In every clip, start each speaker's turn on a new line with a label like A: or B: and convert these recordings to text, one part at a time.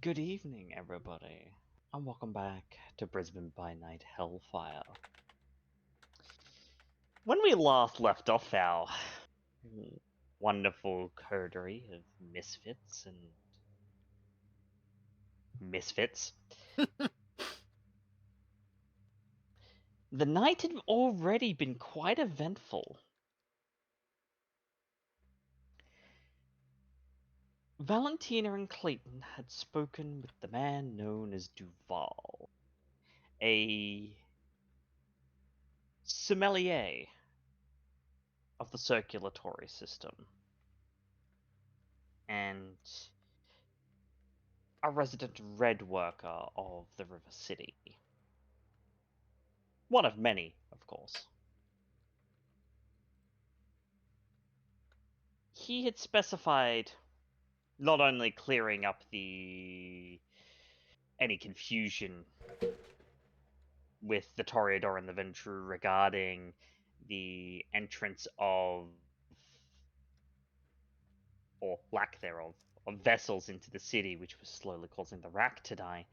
A: Good evening, everybody, and welcome back to Brisbane by Night Hellfire. When we last left off our wonderful coterie of misfits and misfits, the night had already been quite eventful. Valentina and Clayton had spoken with the man known as Duval, a sommelier of the circulatory system, and a resident red worker of the River City. One of many, of course. He had specified not only clearing up any confusion with the Toreador and the Ventru regarding the entrance of, or lack thereof, of vessels into the city, which was slowly causing the rack to die.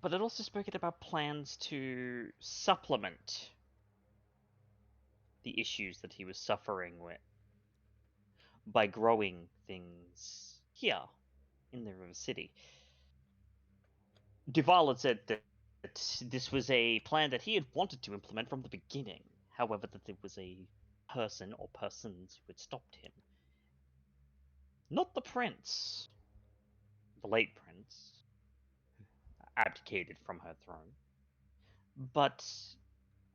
A: But it also spoke about plans to supplement the issues that he was suffering with by growing things here in the River City. Duval had said that this was a plan that he had wanted to implement from the beginning. However, that there was a person or persons who had stopped him. Not the prince, the late prince, abdicated from her throne, but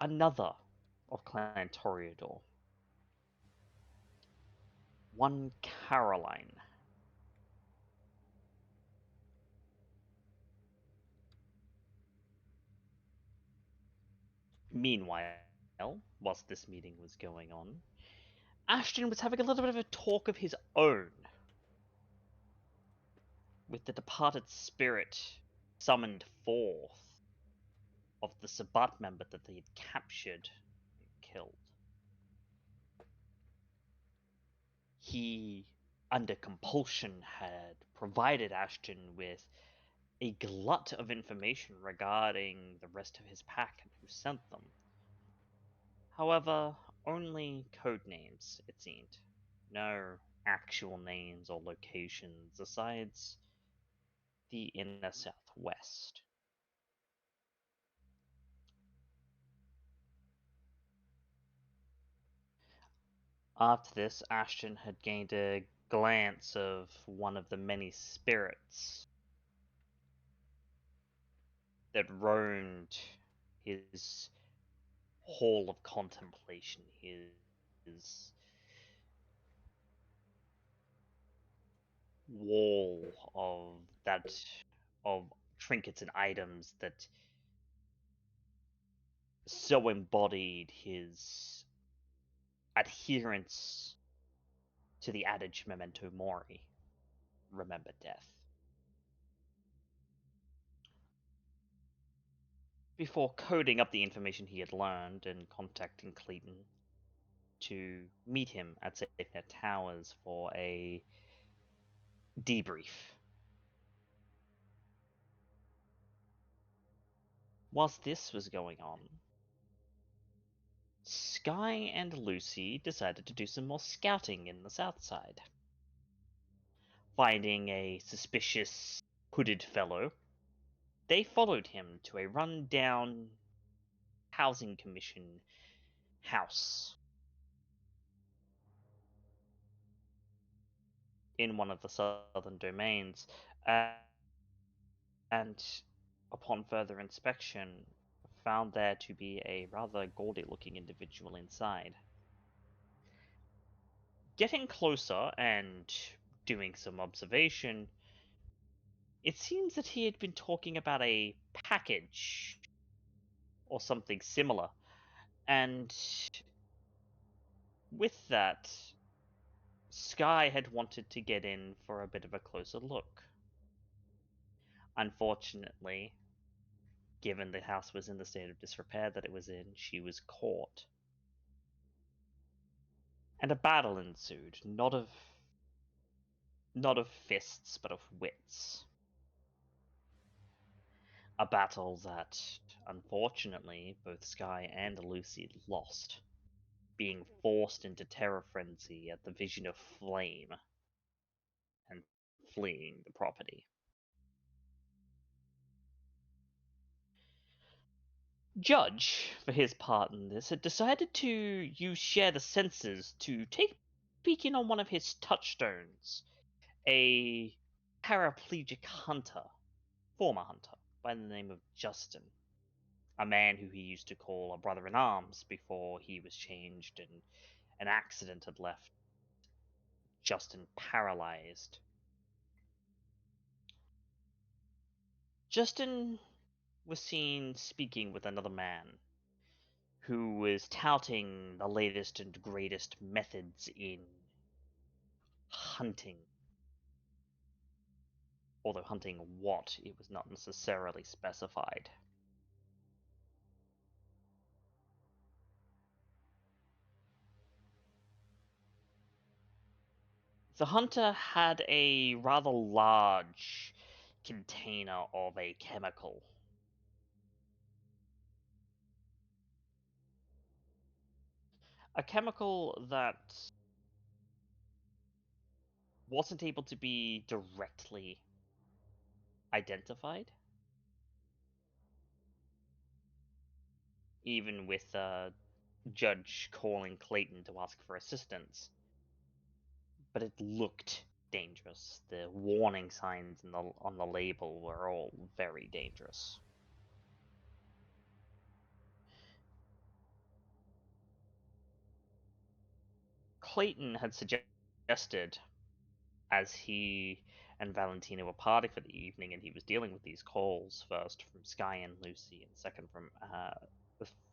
A: another of Clan Toreador. One Caroline. Meanwhile, whilst this meeting was going on, Ashton was having a little bit of a talk of his own with the departed spirit summoned forth of the Sabbat member that they had captured and killed. He, under compulsion, had provided Ashton with a glut of information regarding the rest of his pack and who sent them. However, only code names, it seemed. No actual names or locations aside the inner southwest. After this, Ashton had gained a glance of one of the many spirits that roamed his hall of contemplation, his wall of trinkets and items that so embodied his adherence to the adage memento mori, remember death. Before coding up the information he had learned and contacting Clayton to meet him at SafeNet Towers for a debrief. Whilst this was going on, Skye and Lucy decided to do some more scouting in the south side. Finding a suspicious, hooded fellow, they followed him to a run-down housing commission house in one of the southern domains, and upon further inspection, found there to be a rather gaudy-looking individual inside. Getting closer and doing some observation, it seems that he had been talking about a package or something similar, and with that, Skye had wanted to get in for a bit of a closer look. Unfortunately, given the house was in the state of disrepair that it was in, she was caught. And a battle ensued, not of not of fists, but of wits. A battle that, unfortunately, both Skye and Lucy lost, being forced into terror frenzy at the vision of flame and fleeing the property. Judge, for his part in this, had decided to use Share the Senses to take a peek in on one of his touchstones, a paraplegic hunter, former hunter, by the name of Justin. A man who he used to call a brother-in-arms before he was changed and an accident had left Justin paralyzed. Justin was seen speaking with another man who was touting the latest and greatest methods in hunting. Although hunting what, it was not necessarily specified. The hunter had a rather large container of a chemical. A chemical that wasn't able to be directly identified, even with Judge calling Clayton to ask for assistance. But it looked dangerous. The warning signs on the label were all very dangerous. Clayton had suggested, as he and Valentina were parting for the evening, and he was dealing with these calls, first from Skye and Lucy, and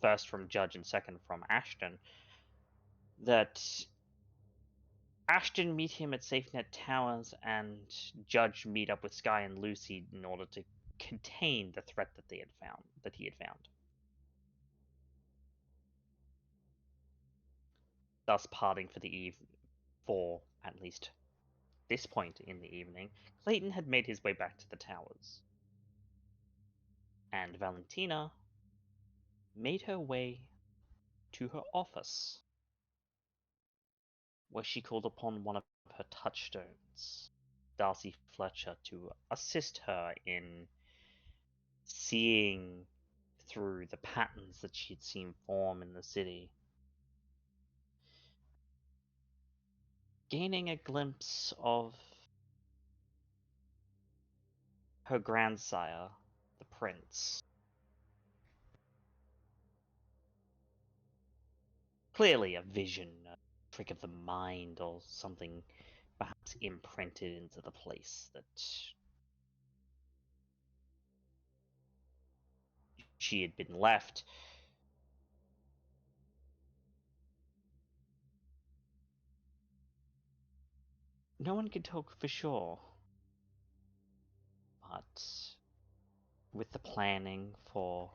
A: first from Judge and second from Ashton, that Ashton meet him at SafeNet Towers and Judge meet up with Skye and Lucy in order to contain the threat that he had found. Thus parting for the for at least this point in the evening, Clayton had made his way back to the towers. And Valentina made her way to her office, where she called upon one of her touchstones, Darcy Fletcher, to assist her in seeing through the patterns that she had seen form in the city, gaining a glimpse of her grandsire, the prince. Clearly a vision, a trick of the mind, or something perhaps imprinted into the place that she had been left. No one could talk for sure, but with the planning for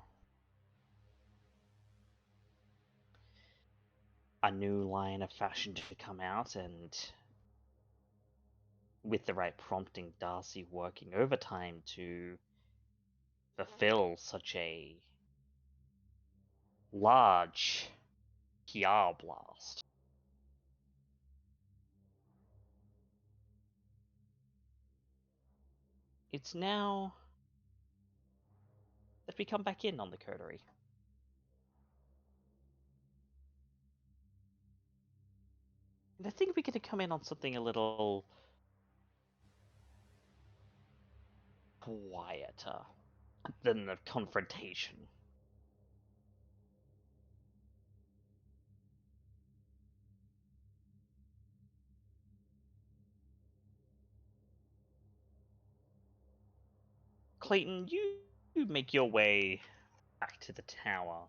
A: a new line of fashion to come out, and with the right prompting, Darcy working overtime to fulfill such a large PR blast. It's now that we come back in on the coterie. And I think we're going to come in on something a little quieter than the confrontation. Clayton, you make your way back to the tower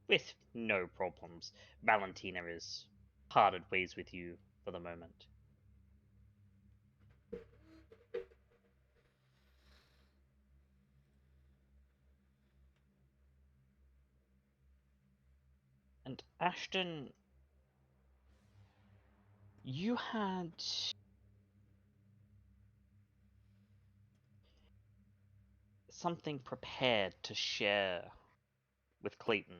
A: with no problems. Valentina is parted ways with you for the moment. And Ashton, you had something prepared to share with Clayton?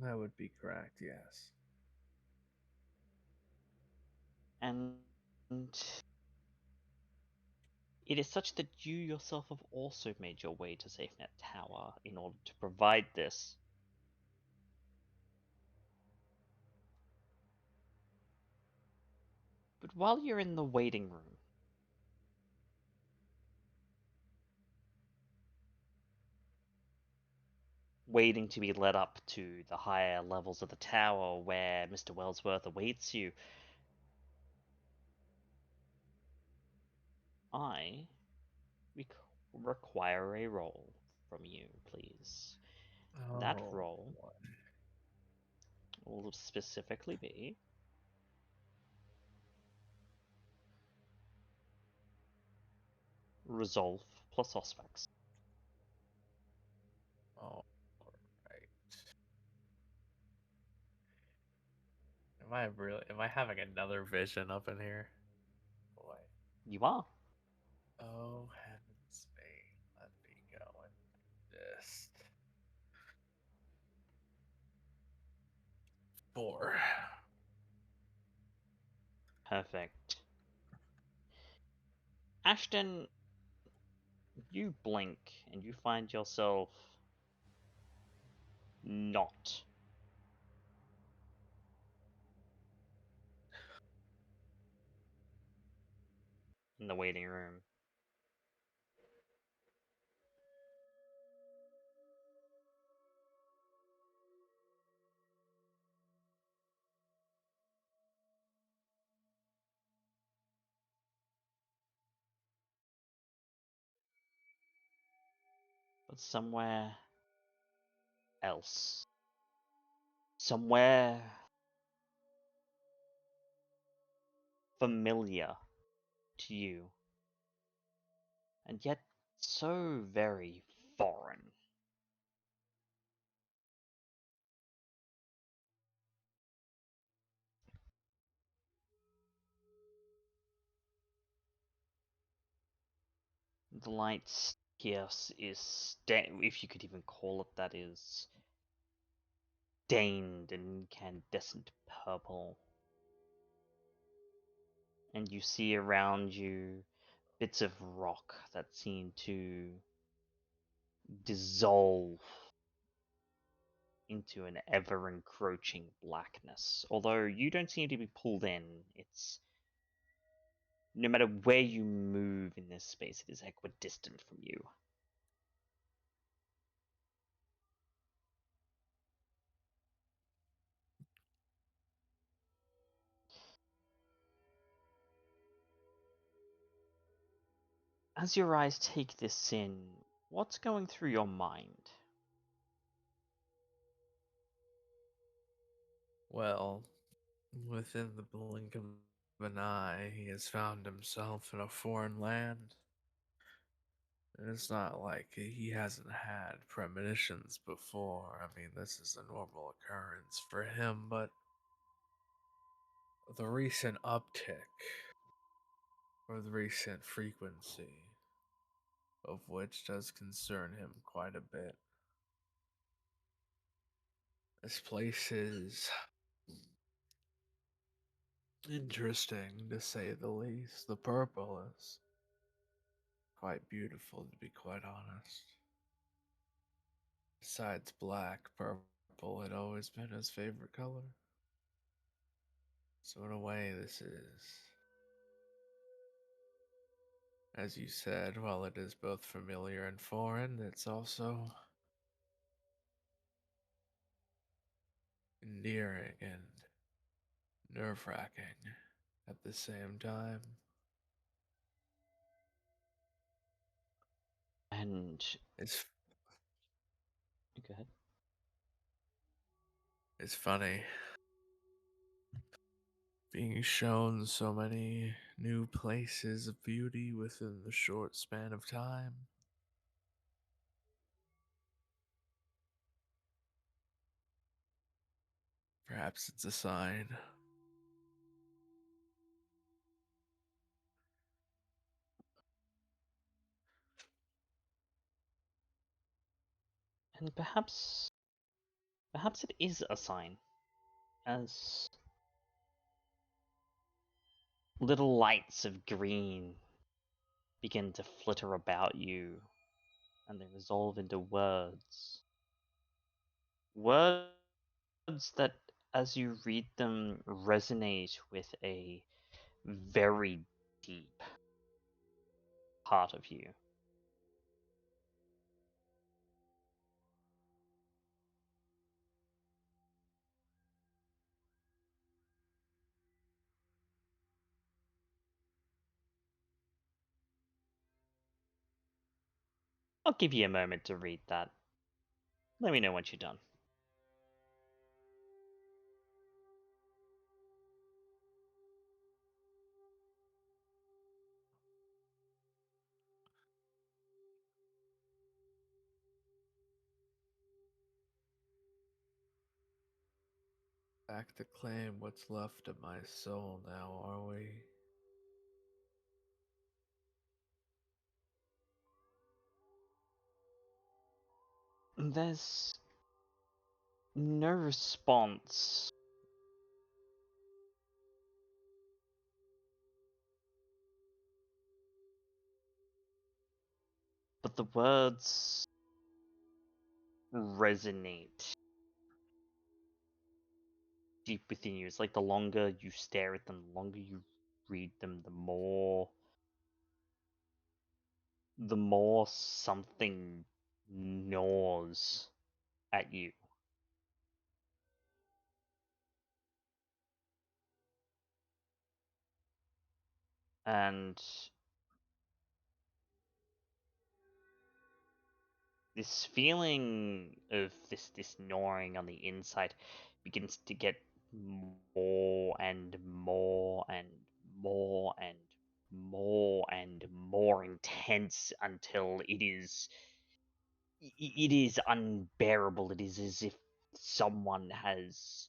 B: That would be correct, yes.
A: And it is such that you yourself have also made your way to SafeNet Tower in order to provide this. But while you're in the waiting room, waiting to be led up to the higher levels of the tower where Mr. Wellsworth awaits you, I require a roll from you, please. That
B: Oh,
A: roll
B: boy.
A: will specifically be Resolve plus Auspex.
B: All right. Am I having another vision up in here? Boy.
A: You are.
B: Oh, heavens me. Let me go and do this. 4.
A: Perfect. Ashton, you blink and you find yourself not in the waiting room. But somewhere else. Somewhere familiar to you. And yet so very foreign. The light here is, if you could even call it that, is stained in incandescent purple. And you see around you bits of rock that seem to dissolve into an ever encroaching blackness. Although you don't seem to be pulled in, it's no matter where you move in this space, it is equidistant from you. As your eyes take this in, what's going through your mind?
B: Well, within the blink of an eye, he has found himself in a foreign land. It's not like he hasn't had premonitions before. I mean, this is a normal occurrence for him, but the recent uptick, or the recent frequency, of which does concern him quite a bit. This place is interesting, to say the least. The purple is quite beautiful, to be quite honest. Besides black, purple had always been his favorite color. So in a way, this is, as you said, while it is both familiar and foreign, it's also endearing and nerve-wracking at the same time.
A: And
B: It's
A: go ahead.
B: it's funny being shown so many new places of beauty within the short span of time. Perhaps it's a sign.
A: And perhaps it is a sign, as little lights of green begin to flitter about you, and they resolve into words. Words that, as you read them, resonate with a very deep part of you. I'll give you a moment to read that. Let me know once you're done.
B: Back to claim what's left of my soul now, are we?
A: There's no response. But the words resonate deep within you. It's like the longer you stare at them, the longer you read them, the more something gnaws at you. And this feeling of this gnawing on the inside begins to get more and more and more and more and more intense until it is unbearable. It is as if someone has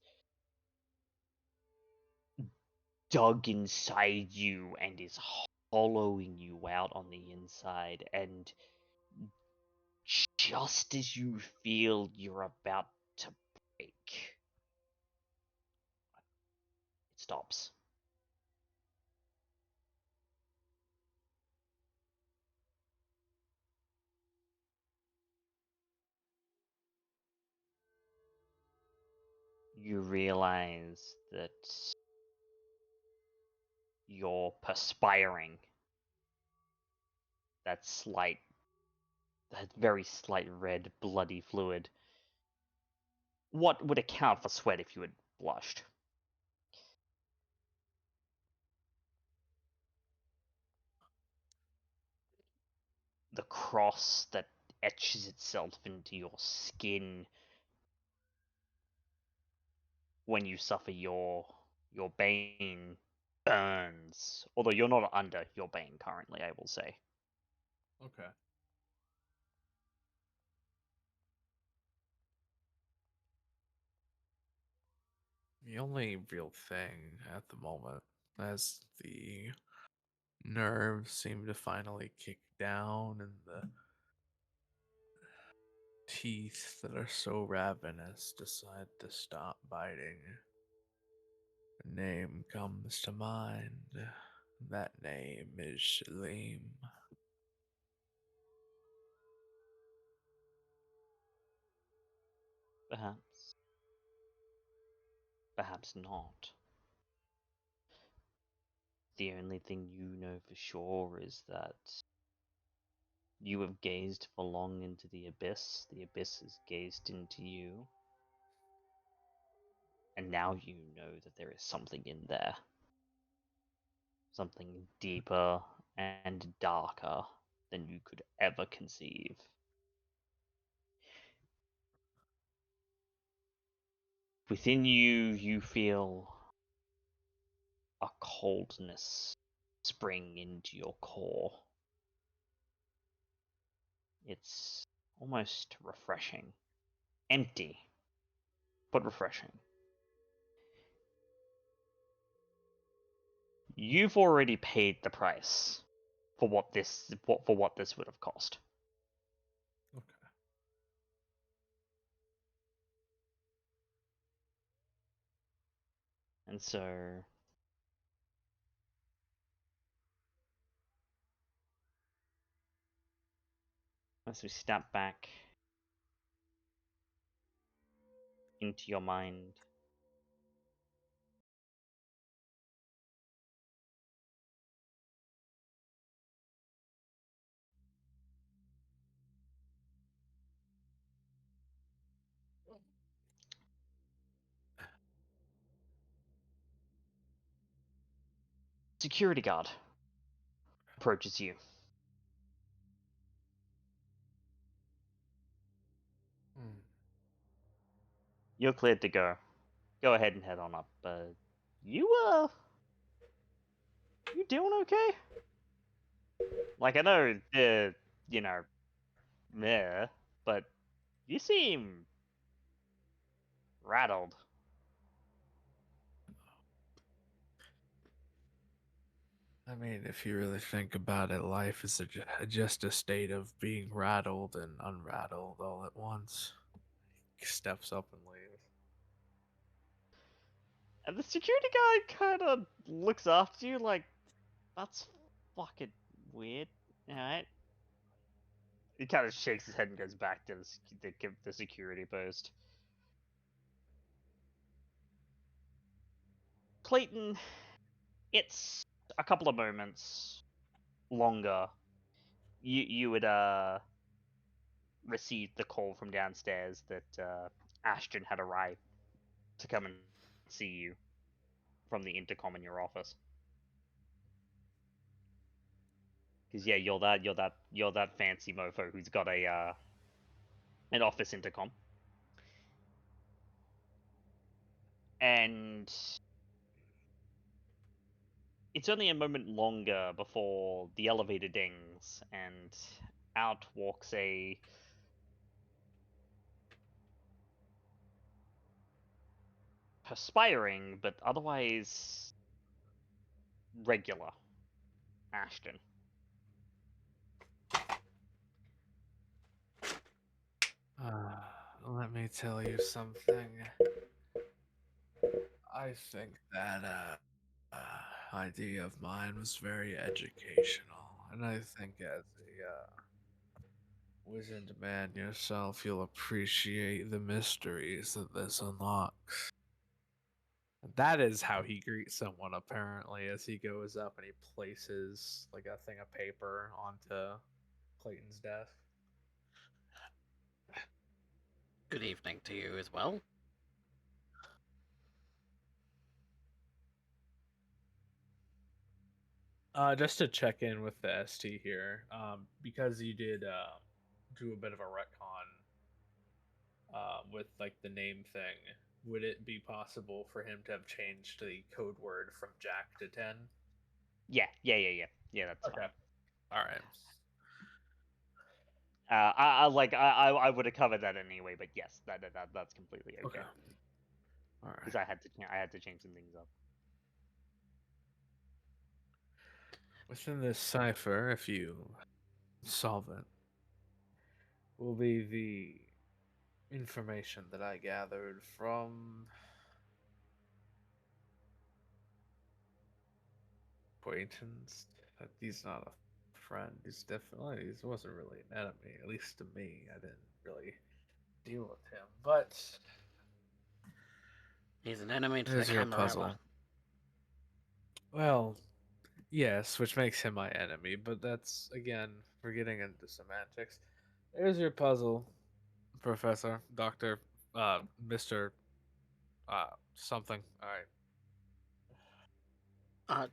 A: dug inside you and is hollowing you out on the inside, and just as you feel you're about to break, it stops. You realize that you're perspiring. That very slight red, bloody fluid. What would account for sweat if you had blushed? The cross that etches itself into your skin when you suffer your bane burns. Although you're not under your bane currently, I will say.
B: Okay. The only real thing at the moment, as the nerves seem to finally kick down and the teeth that are so ravenous decide to stop biting, a name comes to mind. That name is Shalim.
A: Perhaps. Perhaps not. The only thing you know for sure is that you have gazed for long into the abyss has gazed into you, and now you know that there is something in there. Something deeper and darker than you could ever conceive. Within you, you feel a coldness spring into your core. It's almost refreshing. Empty, but refreshing. You've already paid the price for what this would have cost.
B: Okay.
A: And so as we step back into your mind, security guard approaches you. You're cleared to go. Go ahead and head on up. You you doing okay? Like, I know you know, meh, but you seem rattled.
B: I mean, if you really think about it, life is just a state of being rattled and unrattled all at once. He steps up and leaves.
A: And the security guy kind of looks after you like, that's fucking weird. Alright. He kind of shakes his head and goes back to the security post. Clayton, it's a couple of moments longer. You would received the call from downstairs that Ashton had arrived to come and see you from the intercom in your office. Because yeah, you're that fancy mofo who's got a an office intercom, and it's only a moment longer before the elevator dings and out walks a perspiring but otherwise regular Ashton.
B: Let me tell you something. I think that idea of mine was very educational, and I think as a wizened man yourself, you'll appreciate the mysteries that this unlocks. That is how he greets someone, apparently, as he goes up and he places like a thing of paper onto Clayton's desk.
C: Good evening to you as well.
B: Just to check in with the ST here, because you did do a bit of a retcon with like the name thing, would it be possible for him to have changed the code word from Jack to 10?
A: Yeah, that's
B: Okay.
A: fine.
B: All right.
A: I would have covered that anyway, but yes, that's completely okay.
B: Okay. All right.
A: Because I had to change some things up.
B: Within this cipher, if you solve it, will be the information that I gathered from acquaintance. He's not a friend. He wasn't really an enemy, at least to me. I didn't really deal with him, but
C: He's an enemy to the
B: there's your
C: Camarilla.
B: puzzle. Well, yes, which makes him my enemy, but that's, again, we're getting into semantics. There's your puzzle, Professor, Doctor, Mr. Something. Alright.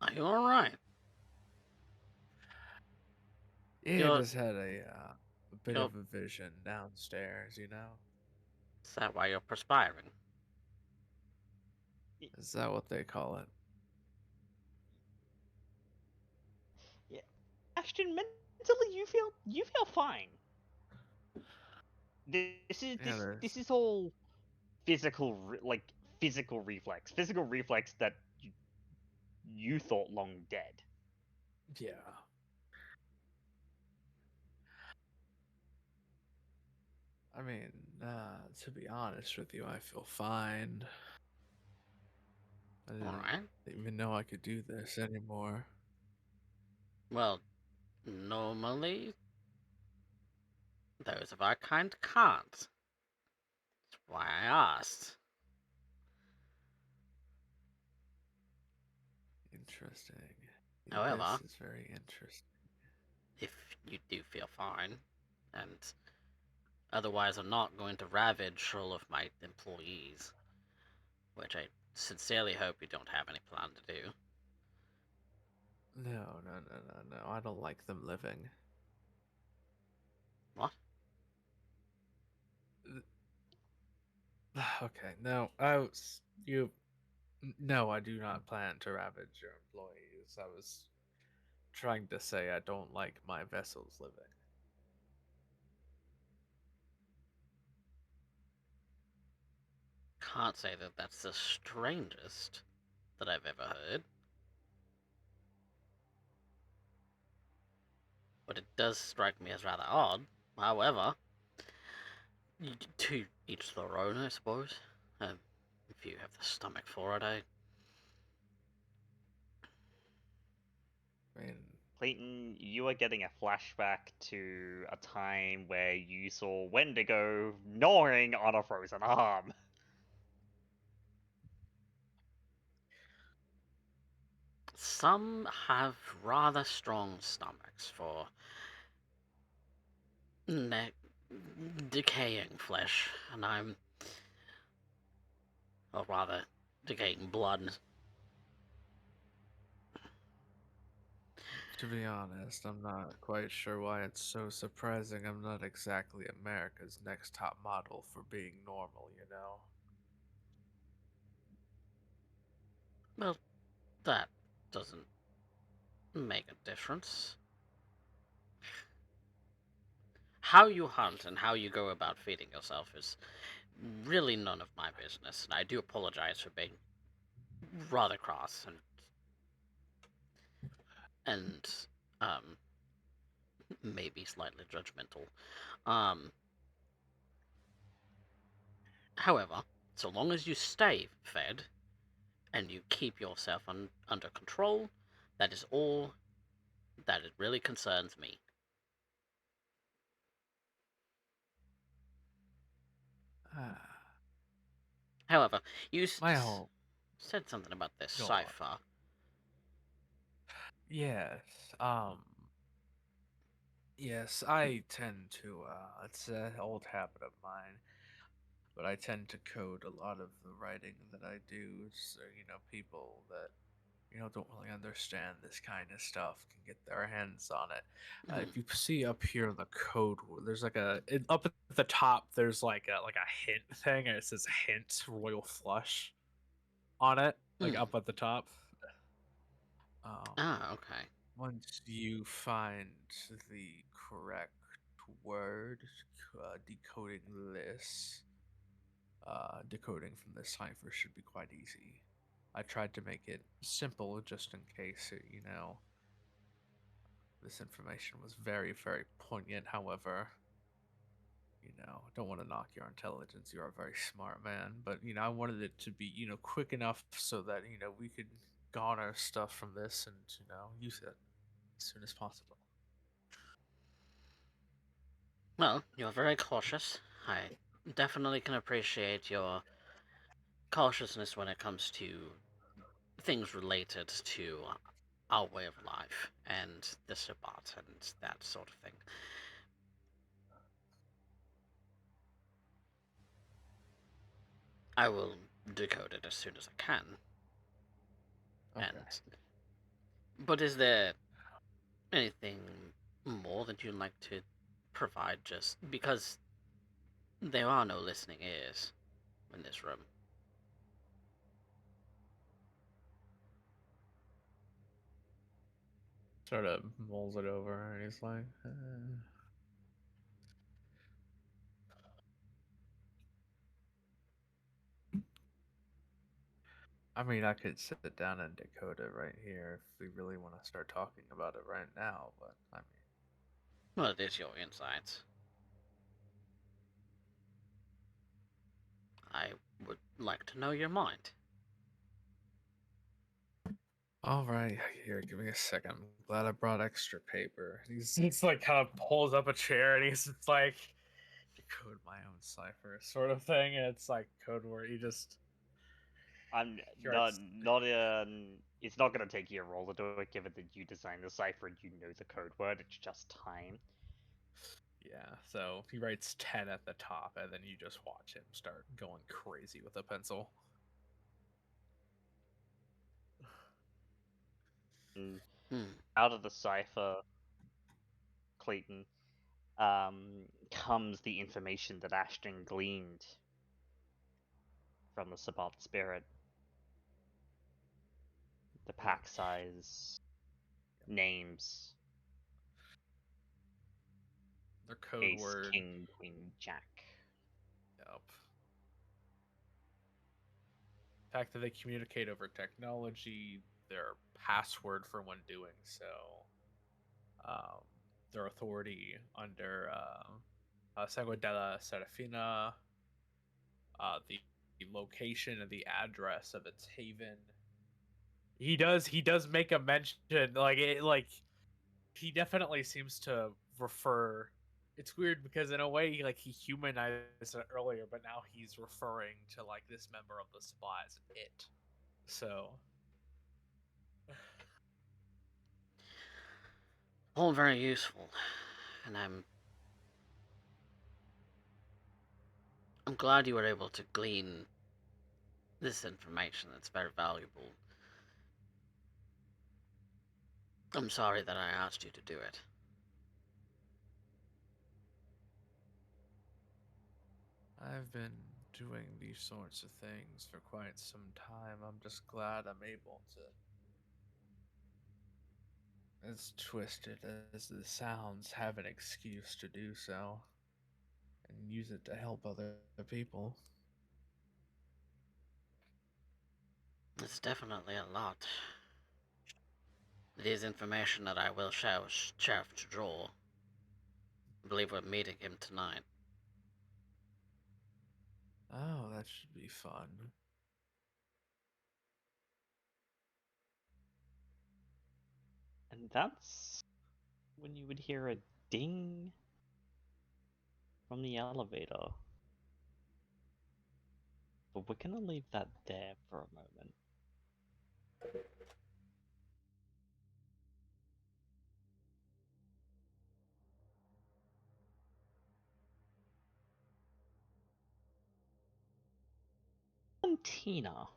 C: Are you alright?
B: Yeah, I just had a bit
C: you're-
B: of a vision downstairs, you know?
C: Is that why you're perspiring?
B: Is that what they call it?
A: Yeah, Ashton, mentally you feel fine. This is all physical physical reflex that you thought long dead.
B: Yeah. I mean, to be honest with you, I feel fine. I didn't
C: Alright.
B: even know I could do this anymore.
C: Well, normally, those of our kind can't. That's why I asked.
B: Interesting.
C: However,
B: This is very interesting.
C: if you do feel fine, and otherwise I'm not going to ravage all of my employees, which I sincerely hope you don't have any plan to do.
B: No. I don't like them living.
C: What?
B: Okay, no, no, I do not plan to ravage your employees. I was trying to say I don't like my vessels living.
C: Can't say that that's the strangest that I've ever heard. But it does strike me as rather odd. However, to each their own, I suppose. If you have the stomach for it,
B: I mean,
A: Clayton, you are getting a flashback to a time where you saw Wendigo gnawing on a frozen arm.
C: Some have rather strong stomachs for decaying flesh, and or rather, decaying blood.
B: to be honest, I'm not quite sure why it's so surprising. I'm not exactly America's next top model for being normal, you know?
C: Well, that doesn't make a difference. How you hunt and how you go about feeding yourself is really none of my business, and I do apologize for being rather cross and maybe slightly judgmental. Um, However, so long as you stay fed and you keep yourself under control, that is all that it really concerns me.
B: Ah,
C: However, you
B: my hope.
C: said something about this
B: Go on.
C: cipher.
B: Yes, um, yes, I tend to, it's an old habit of mine, but I tend to code a lot of the writing that I do, so, people that, don't really understand this kind of stuff can get their hands on it.
C: Mhm.
B: If you see up here the code, there's like up at the top, there's like a hint thing, and it says hint royal flush on it, like
C: Mm.
B: up at the top. Um,
C: Ah, okay.
B: Once you find the correct word, decoding this, decoding from this cipher should be quite easy. I tried to make it simple just in case, this information was very, very poignant. However, don't want to knock your intelligence. You're a very smart man, but I wanted it to be, quick enough so that we could garner stuff from this and use it as soon as possible.
C: Well, you're very cautious. I definitely can appreciate your cautiousness when it comes to things related to our way of life and the Sabbat and that sort of thing. I will decode it as soon as I can.
B: Okay.
C: But is there anything more that you'd like to provide? Just because there are no listening ears in this room.
B: Sort of mulls it over, and he's like, I mean, I could sit down and decode it right here if we really want to start talking about it right now, but I mean,
C: Well, it is your insights. I would like to know your mind.
B: All right, here, give me a second. I'm glad I brought extra paper. He's like kind of pulls up a chair and he's like, "Decode my own cipher," sort of thing. And it's like code word. He just
A: I'm
B: he
A: not
B: writes,
A: not it's not gonna take you a roll to do it, given that you designed the cipher and you know the code word. It's just time.
B: yeah. So he writes 10 at the top, and then you just watch him start going crazy with a pencil.
A: And
C: Hmm.
A: out of the cipher, Clayton, comes the information that Ashton gleaned from the Sabbath spirit. The pack size, names,
B: Their code
A: ace,
B: word.
A: king, queen, jack.
B: Yep. The fact that they communicate over technology, their password for when doing so, their authority under Sangue della Serafina, the location and the address of its haven. He does make a mention, like he definitely seems to refer. It's weird because in a way, like he humanized it earlier, but now he's referring to like this member of the spot as it. So
C: All very useful, and I'm glad you were able to glean this information. It's very valuable. I'm sorry that I asked you to do it.
B: I've been doing these sorts of things for quite some time. I'm just glad I'm able to, as twisted as this sounds, have an excuse to do so and use it to help other people.
C: It's definitely a lot. It is information that I will share with Sheriff Draw. I believe we're meeting him tonight.
B: Oh, that should be fun.
A: And that's when you would hear a ding from the elevator. But we're gonna leave that there for a moment. Valentina.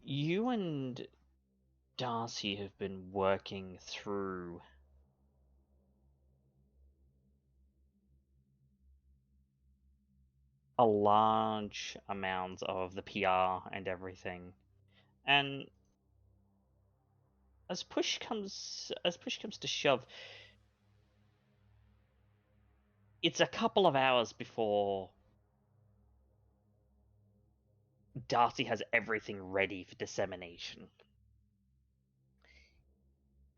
A: You and Darcy have been working through a large amount of the PR and everything. And as push comes to shove, it's a couple of hours before Darcy has everything ready for dissemination.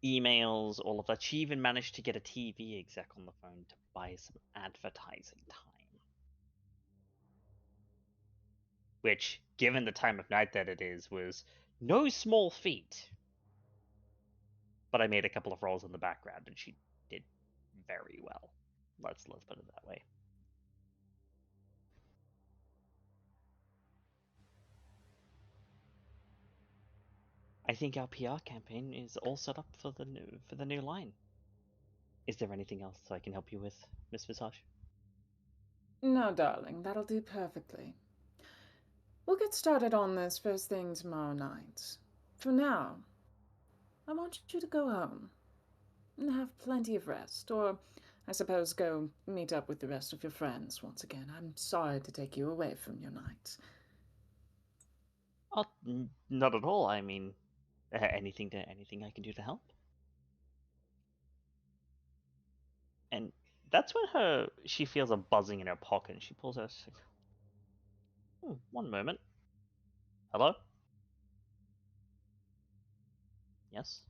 A: Emails, all of that. She even managed to get a TV exec on the phone to buy some advertising time. Which, given the time of night that it is, was no small feat. But I made a couple of rolls in the background, and she did very well. Let's put it that way. I think our PR campaign is all set up for the new line. Is there anything else I can help you with, Miss Visage?
D: No, darling, that'll do perfectly. We'll get started on this first thing tomorrow night. For now, I want you to go home and have plenty of rest, or I suppose go meet up with the rest of your friends once again. I'm sorry to take you away from your night.
A: Oh, not at all. I mean, anything I can do to help. And that's when she feels a buzzing in her pocket, and she pulls out. One moment. Hello. Yes.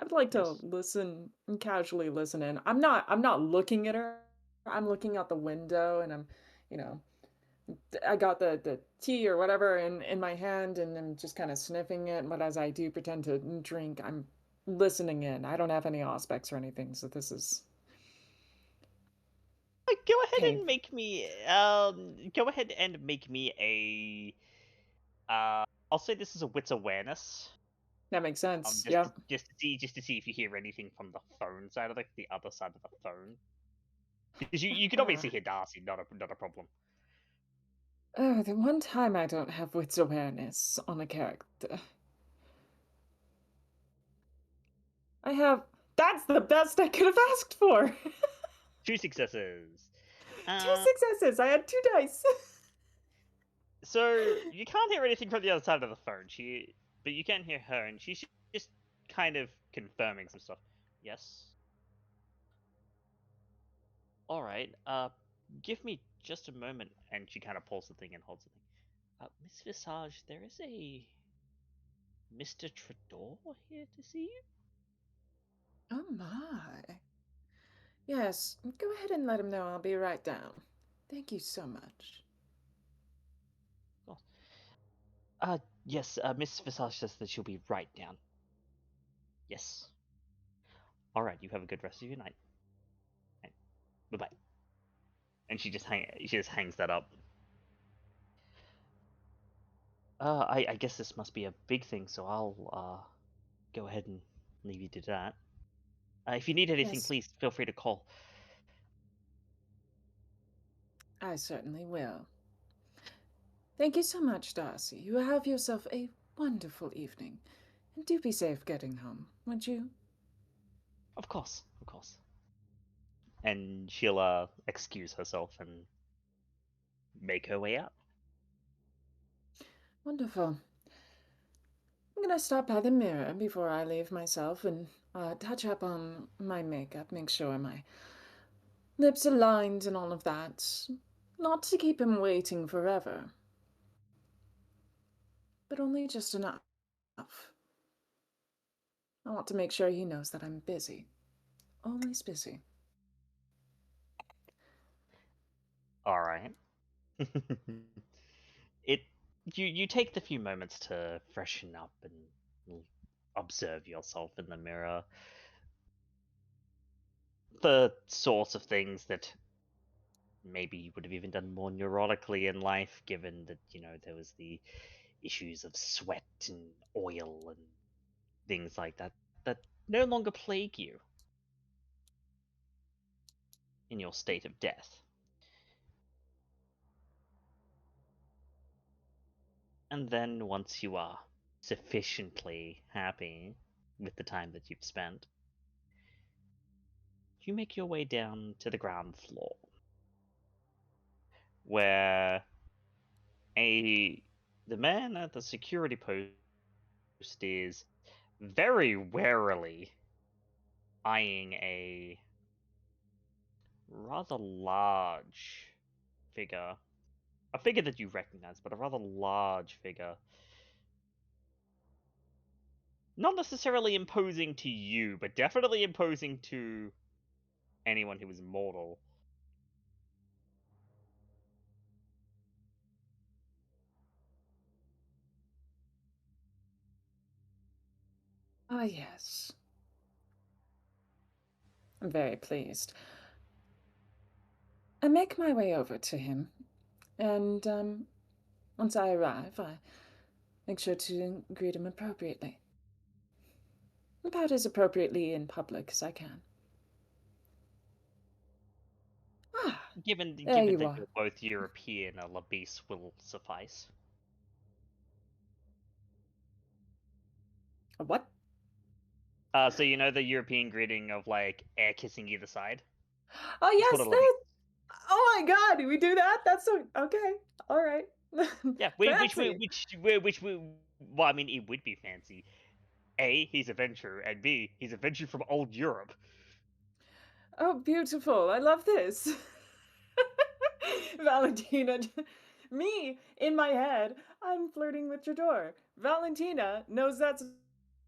D: I'd like to
A: Yes.
D: listen and casually listen in. I'm not looking at her. I'm looking out the window and I'm, you know, I got the tea or whatever in my hand, and I'm just kind of sniffing it. But as I do pretend to drink, I'm listening in. I don't have any aspects or anything, so this is
A: Go ahead
D: okay.
A: and make me. Go ahead and make me a. I'll say this is a wits awareness.
D: That makes sense.
A: Just
D: Yep.
A: just to see if you hear anything from the phone side of the other side of the phone. Because you can obviously hear Darcy, not a problem.
D: Oh, the one time I don't have wits awareness on a character. I have. That's the best I could have asked for.
A: 2 successes.
D: 2 successes. I had 2 dice.
A: So you can't hear anything from the other side of the phone. But you can hear her, and she's just kind of confirming some stuff. Yes. All right. Give me just a moment, and she kind of pulls the thing and holds the thing. Miss Visage, there is a Mr. Trelawney here to see you.
D: Oh my. Yes, go ahead and let him know I'll be right down. Thank you so much.
A: Yes, Miss Visage says that she'll be right down. Yes. All right, you have a good rest of your night. Bye bye. And she just hangs that up. I guess this must be a big thing, so I'll go ahead and leave you to that. If you need anything,
D: Yes.
A: please feel free to call.
D: I certainly will. Thank you so much, Darcy. You have yourself a wonderful evening. And do be safe getting home, would you?
A: Of course, of course. And she'll excuse herself and make her way out.
D: Wonderful. I'm gonna stop by the mirror before I leave myself and touch up on my makeup, make sure my lips are lined and all of that. Not to keep him waiting forever, but only just enough. I want to make sure he knows that I'm busy. Always busy.
A: All right. You take the few moments to freshen up and observe yourself in the mirror. The sorts of things that maybe you would have even done more neurotically in life, given that there was the issues of sweat and oil and things like that no longer plague you in your state of death. And then once you are sufficiently happy with the time that you've spent, you make your way down to the ground floor, where the man at the security post is very warily eyeing a rather large figure. A figure that you recognize, but a rather large figure. Not necessarily imposing to you, but definitely imposing to anyone who is mortal.
D: Ah, yes. I'm very pleased. I make my way over to him, and once I arrive, I make sure to greet him appropriately. About as appropriately in public as I can. Ah,
A: Given
D: there you
A: that
D: are.
A: you're both European, a labisse will suffice.
D: A what?
A: So you know the European greeting of like air kissing either side?
D: Oh,
A: It's called
D: yes,
A: a labisse.
D: oh my god, we do that? That's so... Okay, alright.
A: Yeah,
D: Fancy.
A: well, I mean, it would be fancy. A, he's a venture, and B, he's a venture from old Europe.
D: Oh, beautiful. I love this. Valentina, me, in my head, I'm flirting with Jador. Valentina knows that's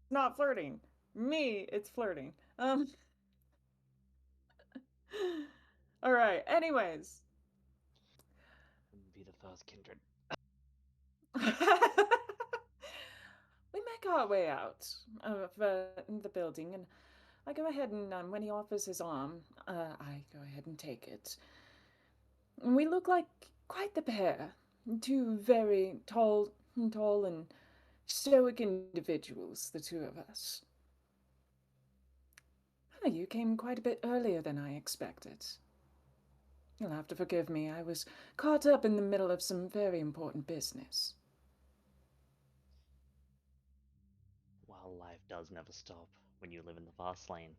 D: not flirting. Me, it's flirting. All right. Anyways,
A: Wouldn't be the those kindred.
D: We make our way out of the building, and I go ahead and, when he offers his arm, I go ahead and take it. And we look like quite the pair. Two very tall and stoic individuals, the two of us. Oh, you came quite a bit earlier than I expected. You'll have to forgive me. I was caught up in the middle of some very important business.
A: Well, life does never stop when you live in the fast lane.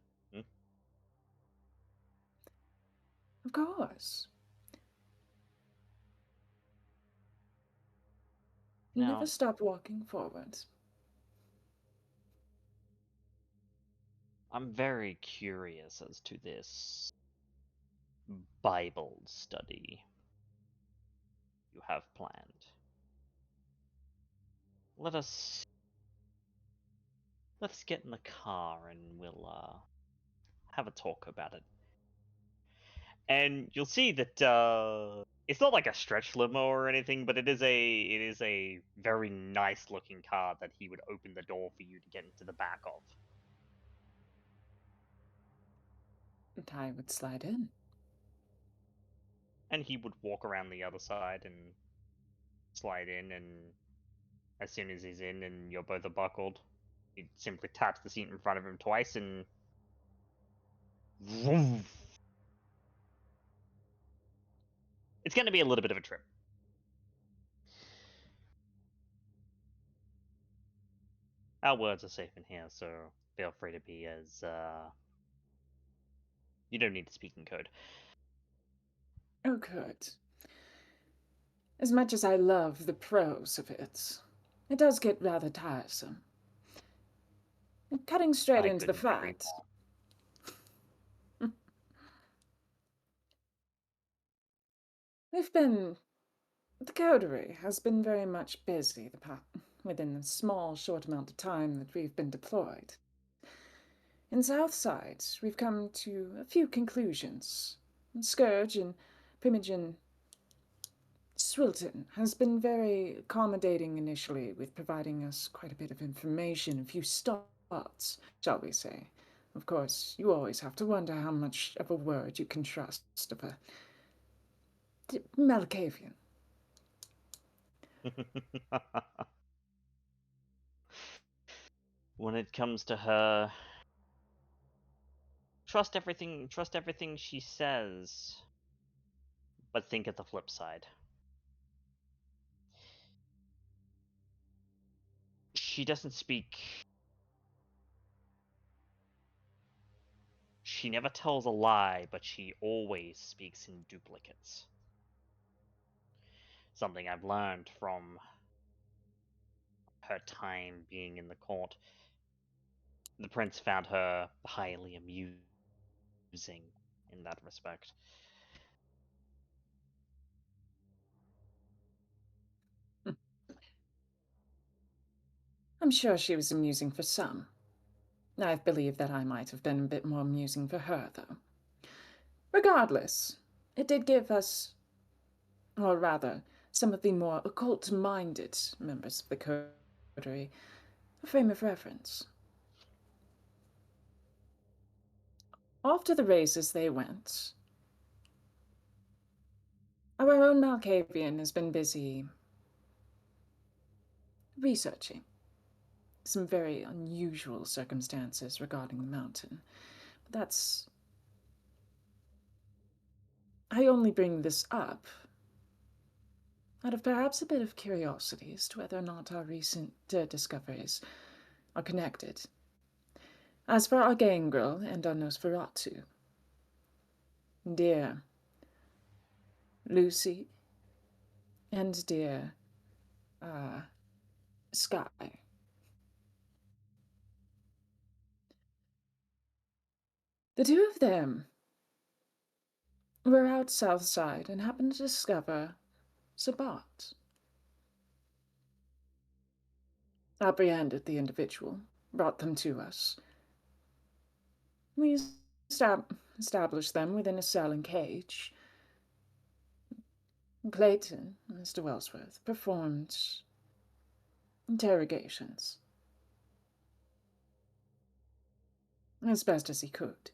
D: Of course. You
A: Now,
D: never stop walking forward.
A: I'm very curious as to this Bible study you have planned. Let's get in the car and we'll have a talk about it. And you'll see that it's not like a stretch limo or anything, but it is a very nice looking car that he would open the door for you to get into the back of.
D: And I would slide in.
A: And he would walk around the other side and slide in, and as soon as he's in and you're both buckled, he simply taps the seat in front of him twice and vroom. It's going to be a little bit of a trip. Our words are safe in here, so feel free to be as you don't need to speak in code.
D: Oh, good. As much as I love the prose of it, it does get rather tiresome. And cutting straight
A: I
D: into the
A: couldn't agree
D: facts. The coterie has been very much busy within the small, short amount of time that we've been deployed. In Southside, we've come to a few conclusions. Scourge and Primogen Swilton has been very accommodating initially, with providing us quite a bit of information, a few starts, shall we say. Of course, you always have to wonder how much of a word you can trust of a Malkavian.
A: When it comes to her, trust everything she says, but think of the flip side. She doesn't speak. She never tells a lie, but she always speaks in duplicates. Something I've learned from her time being in the court. The prince found her highly amusing in that respect.
D: I'm sure she was amusing for some. I believe that I might have been a bit more amusing for her, though. Regardless, it did give us, or rather, some of the more occult-minded members of the coterie, a frame of reference. Off to the races they went. Our own Malkavian has been busy researching some very unusual circumstances regarding the mountain. But that's... I only bring this up out of perhaps a bit of curiosity as to whether or not our recent discoveries are connected. As for our gangrel and our Nosferatu, dear Lucy and dear Skye, the two of them were out Southside and happened to discover Sabat. Apprehended the individual, brought them to us. We established them within a cell and cage. Clayton, Mr. Wellsworth, performed interrogations as best as he could.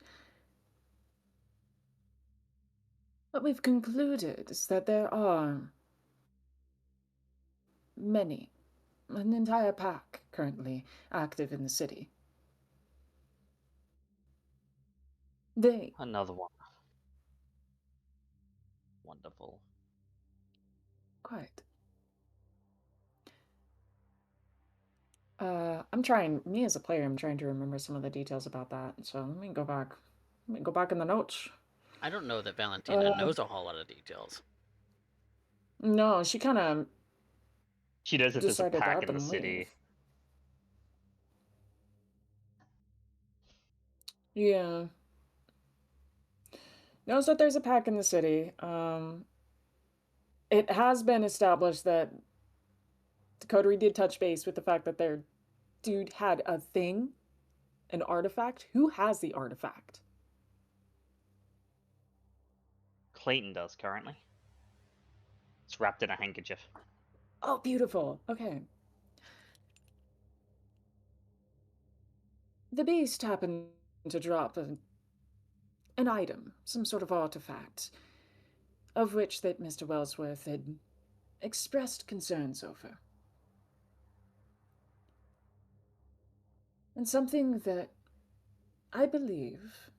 D: What we've concluded is that there are many, an entire pack currently active in the city. They...
A: Another one. Wonderful.
D: Quite. Me as a player, I'm trying to remember some of the details about that. So let me go back. Let me go back in the notes.
C: I don't know that Valentina knows a whole lot of details.
D: No, she kind of
A: She knows that there's a
D: decided to
A: pack
D: up
A: in the
D: and
A: city.
D: leave. Yeah. Knows that there's a pack in the city. It has been established that the coterie did touch base with the fact that their dude had a thing, an artifact. Who has the artifact?
A: Clayton does currently. It's wrapped in a handkerchief.
D: Oh, beautiful. Okay. The beast happened to drop an item, some sort of artifact, of which that Mr. Wellsworth had expressed concerns over. And something that I believe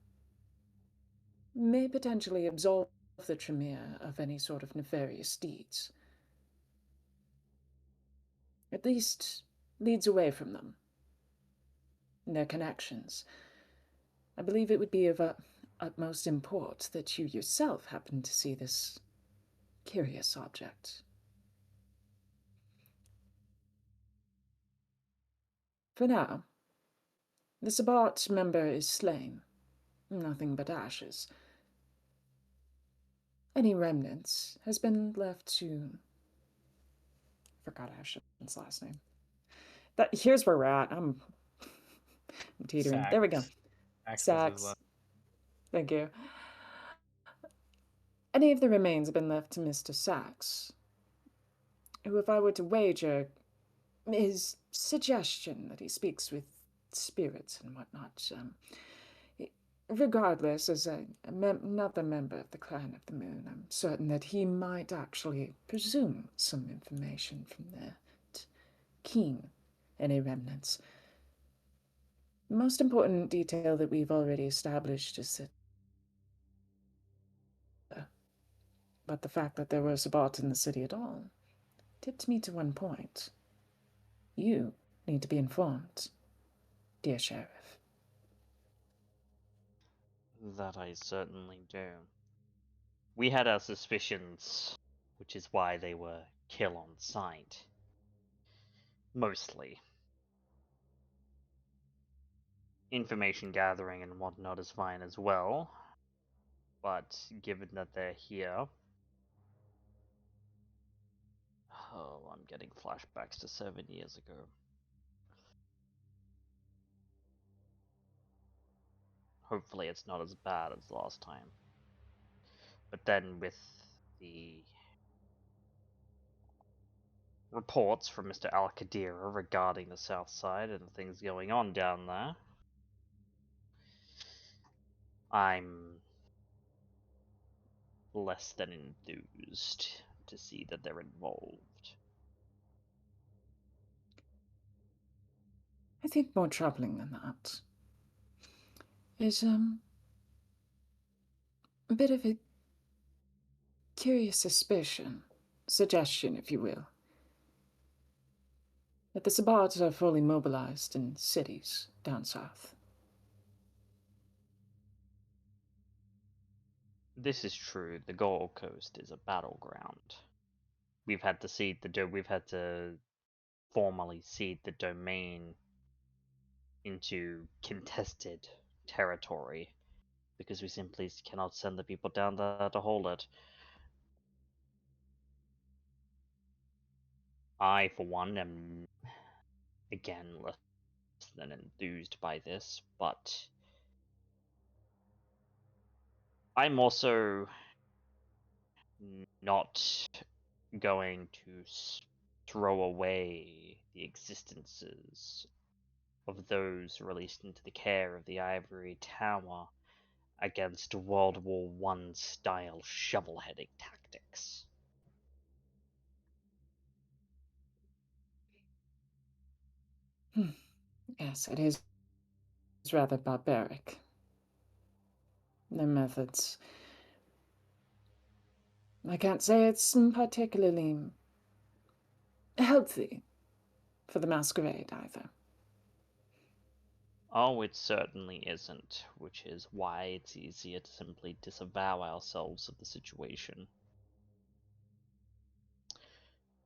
D: may potentially absolve the Tremere of any sort of nefarious deeds. At least leads away from them and their connections. I believe it would be of utmost import that you yourself happen to see this curious object. For now, the Sabbat member is slain. Nothing but ashes. Any remnants has been left to... Forgot Ashton's last name. Here's where we're at. I'm teetering. There we go. Sacks. Thank you. Any of the remains have been left to Mr. Sacks, who, if I were to wager, his suggestion that he speaks with spirits and whatnot, regardless, as another member of the Clan of the Moon, I'm certain that he might actually presume some information from there. Keen any remnants. The most important detail that we've already established is that but the fact that there was a bot in the city at all tipped me to one point. You need to be informed, dear Sheriff.
A: That I certainly do. We had our suspicions, which is why they were kill on sight. Mostly. Information gathering and whatnot is fine as well, but given that they're here... Oh, I'm getting flashbacks to 7 years ago. Hopefully it's not as bad as last time. But then with the reports from Mr. Al-Qadira regarding the south side and things going on down there, I'm less than enthused to see that they're involved.
D: I think more troubling than that is, a bit of a curious suspicion, suggestion, if you will, that the Sabbats are fully mobilized in cities down south.
A: This is true. The Gold Coast is a battleground. We've had to formally cede the domain into contested territory because we simply cannot send the people down there to hold it. I, for one, am again less than enthused by this, but I'm also not going to throw away the existences of those released into the care of the Ivory Tower against World War I style shovel-heading tactics.
D: Yes, it is rather barbaric. Their methods. I can't say it's particularly healthy for the masquerade either.
A: Oh, it certainly isn't, which is why it's easier to simply disavow ourselves of the situation.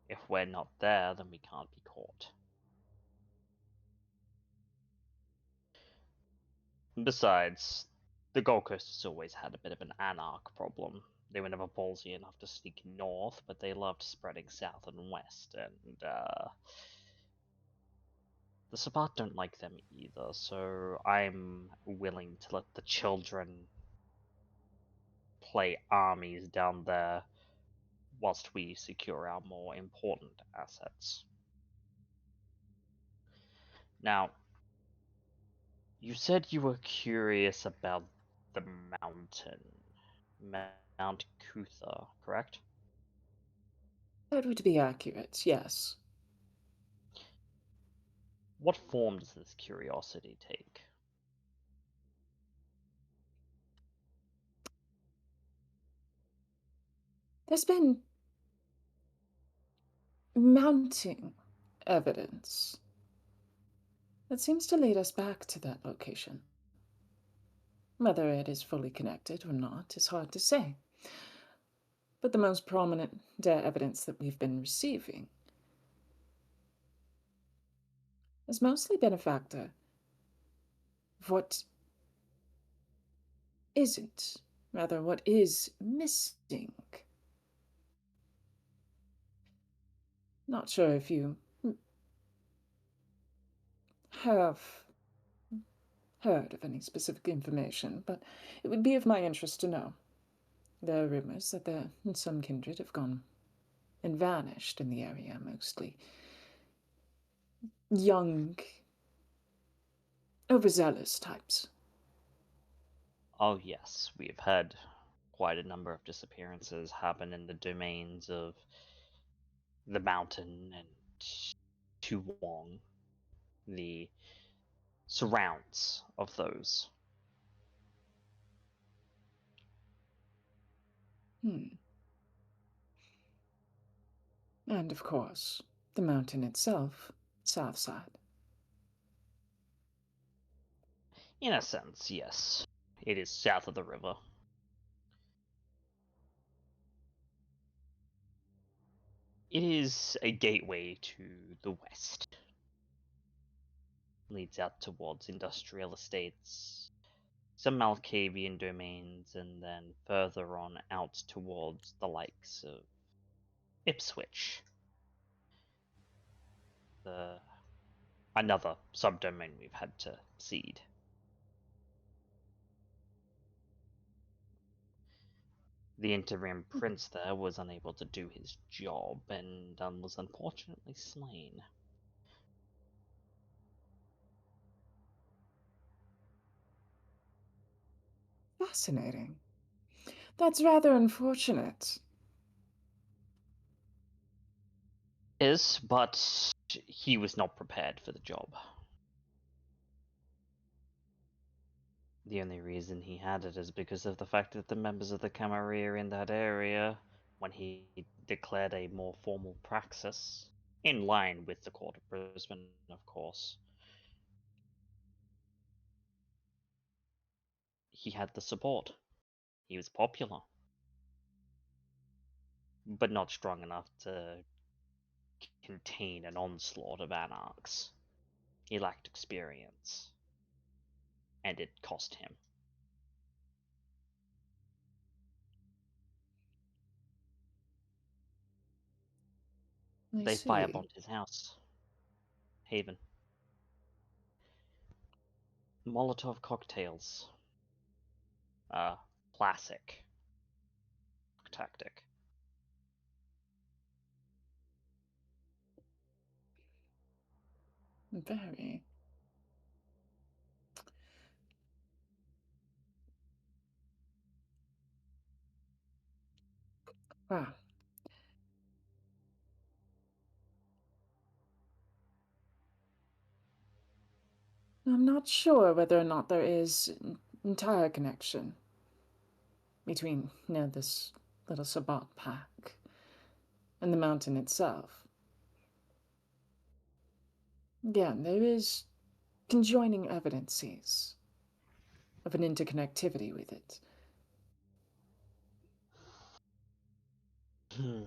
A: If we're not there, then we can't be caught. Besides, the Gold Coast has always had a bit of an anarch problem. They were never ballsy enough to sneak north, but they loved spreading south and west, and the Sabbat don't like them either, so I'm willing to let the children play armies down there whilst we secure our more important assets. Now, you said you were curious about the mountain. Mount Kutha, correct?
D: That would be accurate, yes.
A: What form does this curiosity take?
D: There's been mounting evidence that seems to lead us back to that location. Whether it is fully connected or not is hard to say. But the most prominent evidence that we've been receiving has mostly been a factor of what isn't, rather, what is missing. Not sure if you have heard of any specific information, but it would be of my interest to know. There are rumors that some kindred have gone and vanished in the area, mostly young, overzealous types.
A: Oh yes, we've had quite a number of disappearances happen in the domains of the mountain and Tuwong, the surrounds of those.
D: And of course, the mountain itself, south side.
A: In a sense, yes. It is south of the river. It is a gateway to the west. Leads out towards industrial estates, some Malkavian domains, and then further on out towards the likes of Ipswich. Another subdomain we've had to cede. The interim prince there was unable to do his job and was unfortunately slain.
D: Fascinating. That's rather unfortunate.
A: But he was not prepared for the job. The only reason he had it is because of the fact that the members of the Camarilla in that area, when he declared a more formal praxis, in line with the Court of Brisbane, of course, he had the support. He was popular, but not strong enough to contain an onslaught of anarchs. He lacked experience, and it cost him. They
D: see.
A: firebombed his house. Haven. Molotov cocktails. Classic tactic.
D: Very. Wow. I'm not sure whether or not there is an entire connection between, this little Sabbat pack and the mountain itself. Again, there is conjoining evidences of an interconnectivity with it.
A: Have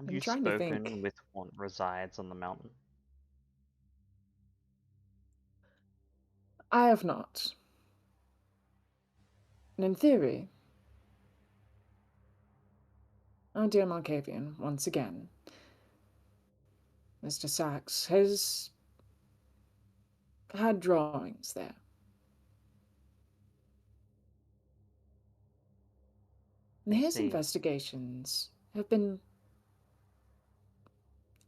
D: I'm
A: you
D: trying to
A: spoken
D: think.
A: with what resides on the mountain?
D: I have not. And in theory, our dear Markavian, once again, Mr. Sacks has had drawings there. And his
A: See.
D: investigations have been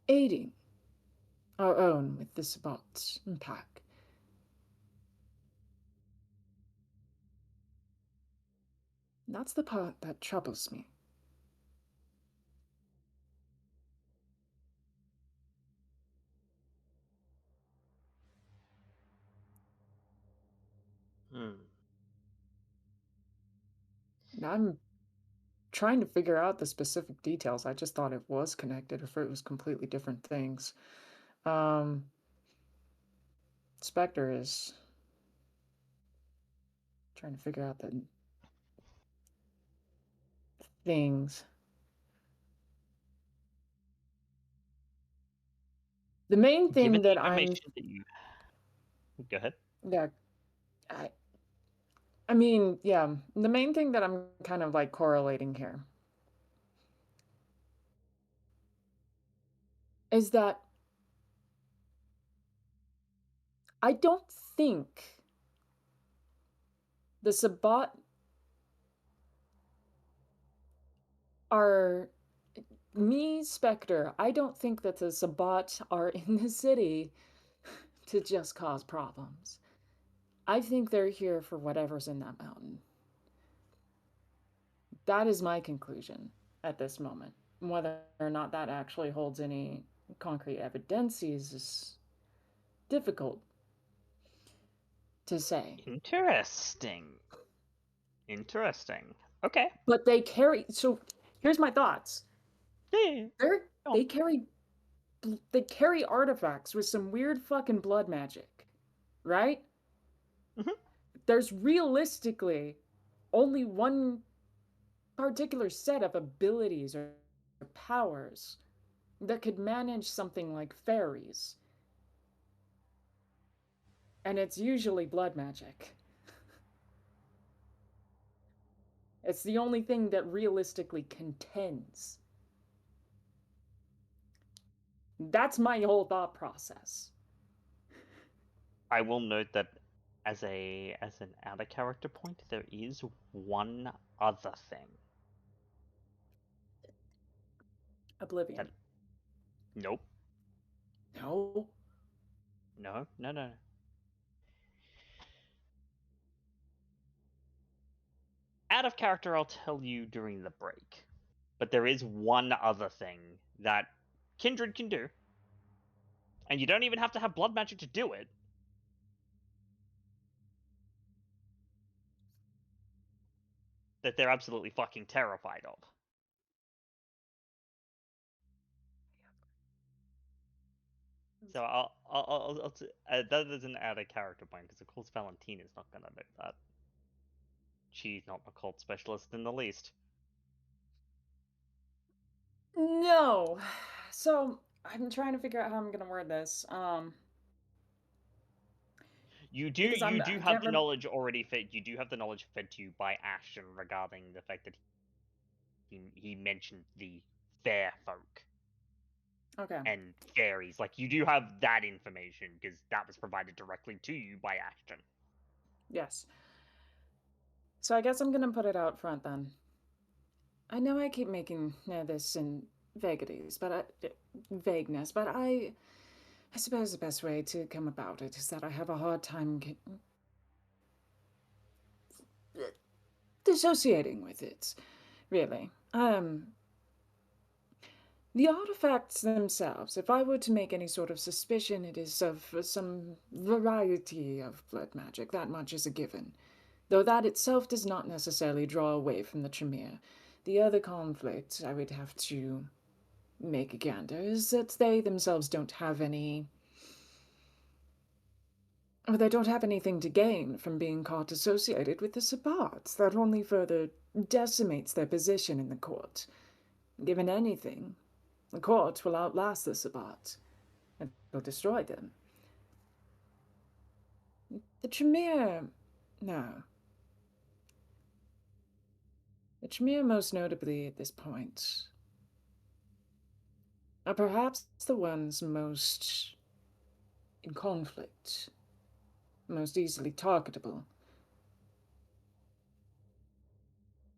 D: aiding our own with the Sabbat pack. That's the part that troubles me. I'm trying to figure out the specific details. I just thought it was connected, or it was completely different things. Spectre is trying to figure out the things. The main thing
A: Given the
D: that I'm
A: information that you... Go ahead.
D: yeah, I mean, yeah, the main thing that I'm kind of like correlating here is that I don't think the Sabbat are me, Spectre. I don't think that the Sabbat are in the city to just cause problems. I think they're here for whatever's in that mountain. That is my conclusion at this moment. Whether or not that actually holds any concrete evidences is difficult to say.
A: Interesting. Okay.
D: But they carry. So here's my thoughts.
A: Yeah.
D: They carry artifacts with some weird fucking blood magic, right?
A: Mhm.
D: There's realistically only one particular set of abilities or powers that could manage something like fairies. And it's usually blood magic. It's the only thing that realistically contends. That's my whole thought process.
A: I will note that as an out of character point, there is one other thing.
D: Oblivion.
A: Nope.
D: No.
A: No. Out of character, I'll tell you during the break. But there is one other thing that Kindred can do. And you don't even have to have blood magic to do it. That they're absolutely fucking terrified of. So I'll that is an out of character point, because of course Valentina's not gonna know that. She's not a cult specialist in the least.
D: No. So I'm trying to figure out how I'm gonna word this.
A: You do
D: Because I
A: have
D: can't
A: the knowledge already fed. You do have the knowledge fed to you by Ashton regarding the fact that he mentioned the fair folk
D: Okay.
A: and fairies. Like, you do have that information because that was provided directly to you by Ashton.
D: Yes. So I guess I'm gonna put it out front then. I know I keep making this an vagaries, but vagueness. But I suppose the best way to come about it is that I have a hard time dissociating with it. Really. The artifacts themselves, if I were to make any sort of suspicion, it is of some variety of blood magic. That much is a given. Though that itself does not necessarily draw away from the Tremere. The other conflict I would have to make a gander is that they themselves don't have any... They don't have anything to gain from being caught associated with the Sabbats. That only further decimates their position in the court. Given anything, the court will outlast the Sabbats, and will destroy them. The Tremere... No. The Tremere, most notably at this point, are perhaps the ones most in conflict, most easily targetable.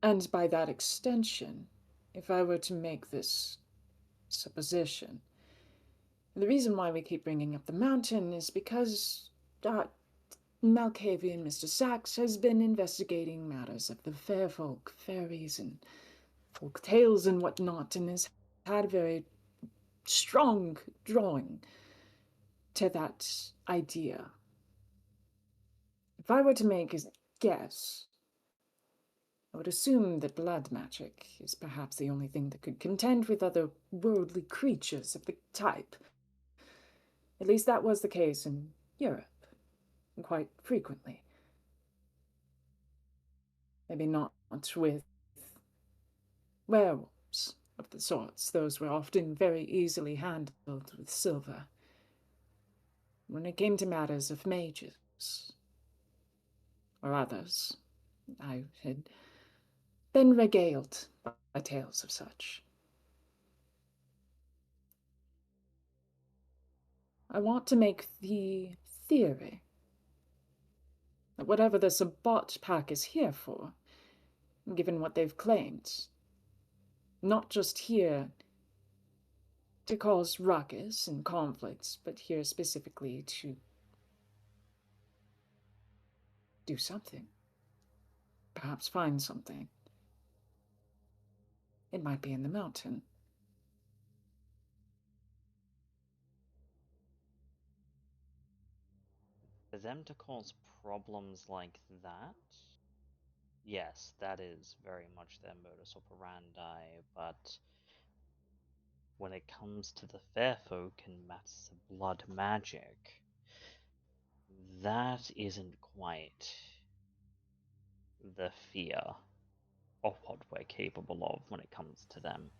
D: And by that extension, if I were to make this supposition, the reason why we keep bringing up the mountain is because Malkavian Mr. Sacks has been investigating matters of the fair folk, fairies, and folk tales and whatnot, and has had a very strong drawing to that idea. If I were to make a guess, I would assume that blood magic is perhaps the only thing that could contend with other worldly creatures of the type. At least that was the case in Europe, quite frequently. Maybe not with werewolves of the sorts. Those were often very easily handled with silver. When it came to matters of mages, or others, I had been regaled by tales of such. I want to make the theory that whatever the Sabbat pack is here for, given what they've claimed, not just here to cause ruckus and conflicts, but here specifically to do something. Perhaps find something. It might be in the mountain.
A: For them to cause problems like that, yes, that is very much their modus operandi, but when it comes to the fair folk and matters of blood magic, that isn't quite the fear of what we're capable of when it comes to them.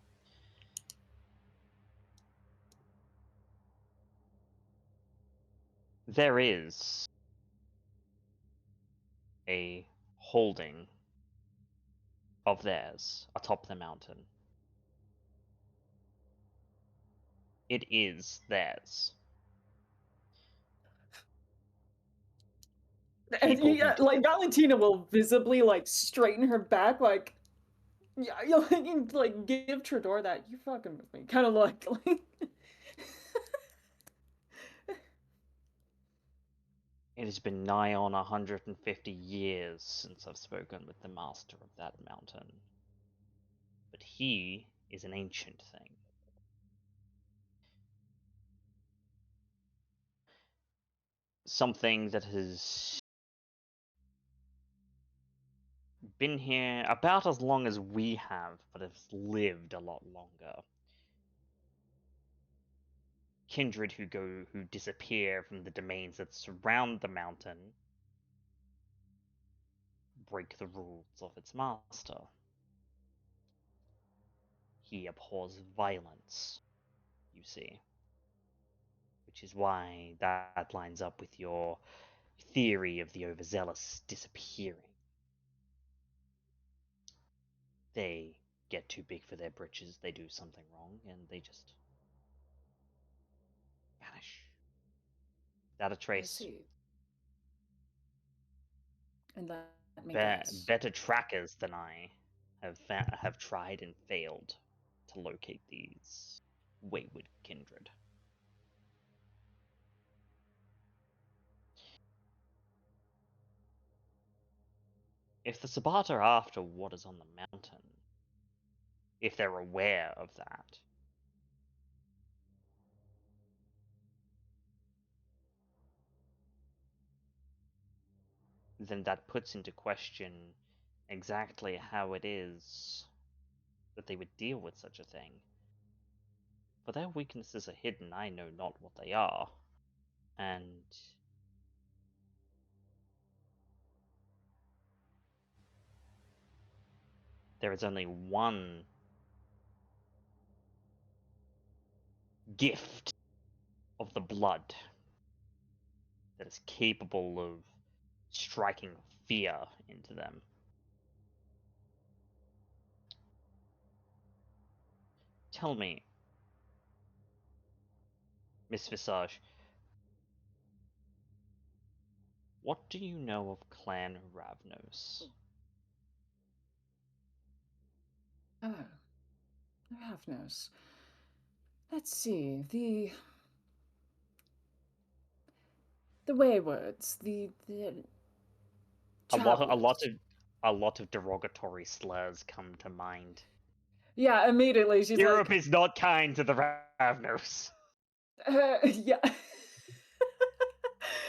A: There is a holding of theirs atop the mountain. It is theirs.
D: And like Valentina will visibly like straighten her back, like, yeah, you like give Tredor that you fucking with me kind of look. Like.
A: It has been nigh on 150 years since I've spoken with the master of that mountain. But he is an ancient thing. Something that has been here about as long as we have, but has lived a lot longer. Kindred who disappear from the domains that surround the mountain break the rules of its master. He abhors violence, you see. Which is why that lines up with your theory of the overzealous disappearing. They get too big for their britches, they do something wrong, and they just vanish. Without a trace.
D: I see. And let me guess.
A: Better trackers than I have tried and failed to to locate these wayward kindred. If the Sabbat are after what is on the mountain, if they're aware of that, then that puts into question exactly how it is that they would deal with such a thing. For their weaknesses are hidden, I know not what they are, and there is only one gift of the blood that is capable of striking fear into them. Tell me, Miss Visage, what do you know of Clan Ravnos?
D: Oh, Ravnos. Let's see, the Waywards, the
A: A lot
D: travelers.
A: of derogatory slurs come to mind.
D: Yeah, immediately she's
A: Europe
D: like,
A: is not kind to the Ravnos.
D: yeah.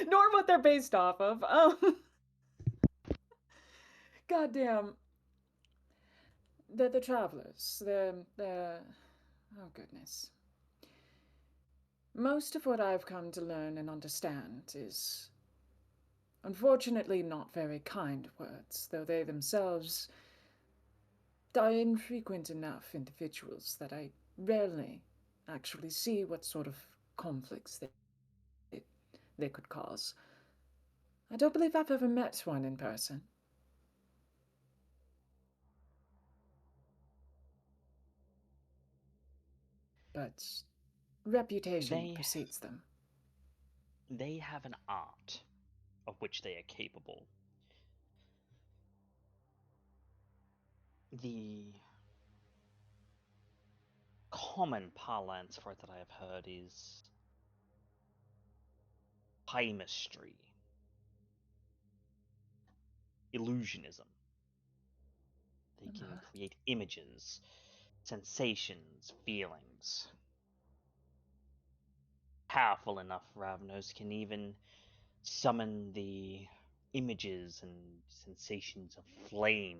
D: Nor what they're based off of. Goddamn. The travelers. Oh, goodness. Most of what I've come to learn and understand is unfortunately not very kind words, though they themselves are infrequent enough individuals that I rarely actually see what sort of conflicts they could cause. I don't believe I've ever met one in person. But reputation precedes them.
A: They have an art of which they are capable. The common parlance for it that I have heard is chemistry, illusionism. They can create images, sensations, feelings. Powerful enough, Ravnos can even summon the images and sensations of flame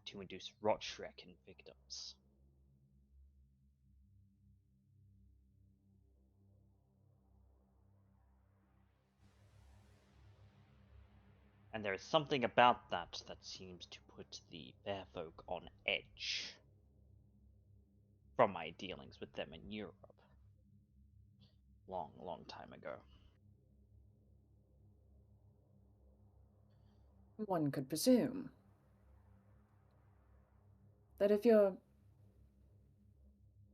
A: to induce Rotschreck in victims. And there is something about that that seems to put the fair folk on edge from my dealings with them in Europe. Long time ago.
D: One could presume that if you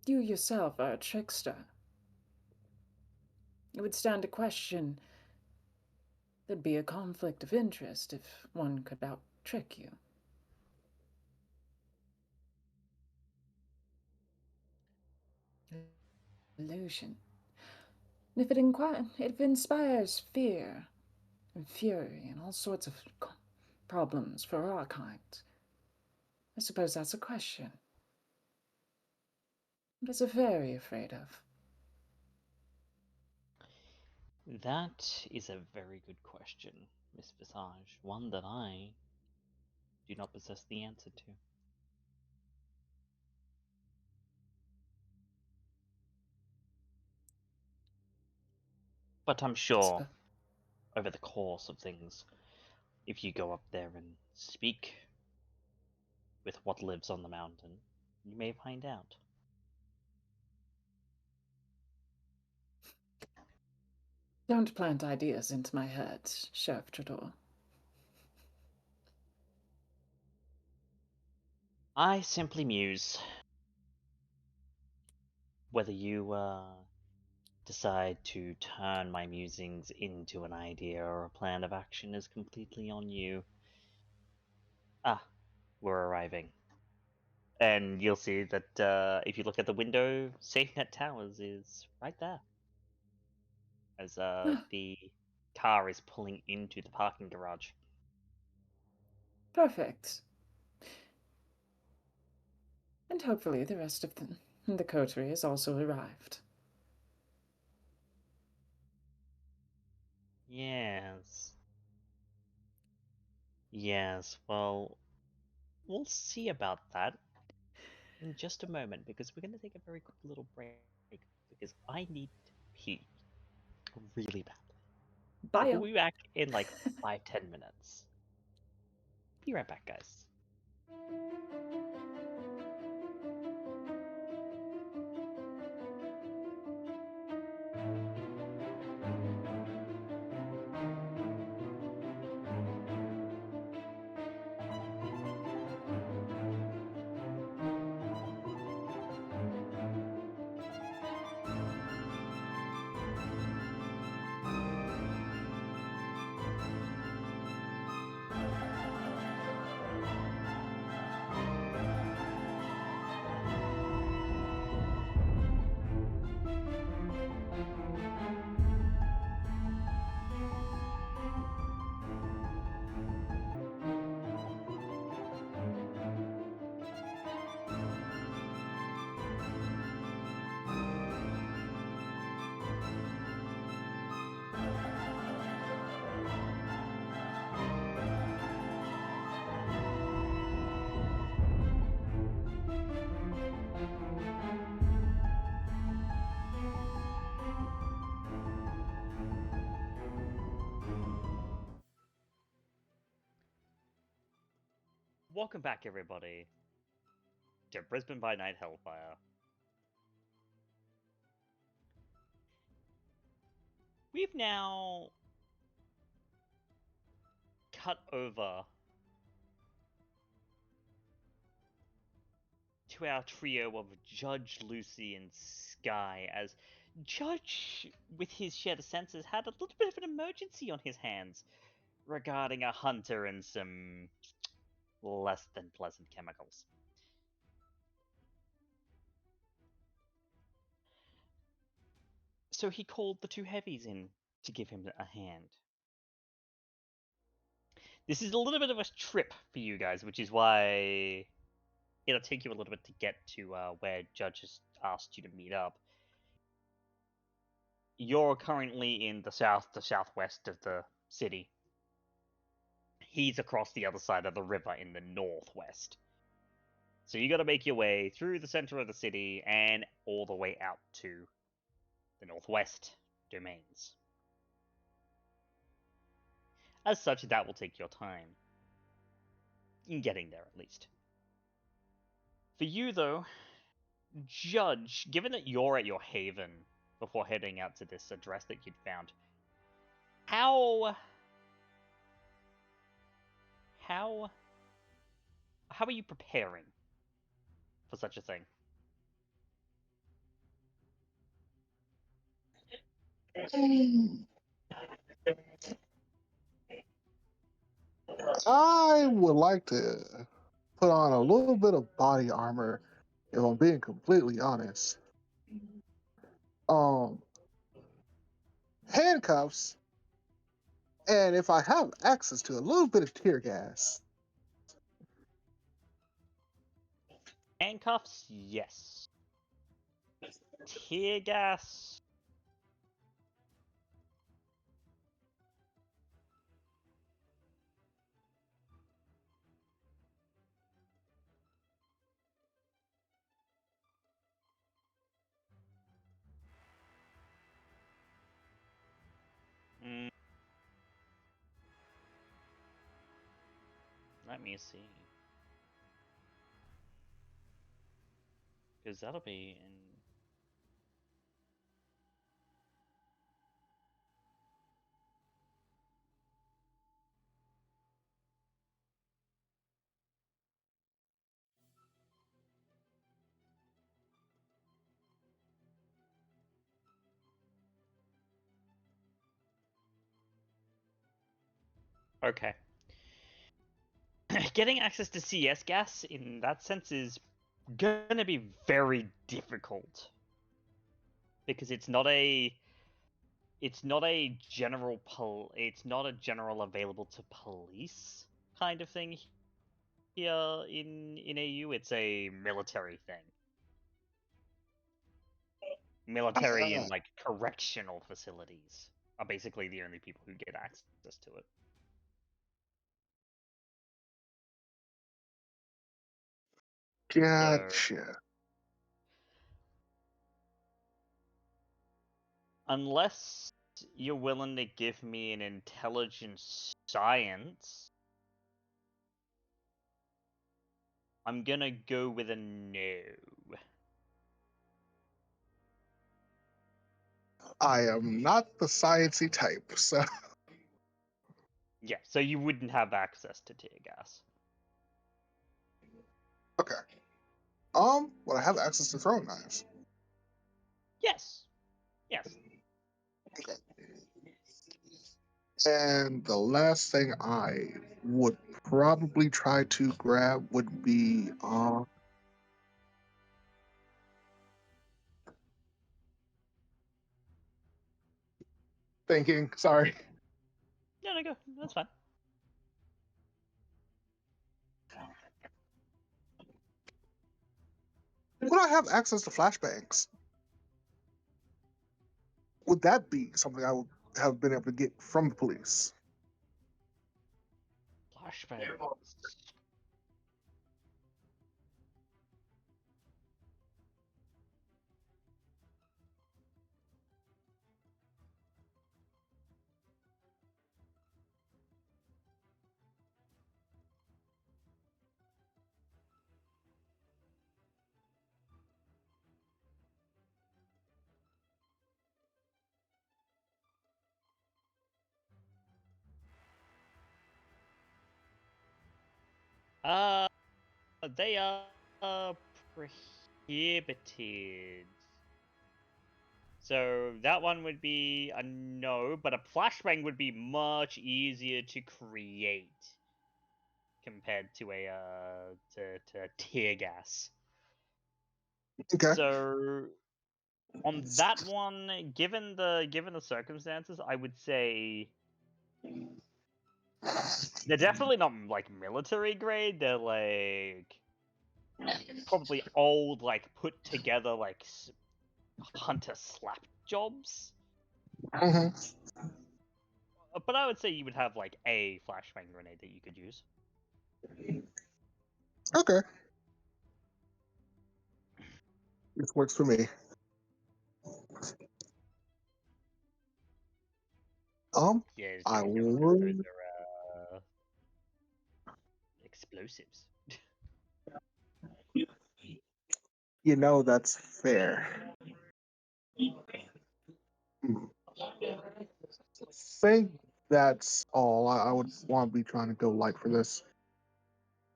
D: yourself are a trickster, it would stand to question there'd be a conflict of interest if one could out-trick you. Illusion. And if it inspires fear and fury and all sorts of problems for our kind, I suppose that's a question. What is a fairy afraid of?
A: That is a very good question, Miss Visage. One that I do not possess the answer to. But I'm sure, over the course of things, if you go up there and speak with what lives on the mountain, you may find out.
D: Don't plant ideas into my head, Sheriff Trador.
A: I simply muse. Whether you decide to turn my musings into an idea or a plan of action is completely on you. Ah, we're arriving. And you'll see that if you look at the window, SafeNet Towers is right there. As the car is pulling into the parking garage.
D: Perfect. And hopefully the rest of the coterie has also arrived.
A: Yes. Yes, well, we'll see about that in just a moment, because we're going to take a very quick little break, because I need to pee really badly. So
D: Bye.
A: we'll be back in like 5-10 minutes. Be right back, guys. Welcome back, everybody, to Brisbane by Night Hellfire. We've now cut over to our trio of Judge, Lucy, and Skye, as Judge, with his shed senses, had a little bit of an emergency on his hands regarding a hunter and some less than pleasant chemicals. So he called the two heavies in to give him a hand. This is a little bit of a trip for you guys, which is why it'll take you a little bit to get to where Judge has asked you to meet up. You're currently in the southwest of the city. He's across the other side of the river in the northwest. So you got to make your way through the center of the city and all the way out to the northwest domains. As such, that will take your time. In getting there, at least. For you, though, Judge, given that you're at your haven before heading out to this address that you'd found, how are you preparing for such a thing?
E: I would like to put on a little bit of body armor, if I'm being completely honest. Handcuffs, and if I have access to a little bit of tear gas.
A: Handcuffs, yes. Tear gas. Let me see. Because that'll be in... Okay. Getting access to CS gas in that sense is gonna be very difficult because it's not a general it's not a general available to police kind of thing here in AU. It's a military thing. Military and like correctional facilities are basically the only people who get access to it.
E: Gotcha.
A: So, unless you're willing to give me an intelligence science, I'm gonna go with a no.
E: I am not the sciencey type, so
A: Yeah, so you wouldn't have access to tear gas.
E: okay. Would I have access to throwing knives?
A: Yes. Yes.
E: Okay. And the last thing I would probably try to grab would be thinking, sorry.
A: No, no, go. That's fine.
E: Would I have access to flashbangs? Would that be something I would have been able to get from the police?
A: Flashbangs. They are prohibited. So that one would be a no, but a flashbang would be much easier to create compared to a to tear gas.
E: Okay.
A: So on that one, given the circumstances, I would say they're definitely not like military grade. They're like probably old, like put together like hunter slap jobs.
E: hmm
A: But I would say you would have like a flashbang grenade that you could use.
E: Okay. This works for me.
A: Yeah, it's
E: I
A: just because those
E: would.
A: are explosives.
E: You know, that's fair. Think that's all I would want to be trying to go light for this.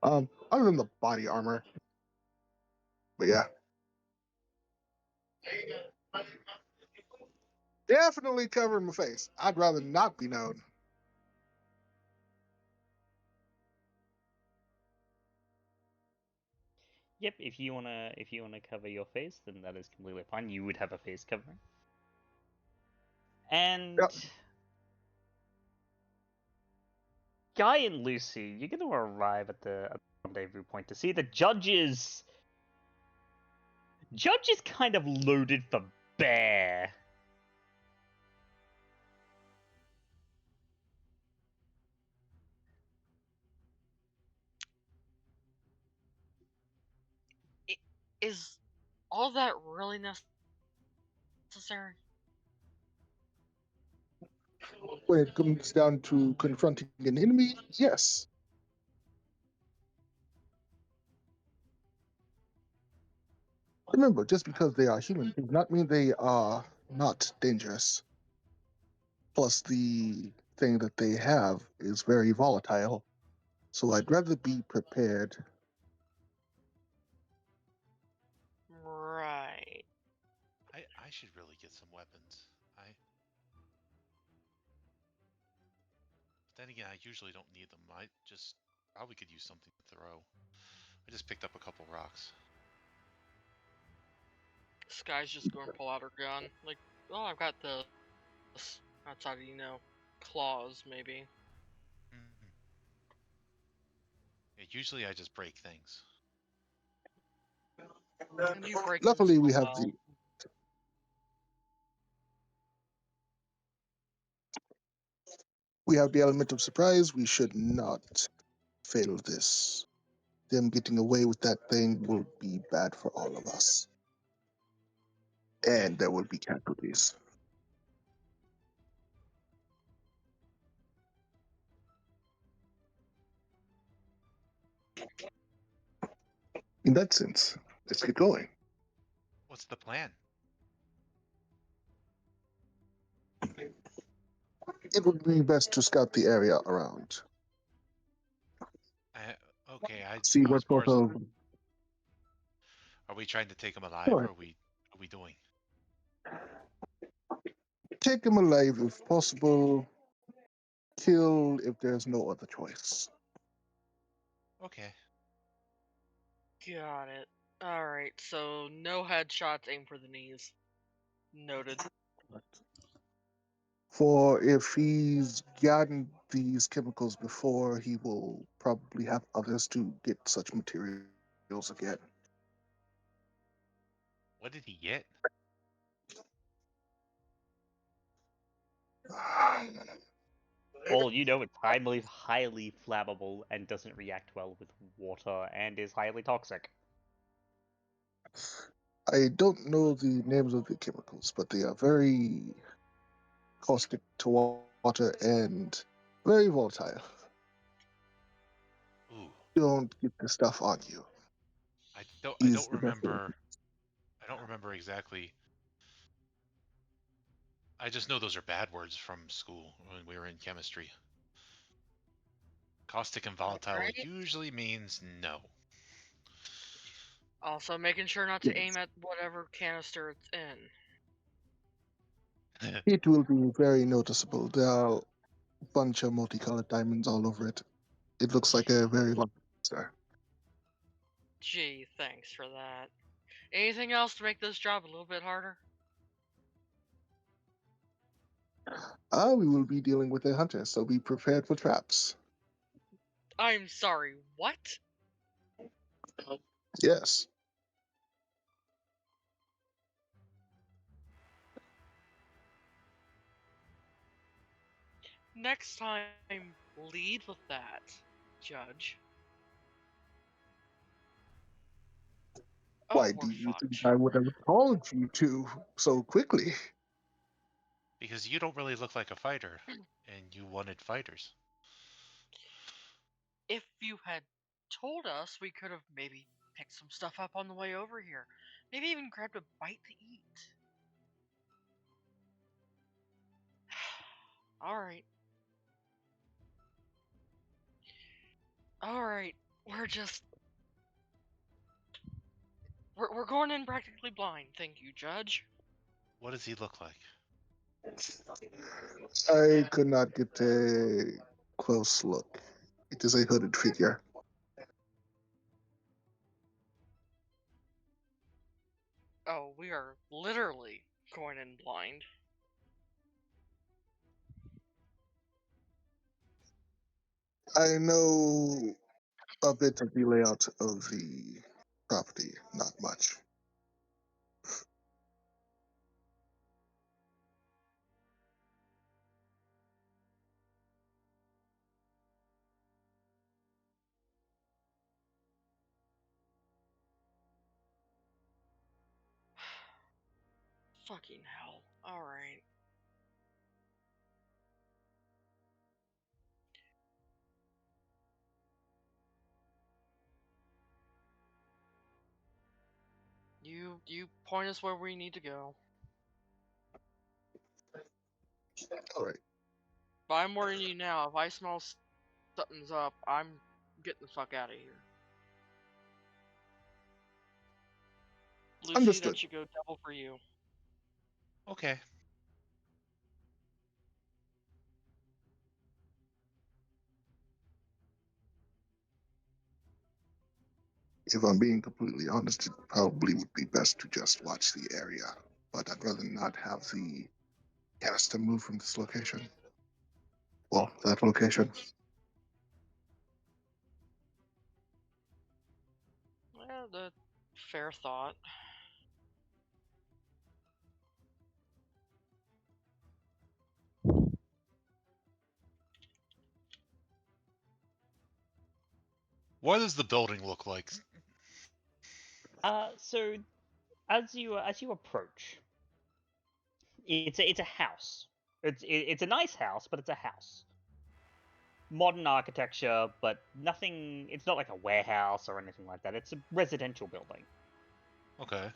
E: Other than the body armor. But yeah. Definitely covering my face. I'd rather not be known.
A: Yep, if you wanna cover your face, then that is completely fine. You would have a face covering. And
E: Yep.
A: Guy and Lucy, you're gonna arrive at the rendezvous point to see the judges. Judge is kind of loaded for bear.
F: Is all that really necessary?
E: When it comes down to confronting an enemy, yes. Remember, just because they are human does not mean they are not dangerous. Plus, the thing that they have is very volatile. So I'd rather be prepared.
F: Right.
G: I should really get some weapons. But then again, I usually don't need them. I just probably could use something to throw. I just picked up a couple rocks.
F: Skye's just going to pull out her gun. Like, oh, I've got this. Outside of, claws, maybe.
G: Mhm. Yeah, usually I just break things.
F: And you break
E: Luckily,
F: them
E: we
F: so
E: have
F: well.
E: the element of surprise. We should not fail this. Them getting away with that thing will be bad for all of us,
G: Okay.
E: and there will be casualties. In that sense, let's get going.
G: What's the plan?
E: It would be best to scout the area around,
G: Okay,
E: see
G: as
E: what
G: far
E: sort
G: as
E: of.
G: are we trying to take him alive,
E: Sure.
G: or are we doing?
E: Take him alive if possible. Kill if there's no other choice.
G: Okay.
F: Got it. Alright, so no headshots, aim for the knees. Noted.
E: For if he's gotten these chemicals before, he will probably have others to get such materials again.
G: What did he get?
A: All you know, it's highly flammable and doesn't react well with water and is highly toxic.
E: I don't know the names of the chemicals, but they are very caustic to water and very volatile.
G: Ooh,
E: Don't get the stuff on you.
G: I
E: Is
G: don't
E: the best way.
G: remember. I don't remember exactly. I just know those are bad words from school when we were in chemistry. Caustic and volatile
F: Right?
G: usually means no.
F: Also, making sure not to
E: Yes.
F: aim at whatever canister it's in.
E: It will be very noticeable. There are a bunch of multicolored diamonds all over it. It looks like a very long star.
F: Gee, thanks for that. Anything else to make this job a little bit harder?
E: We will be dealing with a hunter, so be prepared for traps.
F: I'm sorry, what?
E: Yes.
F: Next time, lead with that, Judge. Oh,
E: Why
F: we're
E: do you think
F: fucked.
E: I would have called you to so quickly?
G: Because you don't really look like a fighter, and you wanted fighters.
F: If you had told us, we could have maybe picked some stuff up on the way over here. Maybe even grabbed a bite to eat. Alright. Alright. We're just. We're going in practically blind, thank you, Judge.
G: What does he look like?
E: I could not get a close look. It is a hooded figure.
F: Oh, we are literally going in blind.
E: I know a bit of the layout of the property, not much.
F: Fucking hell. Alright. You point us where we need to go.
E: All right.
F: But I'm warning you now, if I smell something's up, I'm getting the fuck out of here. Lucy,
E: Understood.
F: that should go double for you.
G: Okay.
E: If I'm being completely honest, it probably would be best to just watch the area. But I'd rather not have the canister move from this location. Well, that location.
F: Yeah, the fair thought.
G: What does the building look like?
A: So as you approach, it's a house. It's a nice house, but it's a house. Modern architecture, but nothing. It's not like a warehouse or anything like that. It's a residential building.
G: Okay.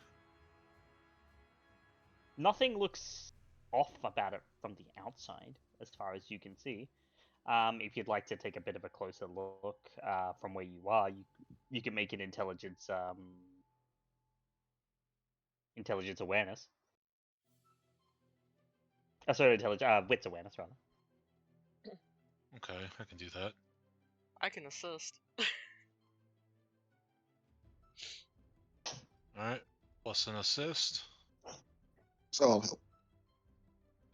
A: Nothing looks off about it from the outside, as far as you can see. If you'd like to take a bit of a closer look from where you are, you can make an intelligence awareness. Sorry, wits awareness rather.
G: Okay, I can do that.
F: I can assist.
G: Alright. Plus an assist.
E: So I'll help.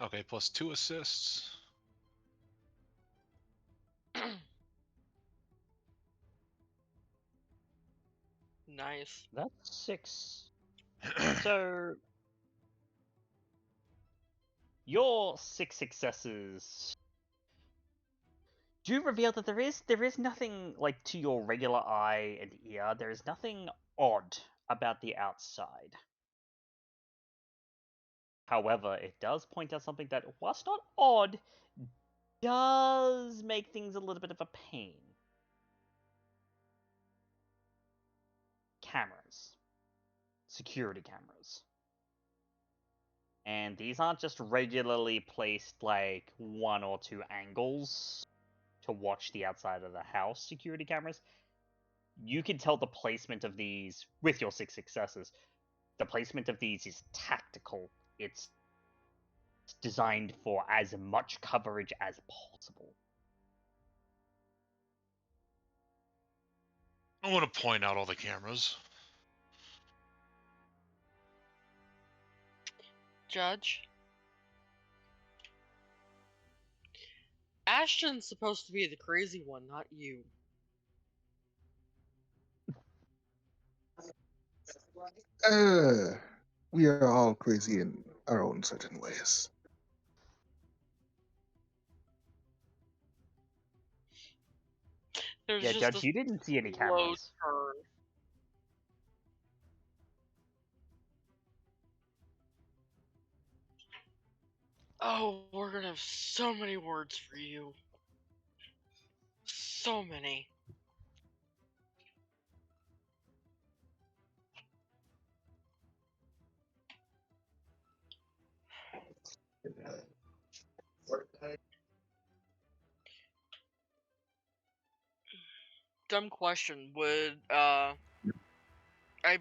G: Okay, plus 2 assists.
F: Nice.
A: That's 6. So your 6 successes do reveal that there is nothing like to your regular eye and ear. There is nothing odd about the outside. However, it does point out something that, whilst not odd, does make things a little bit of a pain. Cameras. Security cameras. And these aren't just regularly placed like 1 or 2 angles to watch the outside of the house security cameras. You can tell the placement of these with your 6 successes. The placement of these is tactical. It's designed for as much coverage as possible.
G: I want to point out all the cameras.
F: Judge? Ashton's supposed to be the crazy one, not you.
E: We are all crazy in our own certain ways.
F: There's
A: Yeah,
F: just
A: Judge,
F: this
A: you didn't see any
F: slow
A: cameras.
F: turn. Oh, we're gonna have so many words for you. So many. Dumb question. Would I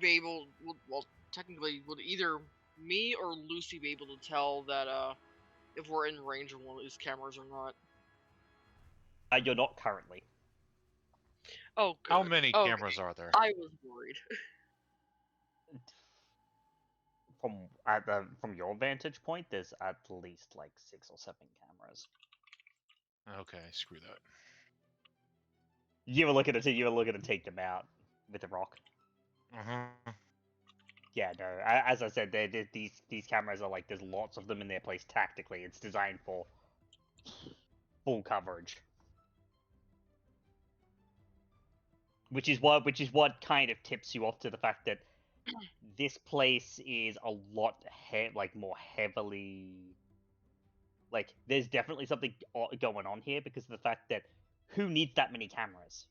F: be able? Well, technically, would either me or Lucy be able to tell that if we're in range of one of these cameras or not?
A: You're not currently.
F: Oh, good.
G: How many
F: Okay.
G: cameras are there?
F: I was worried.
A: From your vantage point, there's at least like 6 or 7 cameras.
G: Okay, screw that.
A: You were looking to take them out with a rock.
G: Uh-huh.
A: Yeah, no. As I said, these cameras are like there's lots of them in their place tactically. It's designed for full coverage, which is what kind of tips you off to the fact that this place is a lot more heavily. Like, there's definitely something going on here because of the fact that who needs that many cameras?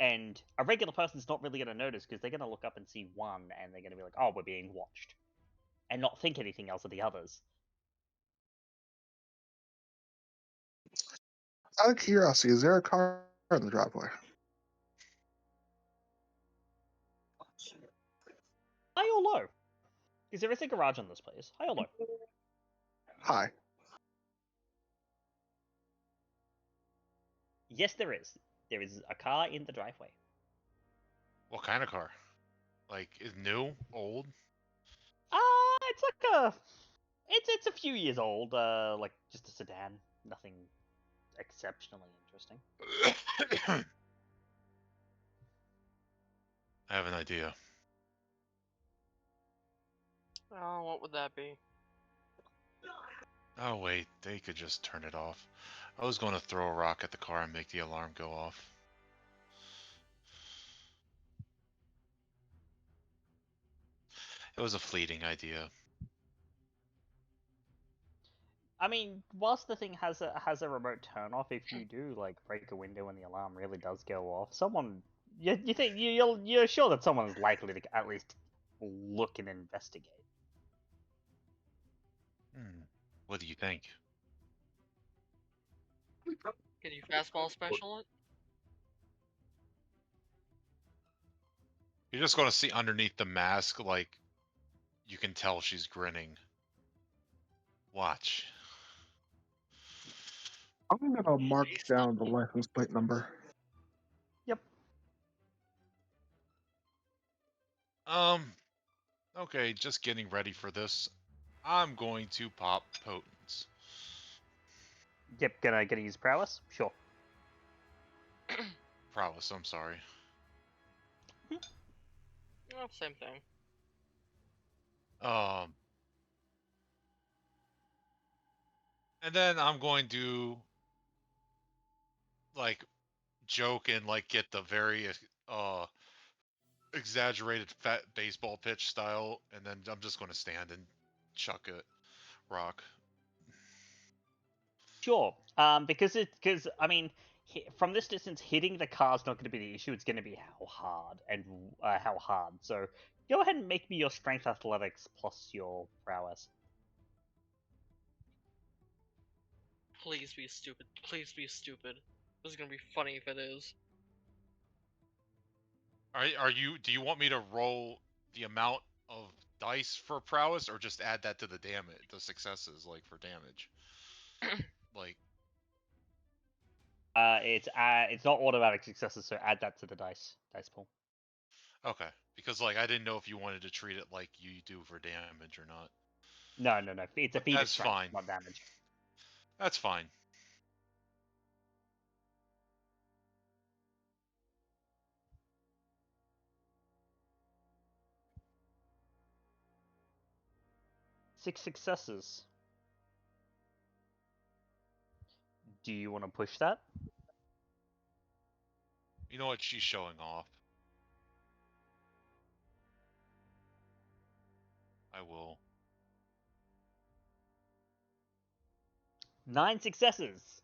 A: And a regular person's not really going to notice because they're going to look up and see one and they're going to be like, oh, we're being watched. And not think anything else of the others.
E: Out of curiosity, is there a car in the driveway?
A: High or low? Is there a garage on this place? High or low?
E: Hi.
A: Yes, there is. There is a car in the driveway.
G: What kind of car? Like, is new, old?
A: It's like a, it's a few years old. Like just a sedan, nothing exceptionally interesting.
G: I have an idea.
F: Oh, what would that be?
G: Oh wait, they could just turn it off. I was going to throw a rock at the car and make the alarm go off. It was a fleeting idea.
A: I mean, whilst the thing has a remote turn off, if you do like break a window and the alarm really does go off, someone you think you're sure that someone is likely to at least look and investigate.
G: What do you think?
F: Can you fastball special it?
G: You're just going to see underneath the mask, like, you can tell she's grinning. Watch.
E: I'm gonna mark down the license plate number.
A: Yep.
G: Okay, just getting ready for this. I'm going to pop potents.
A: Yep. Gonna use prowess. Sure.
G: Prowess, I'm sorry.
F: Oh, same thing.
G: And then I'm going to like joke and like get the very exaggerated fat baseball pitch style, and then I'm just going to stand and chuck a rock.
A: Sure. Because I mean, from this distance, hitting the car's not going to be the issue. It's going to be how hard and how hard. So go ahead and make me your strength athletics plus your prowess.
F: Please be stupid. Please be stupid. This is gonna be funny if it is.
G: Are you? Do you want me to roll the amount of dice for prowess, or just add that to the damage, the successes, like for damage? Like,
A: It's not automatic successes, so add that to the dice pool.
G: okay, because like I didn't know if you wanted to treat it like you do for damage or not.
A: No. It's a feat of
G: That's
A: strength,
G: fine.
A: not damage.
G: That's fine.
A: Six successes. Do you want to push that?
G: You know what? She's showing off. I will.
A: 9 successes.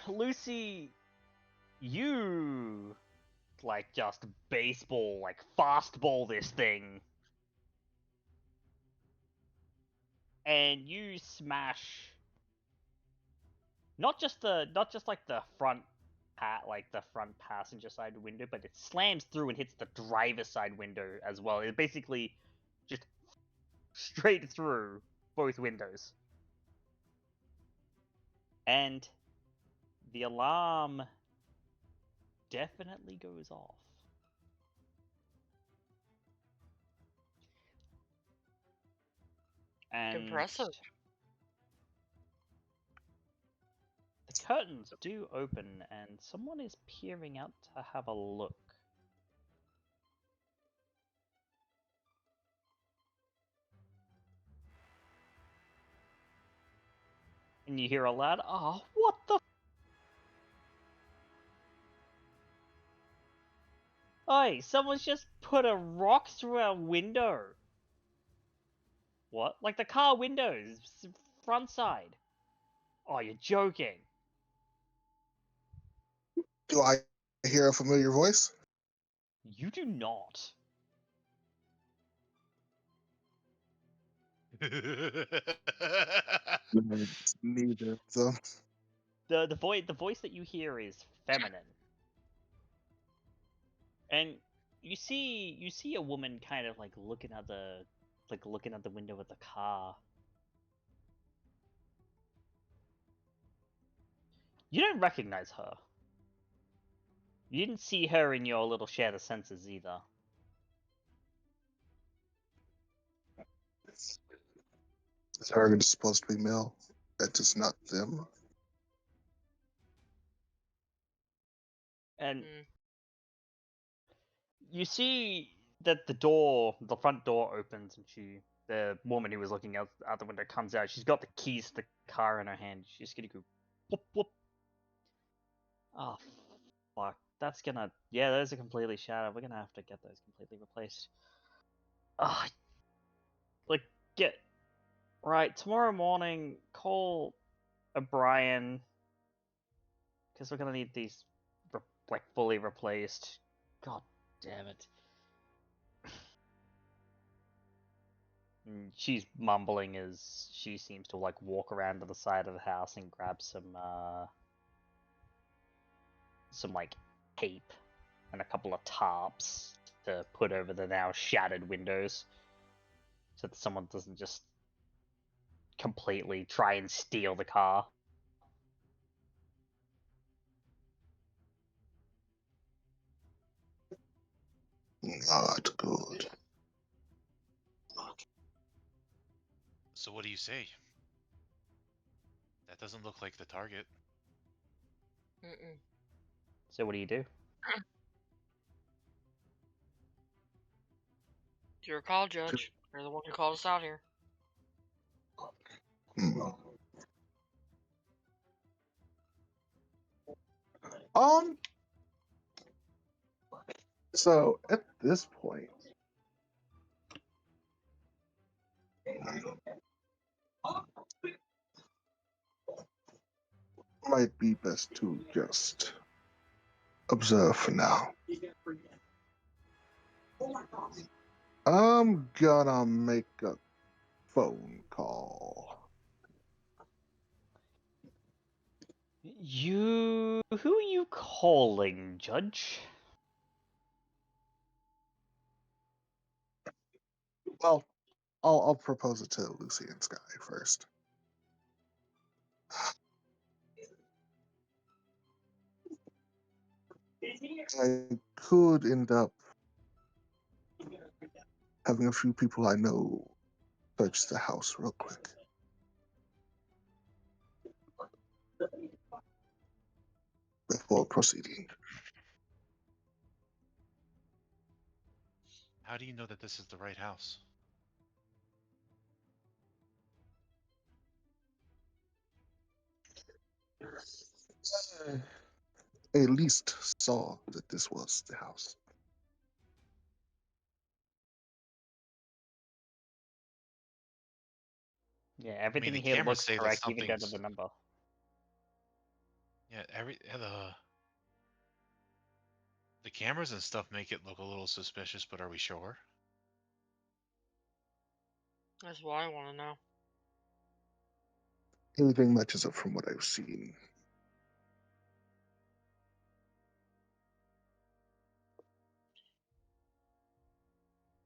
A: Lucy, you like just baseball, like fastball this thing, and you smash not just like the front like the front passenger side window, but it slams through and hits the driver's side window as well. It basically just straight through both windows. And the alarm definitely goes off. And
F: Impressive.
A: the curtains do open, and someone is peering out to have a look. And you hear a loud, "Oh, what the?" Oi, someone's just put a rock through our window. What? Like the car windows, front side. Oh, you're joking.
E: Do I hear a familiar voice?
A: You do not.
E: Neither. So
A: The voice that you hear is feminine. And you see a woman kind of like looking at the window of the car. You don't recognize her. You didn't see her in your little share the senses either.
E: The target is supposed to be male. That is not them.
A: And
F: Mm.
A: you see that the front door opens, and the woman who was looking out the window comes out. She's got the keys to the car in her hand. She's gonna go, whoop, whoop. Oh, fuck. That's gonna... Yeah, those are completely shattered. We're gonna have to get those completely replaced. Ah, like, get... Right, tomorrow morning, call O'Brien, because we're gonna need these, like, fully replaced. God damn it. And she's mumbling as she seems to, like, walk around to the side of the house and grab some, like, tape and a couple of tarps to put over the now shattered windows so that someone doesn't just completely try and steal the car.
E: Not good.
G: So what do you say? That doesn't look like the target.
F: Mm-mm.
A: So what do you do?
F: It's your call, Judge. You're the one who called us out here.
E: Hmm. So at this point, might be best to just observe for now. I'm gonna make a phone call.
A: Who are you calling, Judge?
E: Well, I'll propose it to Lucy and Skye first. I could end up having a few people I know search the house real quick. Before proceeding.
G: How do you know that this is the right house?
E: I at least saw that this was the house.
A: Yeah, everything
G: the
A: here
G: cameras
A: looks
G: say that
A: correct, even down to
G: something's-
A: the number.
G: Yeah, the cameras and stuff make it look a little suspicious, but are we sure?
F: That's what I want to know.
E: Everything matches up from what I've seen.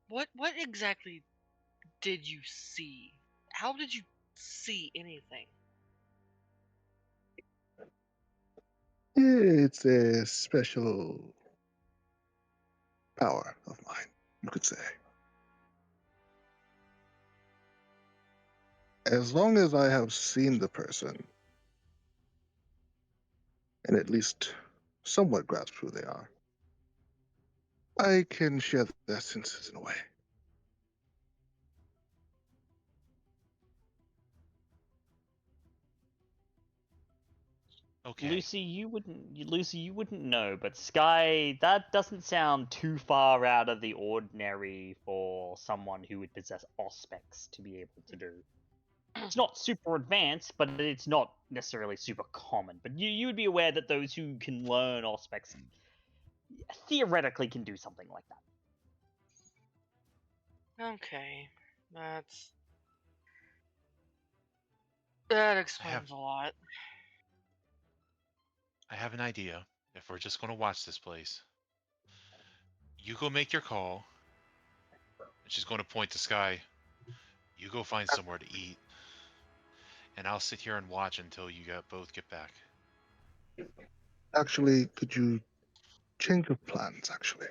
F: What exactly did you see? How did you see anything?
E: It's a special power of mine, you could say. As long as I have seen the person and at least somewhat grasp who they are, I can share their senses in a way.
G: Okay.
A: Lucy, you wouldn't know, but Skye, that doesn't sound too far out of the ordinary for someone who would possess auspex to be able to do. It's not super advanced, but it's not necessarily super common. But you would be aware that those who can learn auspex theoretically can do something like that.
F: Okay, that explains a lot.
G: I have an idea. If we're just going to watch this place, you go make your call. And she's going to point to Skye. You go find somewhere to eat. And I'll sit here and watch until you both get back.
E: Actually, could you change of plans? Actually,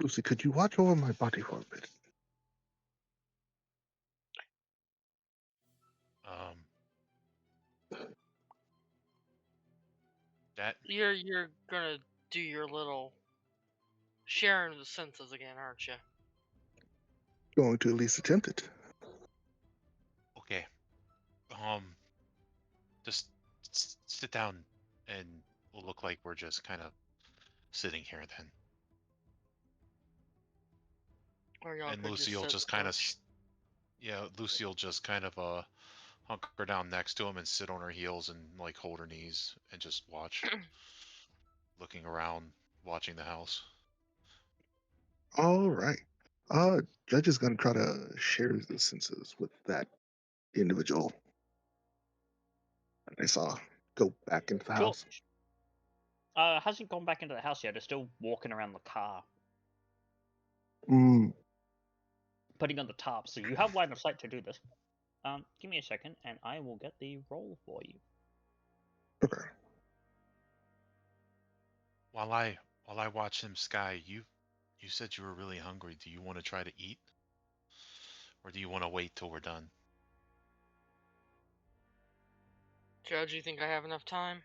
E: Lucy, could you watch over my body for a bit?
G: That
F: You're gonna do your little sharing of the senses again, aren't you?
E: Going to at least attempt it.
G: okay. Just sit down, and we'll look like we're just kind of sitting here then.
F: Or y'all
G: And
F: could
G: Lucy
F: just
G: will
F: sit
G: just
F: there.
G: kind of, Lucy will just kind of hunker down next to him and sit on her heels and like hold her knees and just watch, looking around, watching the house.
E: All right. Judge is going to try to share the senses with that individual that I saw go back into the
A: Sure.
E: house.
A: Hasn't gone back into the house yet. They're still walking around the car,
E: Mm,
A: putting on the tarp. So you have line of sight to do this. Give me a second, and I will get the roll for you.
E: okay.
G: While I watch him, Skye, you said you were really hungry. Do you want to try to eat, or do you want to wait till we're done?
F: Judge, you think I have enough time?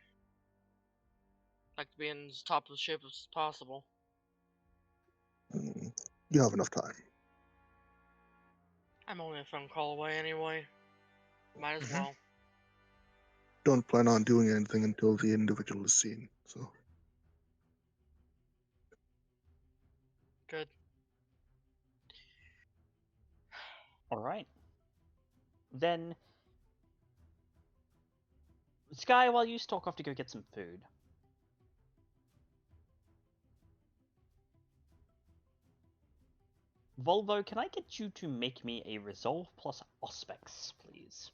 F: I'd like to be in as top of the ship as possible.
E: You have enough time.
F: I'm only a phone call away anyway. Might as
G: Mhm.
F: well.
E: Don't plan on doing anything until the individual is seen. So,
F: Good.
A: All right. Then, Skye, while you stalk off to go get some food. Volvo, can I get you to make me a Resolve plus Auspex, please?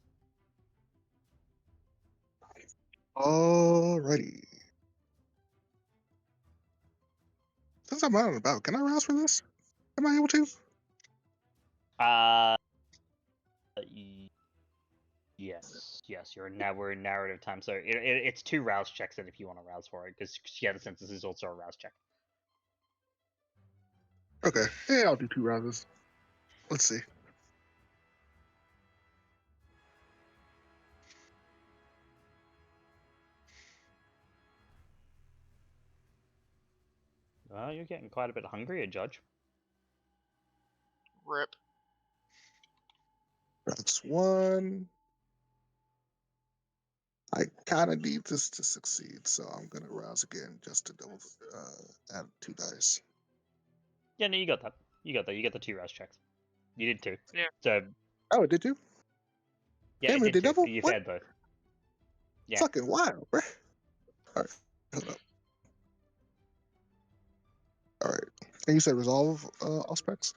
E: alrighty. Since I'm out and about, can I rouse for this? Am I able to?
A: Yes. We're in narrative time, so it's 2 rouse checks, and if you want to rouse for it, because yeah, the census is also a rouse check.
E: Okay. Yeah, I'll do 2 rouses. Let's see.
A: Well, you're getting quite a bit hungrier, Judge.
F: Rip.
E: That's 1. I kind of need this to succeed, so I'm going to rouse again just to double add 2 dice.
A: Yeah, no, you got that. You got the 2 rouse checks. You did 2.
F: Yeah.
A: So
E: Oh, it did too?
A: yeah,
E: Damn,
A: it
E: it
A: did
E: did
A: 2.
E: double?
A: You
E: What?
A: failed both. Yeah.
E: Fucking wild, bruh. Alright, hold up. Alright. And you said resolve aspects?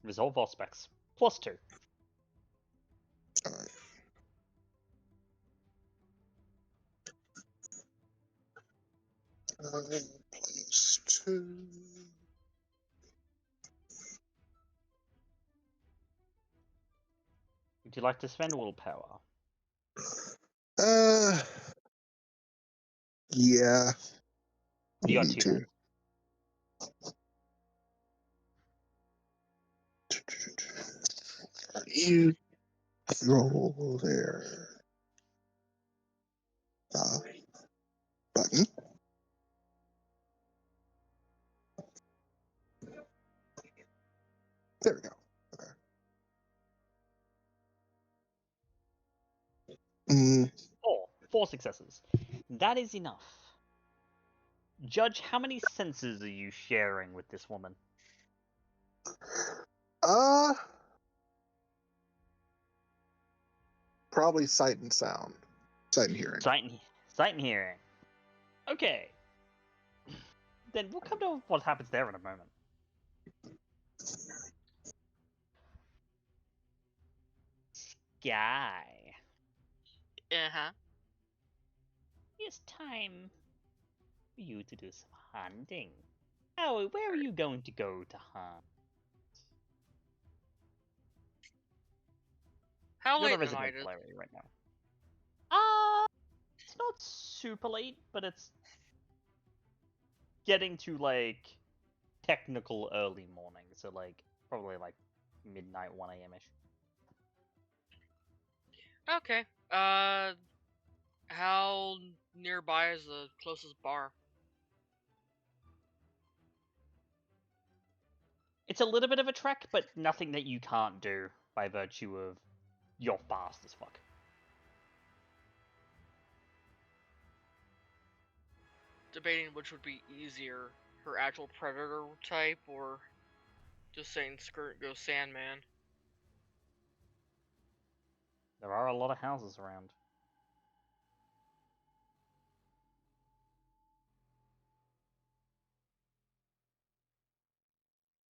A: Resolve Auspex plus 2.
E: Alright. Plus 2.
A: Would you like to spend willpower?
E: Yeah.
A: You got
E: Need
A: 2
E: to.
A: then.
E: You roll there. Button. There we go. Okay.
A: 4 successes. That is enough. Judge, how many senses are you sharing with this woman?
E: Probably sight and sound. Sight and hearing.
A: Sight and hearing. Okay. Then we'll come to what happens there in a moment. Skye.
F: Uh-huh.
A: It's time for you to do some hunting. Oh, where are you going to go to hunt?
F: How
A: You're
F: late
A: the
F: in the night
A: residential
F: is
A: area right now. It's not super late, but it's getting to like technical early morning, so like probably like midnight, 1 a.m. ish.
F: Okay. How nearby is the closest bar?
A: It's a little bit of a trek, but nothing that you can't do by virtue of you're fast as fuck.
F: Debating which would be easier, her actual predator type or just saying skirt go Sandman.
A: There are a lot of houses around.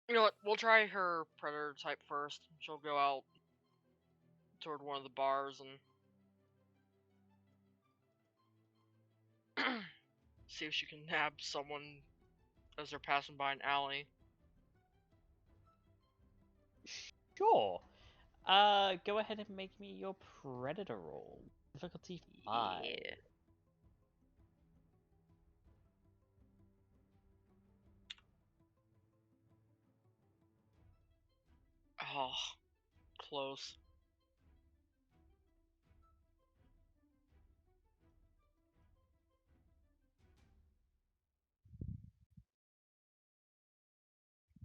F: You know what? We'll try her predator type first. She'll go out toward one of the bars and see if she can nab someone as they're passing by an alley.
A: Sure. Go ahead and make me your predator roll. Difficulty 5.
F: Yeah. Oh, close.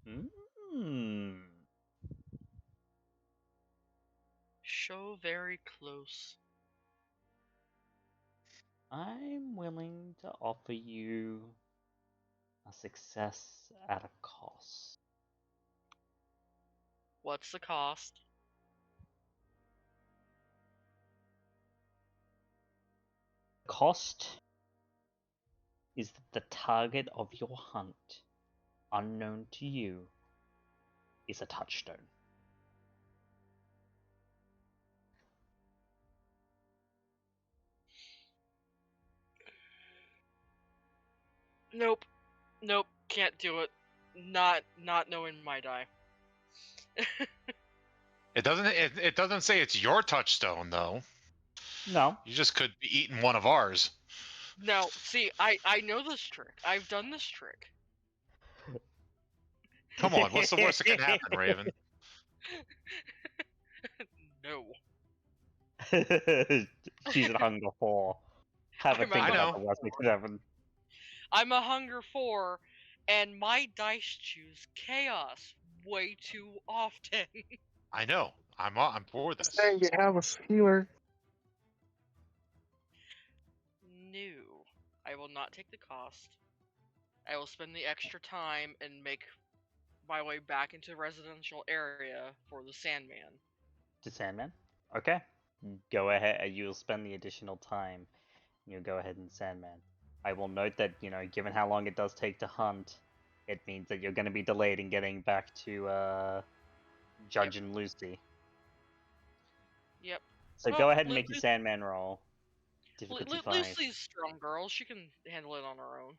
A: Hmm.
F: So very close.
A: I'm willing to offer you a success at a cost.
F: What's the cost?
A: The cost is that the target of your hunt, unknown to you, is a touchstone.
F: Nope. Nope. Can't do it. Not knowing my die.
G: It doesn't say it's your touchstone though.
A: No.
G: You just could be eating one of ours.
F: No, see, I know this trick. I've done this trick.
G: Come on, what's the worst that can happen, Raven?
F: No.
A: She's a hunger 4. Have a
F: I'm a
A: think
G: I
A: about
G: know.
A: the worst that could happen.
F: I'm a hunger 4, and my dice choose chaos way too often.
G: I know. I'm for this.
E: Saying you have a healer.
F: No. I will not take the cost. I will spend the extra time and make my way back into the residential area for the Sandman.
A: To Sandman? Okay. Go ahead. You'll spend the additional time. You'll go ahead and Sandman. I will note that, given how long it does take to hunt, it means that you're going to be delayed in getting back to Judge and Lucy.
F: Yep.
A: So
F: Well,
A: go ahead and make your Sandman roll. Difficulty 5.
F: Lucy's a strong girl. She can handle it on her own.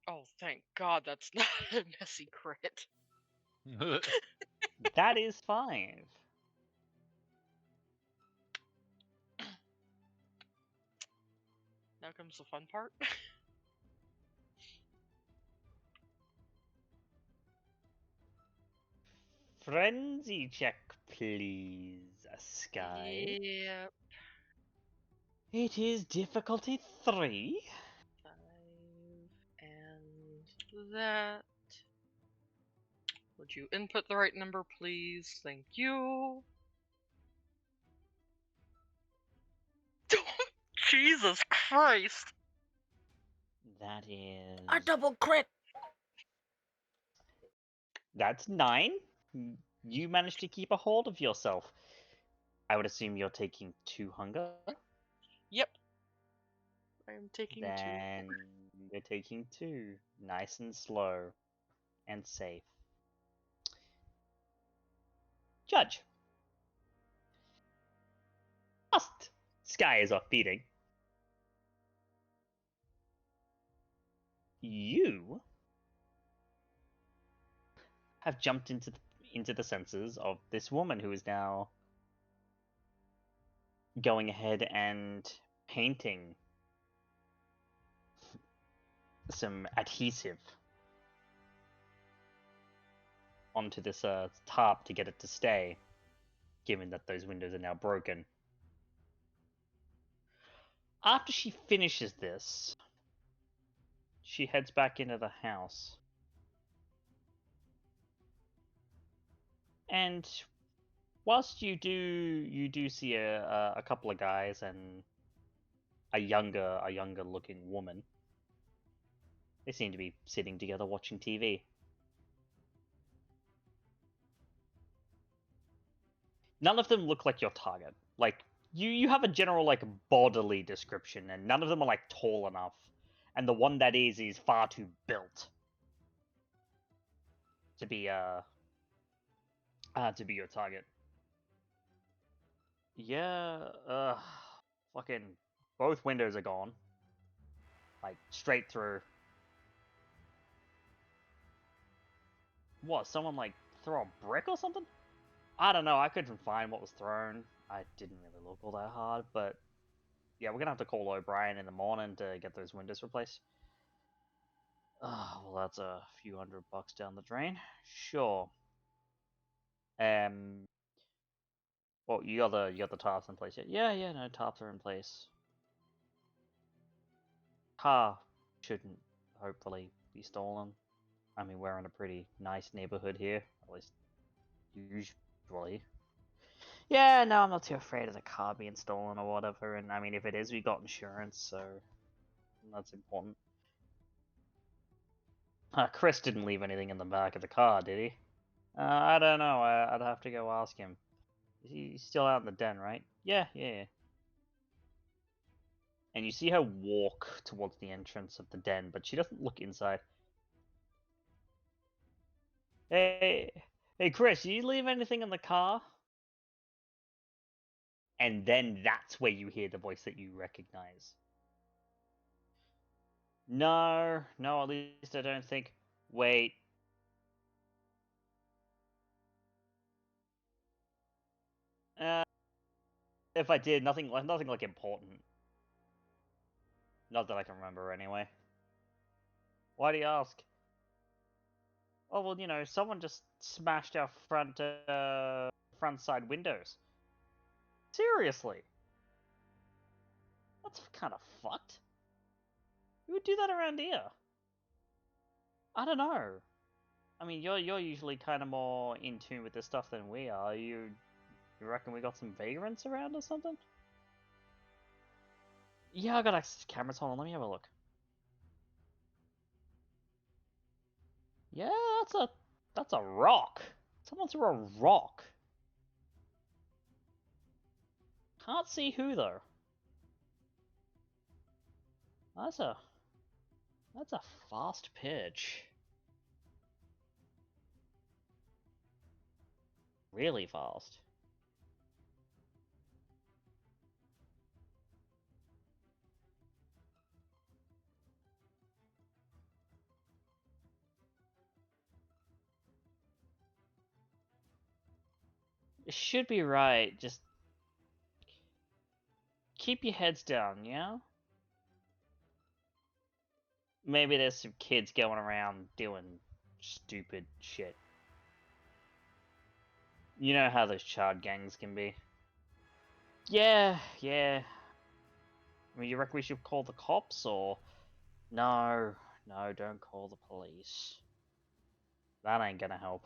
F: Oh, thank God that's not a messy crit.
A: That is 5.
F: Now comes the fun part.
A: Frenzy check, please, Skye.
F: Yep.
A: It is difficulty 3.
F: 5 and that. Would you input the right number, please? Thank you. Jesus Christ!
A: That is...
C: A double crit!
A: That's 9. You managed to keep a hold of yourself. I would assume you're taking 2 hunger.
F: Yep. I'm taking
A: Then you're taking 2. Nice and slow. And safe. Judge. Whilst Skye is off feeding, you have jumped into the senses of this woman who is now going ahead and painting some adhesive onto this tarp to get it to stay, given that those windows are now broken. After she finishes this, she heads back into the house. And whilst you do see a couple of guys and a younger looking woman, they seem to be sitting together watching TV. None of them look like your target. Like you have a general like bodily description, and none of them are like tall enough. And the one that is far too built to be your target. Yeah, fucking both windows are gone. Like straight through. What, someone like throw a brick or something? I don't know, I couldn't find what was thrown. I didn't really look all that hard, but yeah, we're gonna have to call O'Brien in the morning to get those windows replaced. Oh, well, that's a few $100 down the drain. Sure. Well, you got the tarps in place yet? Yeah, no, tarps are in place. Car shouldn't hopefully be stolen. I mean, we're in a pretty nice neighborhood here, at least usually. Yeah, no, I'm not too afraid of the car being stolen or whatever. And I mean, if it is, we got insurance, so that's important. Chris didn't leave anything in the back of the car, did he? I don't know. I'd have to go ask him. He's still out in the den, right? Yeah. And you see her walk towards the entrance of the den, but she doesn't look inside. Hey, Chris, did you leave anything in the car? And then that's where you hear the voice that you recognize. No, at least I don't think. Wait. If I did, nothing like important. Not that I can remember anyway. Why do you ask? Oh, well, you know, someone just smashed our front side windows. Seriously? That's kind of fucked. Who would do that around here? I don't know. I mean, you're usually kind of more in tune with this stuff than we are. You reckon we got some vagrants around or something? Yeah, I got access to cameras. Hold on, let me have a look. Yeah, that's a rock. Someone threw a rock. Can't see who though. That's a fast pitch. Really fast. It should be right. Just keep your heads down, yeah? Maybe there's some kids going around doing stupid shit. You know how those child gangs can be. Yeah. I mean, you reckon we should call the cops, or... No, don't call the police. That ain't gonna help.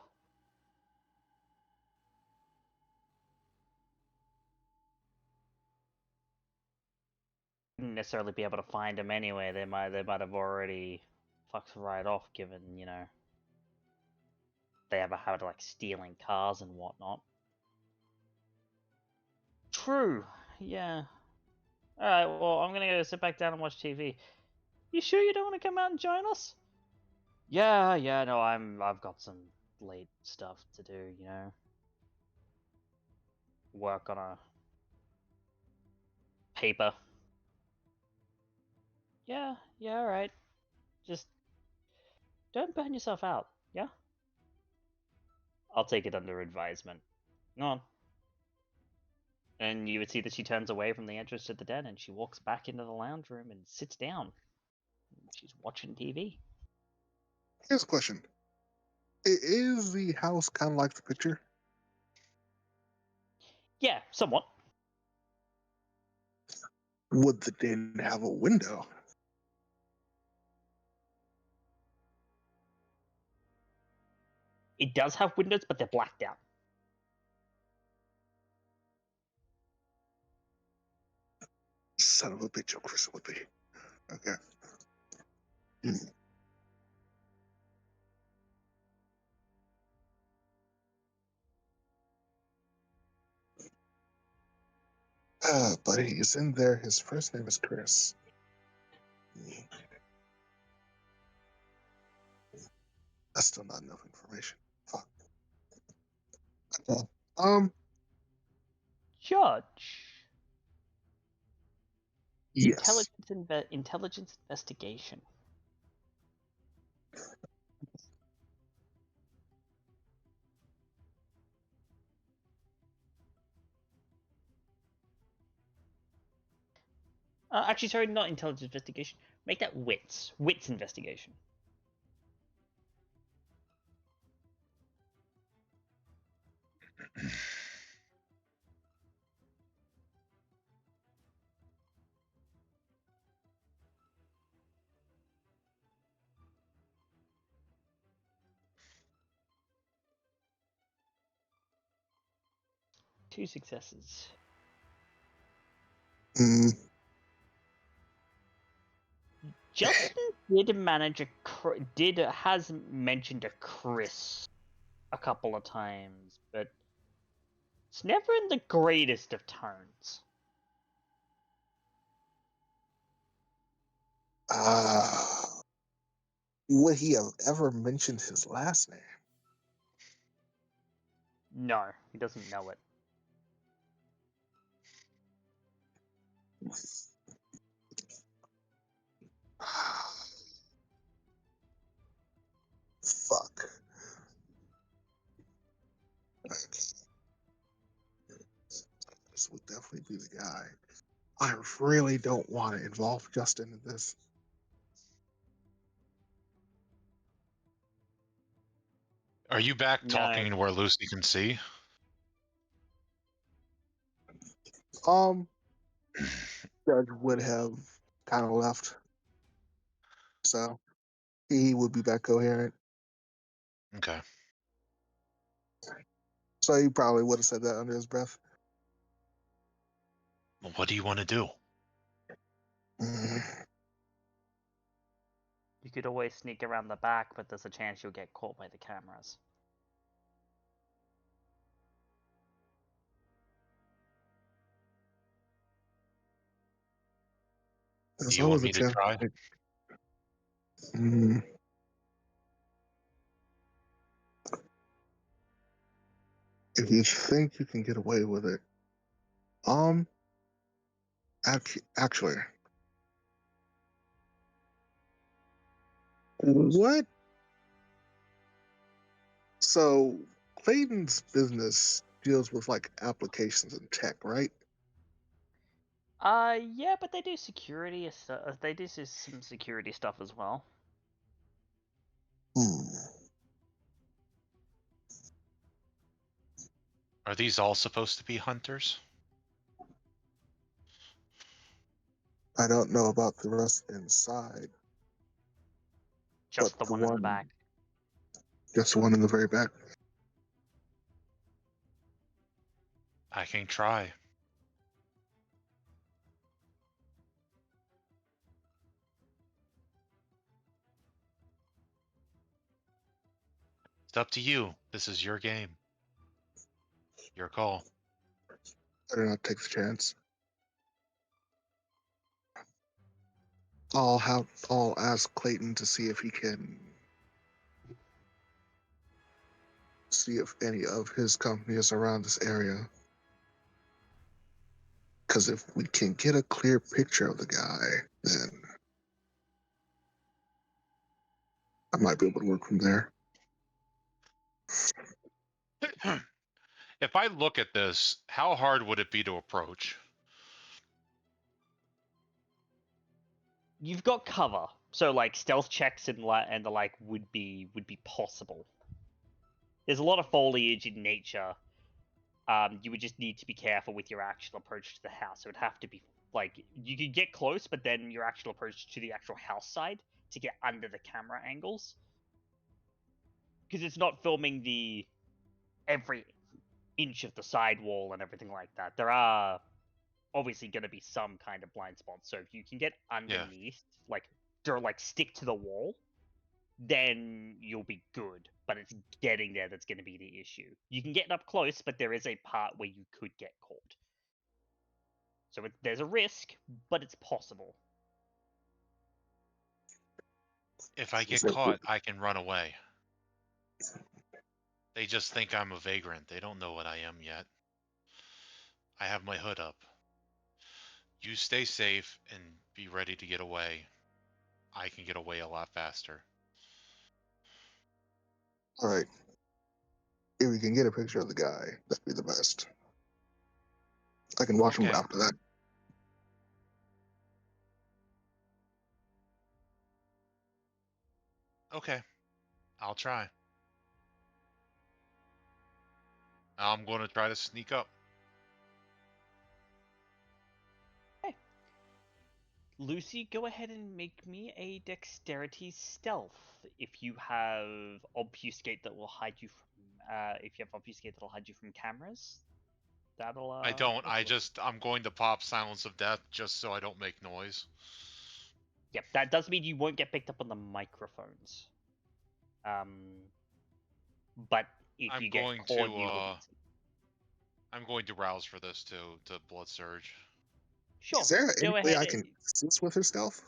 A: Wouldn't necessarily be able to find them anyway. They might have already fucked right off, given, you know, they have a habit of like stealing cars and whatnot. True. Yeah. Alright, well, I'm gonna go sit back down and watch TV. You sure you don't want to come out and join us? Yeah, no, I've got some late stuff to do, you know. Work on a paper. Yeah, alright. Just don't burn yourself out, yeah? I'll take it under advisement. Go on. And you would see that she turns away from the entrance to the den and she walks back into the lounge room and sits down. She's watching TV.
E: Here's a question. Is the house kind of like the picture?
A: Yeah, somewhat.
E: Would the den have a window?
A: It does have windows, but they're blacked out.
E: Son of a bitch, oh, Chris would be. Okay. But he's in there. His first name is Chris. That's still not enough information. Fuck. Okay.
A: Judge.
E: Yes.
A: Intelligence investigation. Actually, sorry, not intelligence investigation. Make that wits. Wits investigation. Two successes. Justin has mentioned a Chris a couple of times, but it's never in the greatest of tones.
E: Would he have ever mentioned his last name?
A: No, he doesn't know it.
E: Fuck. This would definitely be the guy. I really don't want to involve Justin in this.
G: Are you back talking to where Lucy can see?
E: Judge would have kind of left. So he would be back coherent.
G: Okay.
E: So he probably would have said that under his breath.
G: Well, what do you want to do?
A: You could always sneak around the back, but there's a chance you'll get caught by the cameras.
E: There's
G: Do you want
E: always a
G: me to
E: chance.
G: try?
E: If you think you can get away with it, actually, what? So Clayton's business deals with like applications and tech, right?
A: Yeah, but they do security. They do some security stuff as well.
G: Are these all supposed to be hunters?
E: I don't know about the rest inside.
A: Just the one in the back.
E: Just the one in the very back.
G: I can try. It's up to you. This is your game. Your call.
E: Better not take the chance. I'll ask Clayton to see if he can see if any of his company is around this area. Because if we can get a clear picture of the guy, then I might be able to work from there.
G: If I look at this, how hard would it be to approach?
A: You've got cover, so like stealth checks and the like would be possible. There's a lot of foliage in nature. You would just need to be careful with your actual approach to the house. It would have to be like you could get close, but then your actual approach to the actual house side to get under the camera angles, because it's not filming the every inch of the side wall and everything like that. There are obviously going to be some kind of blind spots. So if you can get underneath, like stick to the wall, then you'll be good. But it's getting there that's going to be the issue. You can get up close, but there is a part where you could get caught. So there's a risk, but it's possible.
G: If I get caught, I can run away. They just think I'm a vagrant. They don't know what I am yet. I have my hood up. You stay safe and be ready to get away. I can get away a lot faster.
E: All right. If we can get a picture of the guy, that'd be the best. I can watch him
G: Okay.
E: after that.
G: Okay. I'll try. I'm going to try to sneak up.
A: Okay. Lucy, go ahead and make me a dexterity stealth. If you have obfuscate that will hide you from cameras, that'll
G: I don't. I'm going to pop Silence of Death just so I don't make noise.
A: Yep, that does mean you won't get picked up on the microphones. But if
G: I'm
A: you get
G: going
A: caught,
G: to,
A: you will get...
G: I'm going to rouse for this too, to Blood Surge.
A: Sure.
E: Is there any
A: Go
E: way
A: ahead.
E: I can assist with his stealth?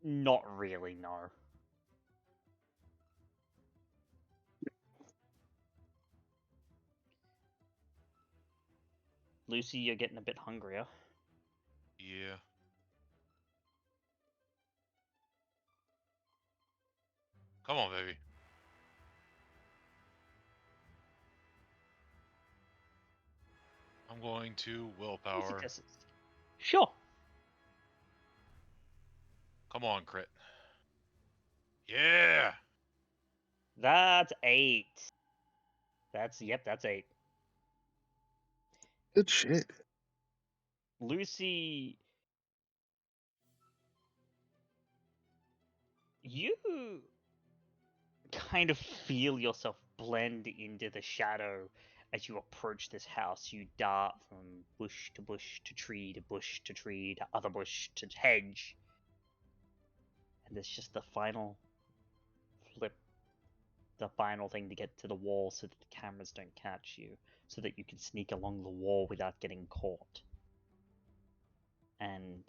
A: Not really, no. Lucy, you're getting a bit hungrier.
G: Yeah. Come on, baby. I'm going to willpower.
A: Sure.
G: Come on, crit. Yeah.
A: That's 8. That's 8.
E: Good shit.
A: Lucy, you kind of feel yourself blend into the shadow as you approach this house. You dart from bush to bush to tree to bush to tree to other bush to hedge. And there's just the final flip, the final thing to get to the wall so that the cameras don't catch you, so that you can sneak along the wall without getting caught. And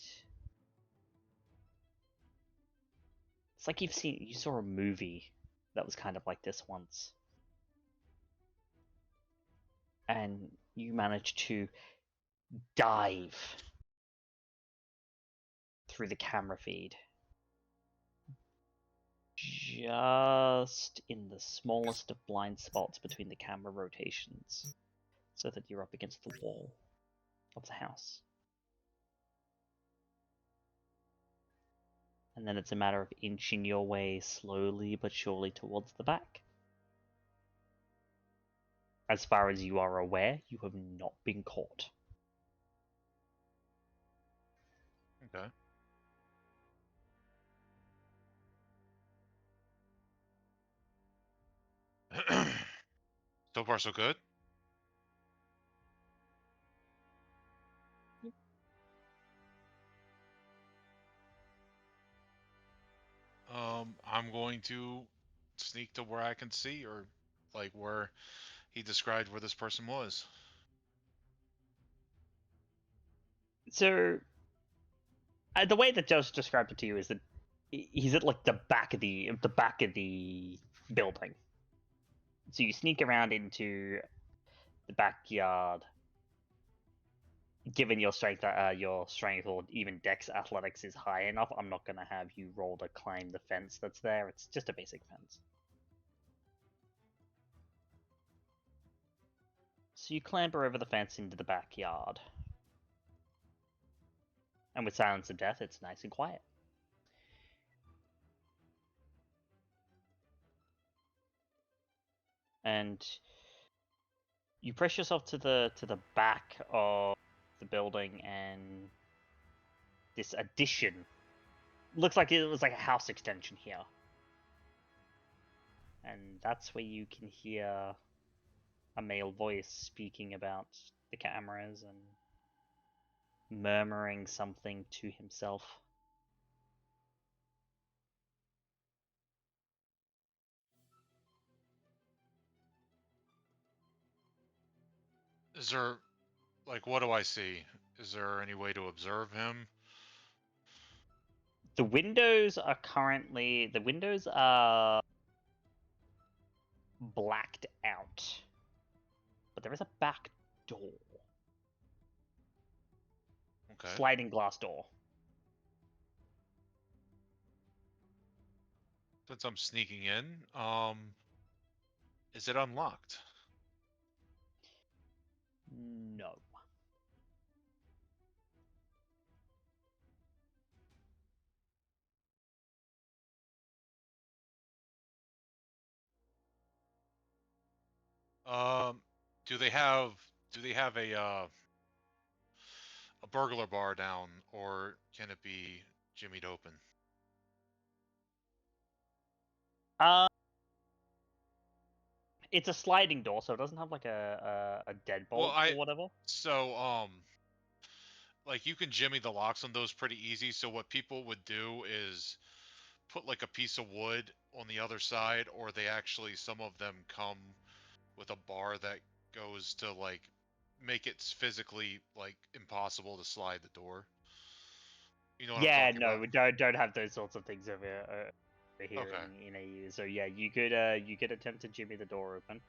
A: it's like you saw a movie that was kind of like this once. And you managed to dive through the camera feed. Just in the smallest of blind spots between the camera rotations, so that you're up against the wall of the house. And then it's a matter of inching your way slowly but surely towards the back. As far as you are aware, you have not been caught.
G: Okay. So far, so good. I'm going to sneak to where I can see, or like where he described where this person was.
A: So, the way that Joe's described it to you is that he's at like the back of the building. So you sneak around into the backyard. Given your strength or even Dex athletics is high enough, I'm not gonna have you roll to climb the fence that's there. It's just a basic fence. So you clamber over the fence into the backyard. And with Silence of Death, it's nice and quiet. And you press yourself to the back of the building, and this addition looks like it was like a house extension here. And that's where you can hear a male voice speaking about the cameras and murmuring something to himself.
G: Is there, like, what do I see? Is there any way to observe him?
A: The windows are blacked out, but there is a back door.
G: Okay.
A: Sliding glass door.
G: Since I'm sneaking in, is it unlocked?
A: No.
G: Do they have a burglar bar down, or can it be jimmied open?
A: It's a sliding door, so it doesn't have like a deadbolt or whatever.
G: So like, you can jimmy the locks on those pretty easy. So what people would do is put like a piece of wood on the other side, or some of them come with a bar that goes to like make it physically like impossible to slide the door. You know what I'm talking
A: no,
G: about?
A: we don't have those sorts of things over here
G: Okay.
A: in AU. So yeah, you could attempt to jimmy the door open.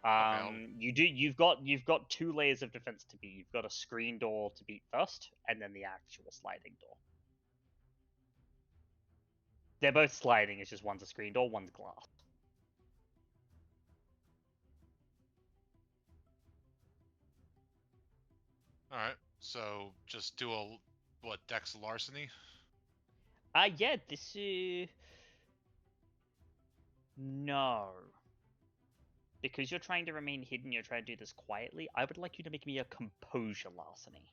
G: Okay,
A: You've got 2 layers of defense to beat. You've got a screen door to beat first, and then the actual sliding door. They're both sliding. It's just one's a screen door, one's glass.
G: all right. So just do a Dex larceny?
A: Yeah, this no. Because you're trying to remain hidden, you're trying to do this quietly, I would like you to make me a composure larceny.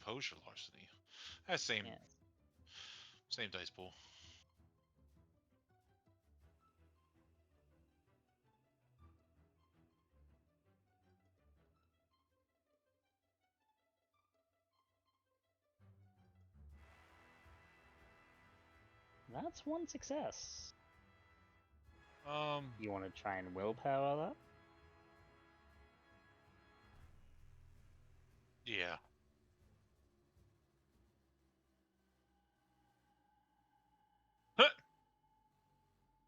G: Composure larceny. That's same dice pool.
A: That's 1 success. You want to try and willpower that?
G: Yeah.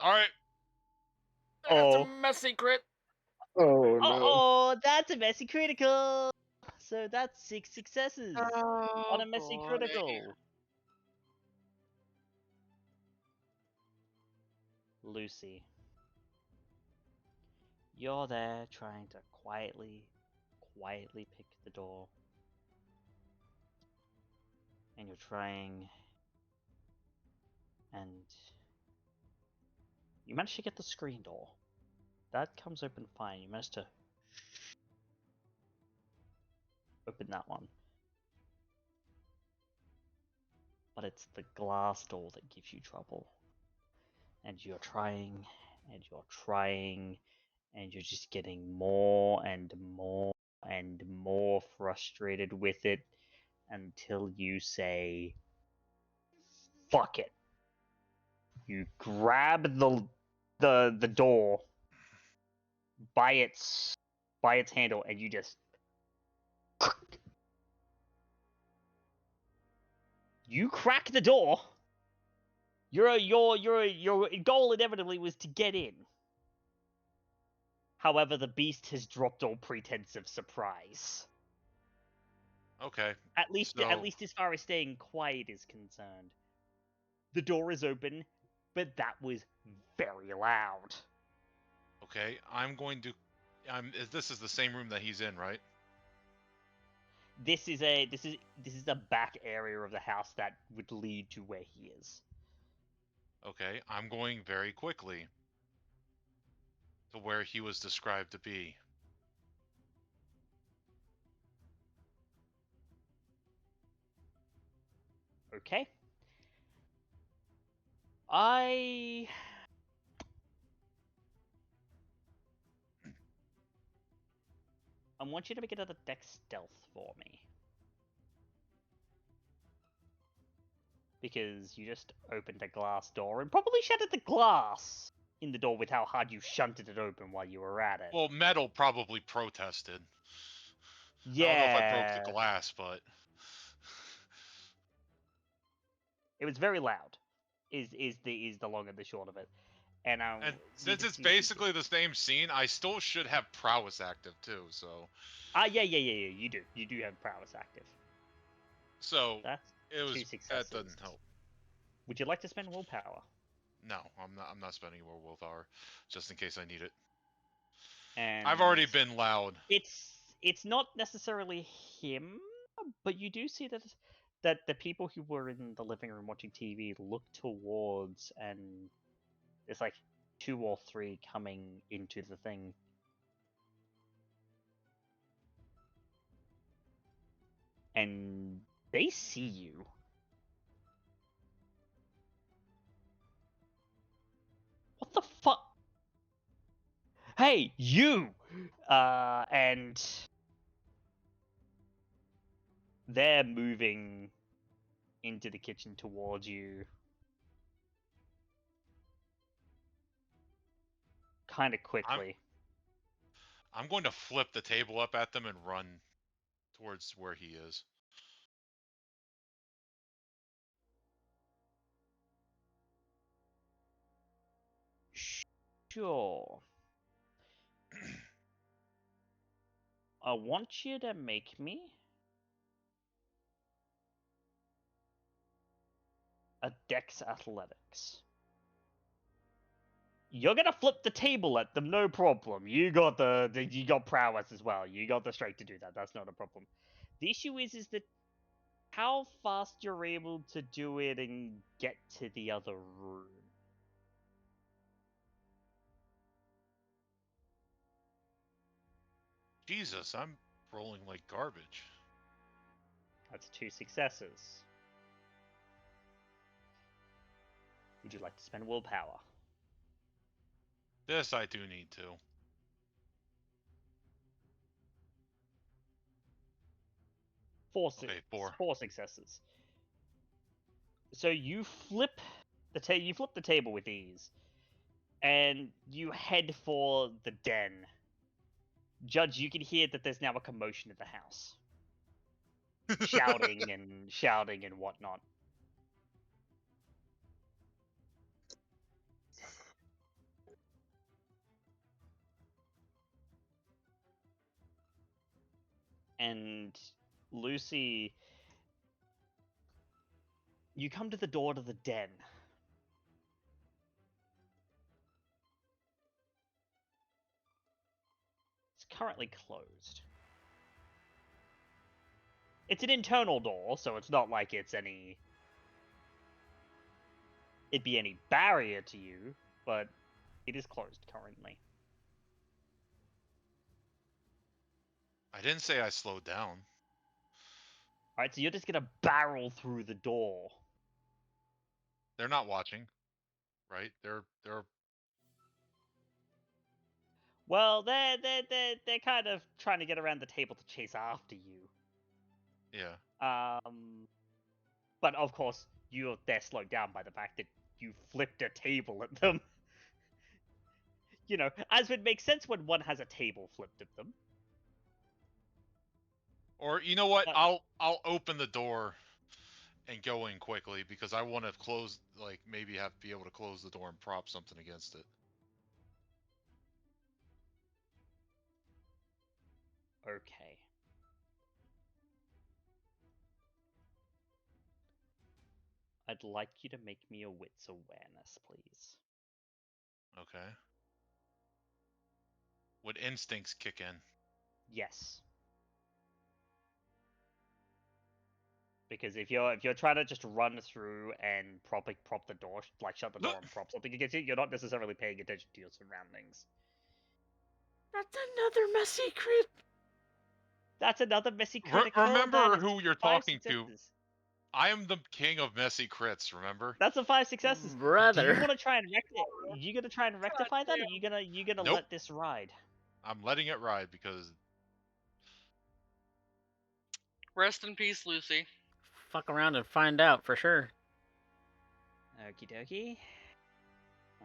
G: All right.
C: That's a messy crit.
E: Oh no.
A: Oh, that's a messy critical. So that's 6 successes on a messy
F: boy.
A: critical. Lucy, you're there trying to quietly pick the door. And you're trying, and you manage to get the screen door. That comes open fine. You managed to open that one. But it's the glass door that gives you trouble. And you're trying, and you're trying, and you're just getting more and more and more frustrated with it until you say, fuck it. You grab the door by its handle, and you just you crack the door. Your goal inevitably was to get in. However, the beast has dropped all pretense of surprise.
G: Okay.
A: At least as far as staying quiet is concerned. The door is open, but that was very loud.
G: Okay, I'm going to This is the same room that he's in, right?
A: This is the back area of the house that would lead to where he is.
G: Okay, I'm going very quickly to where he was described to be.
A: Okay. I want you to make another dex stealth for me. Because you just opened a glass door and probably shattered the glass in the door with how hard you shunted it open while you were at it.
G: Well, metal probably protested.
A: Yeah.
G: I don't know if I broke the glass, but
A: it was very loud. Is the long and the short of it. And
G: since it's basically the same scene, I still should have prowess active too. So.
A: Yeah. You do. You do have prowess active.
G: So
A: That's
G: it was.
A: 2 successes.
G: That doesn't help.
A: Would you like to spend willpower?
G: No, I'm not spending more willpower, just in case I need it.
A: And
G: I've already been loud.
A: It's not necessarily him, but you do see that the people who were in the living room watching TV look towards, and there's like 2 or 3 coming into the thing. And they see you. What the fuck? Hey, you! And they're moving into the kitchen towards you. Kind of quickly.
G: I'm going to flip the table up at them and run towards where he is.
A: Sure. I want you to make me a Dex Athletics. You're gonna flip the table at them, no problem. You got you got prowess as well. You got the strength to do that. That's not a problem. The issue is that how fast you're able to do it and get to the other room.
G: Jesus, I'm rolling like garbage.
A: That's 2 successes. Would you like to spend willpower?
G: This I do need to.
A: 4
G: Okay, 4.
A: 4 successes. So you flip the table with ease, and you head for the den. Judge, you can hear that there's now a commotion in the house. shouting and whatnot. And Lucy, you come to the door to the den. It's currently closed. It's an internal door, so it's not like it'd be any barrier to you, but it is closed currently.
G: I didn't say I slowed down.
A: Alright, so you're just gonna barrel through the door.
G: They're not watching, right? They're
A: Well, they're kind of trying to get around the table to chase after you.
G: yeah.
A: But of course, they're slowed down by the fact that you flipped a table at them. You know, as would make sense when one has a table flipped at them.
G: Or you know what? I'll open the door and go in quickly because I want to close, like maybe be able to close the door and prop something against it.
A: Okay. I'd like you to make me a wits awareness, please.
G: Okay. Would instincts kick in?
A: Yes. Because if you're trying to just run through and prop the door, like shut the door and prop something against it, you're not necessarily paying attention to your surroundings.
C: That's another messy crit.
A: That's another messy critical.
G: Remember who you're
A: 5
G: talking to.
A: successes.
G: I am the king of messy crits. Remember?
A: That's a 5 successes.
C: Brother.
A: Do you want to try and you gonna try and rectify that, or you gonna
G: Nope.
A: let this ride?
G: I'm letting it ride because
F: Rest in peace, Lucy.
C: Fuck around and find out for sure.
A: Okie dokie.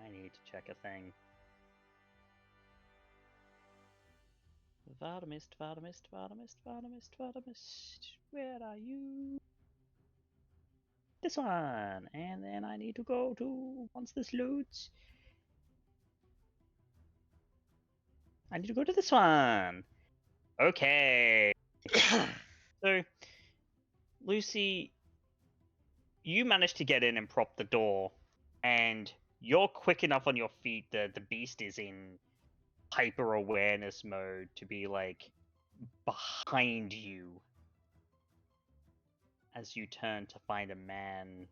A: I need to check a thing. Vadamist. Where are you? This one. And then I need to go to, once this loads, I need to go to this one. Okay. So, Lucy, you managed to get in and prop the door, and you're quick enough on your feet that the beast is in hyper awareness mode to be like behind you as you turn to find a man,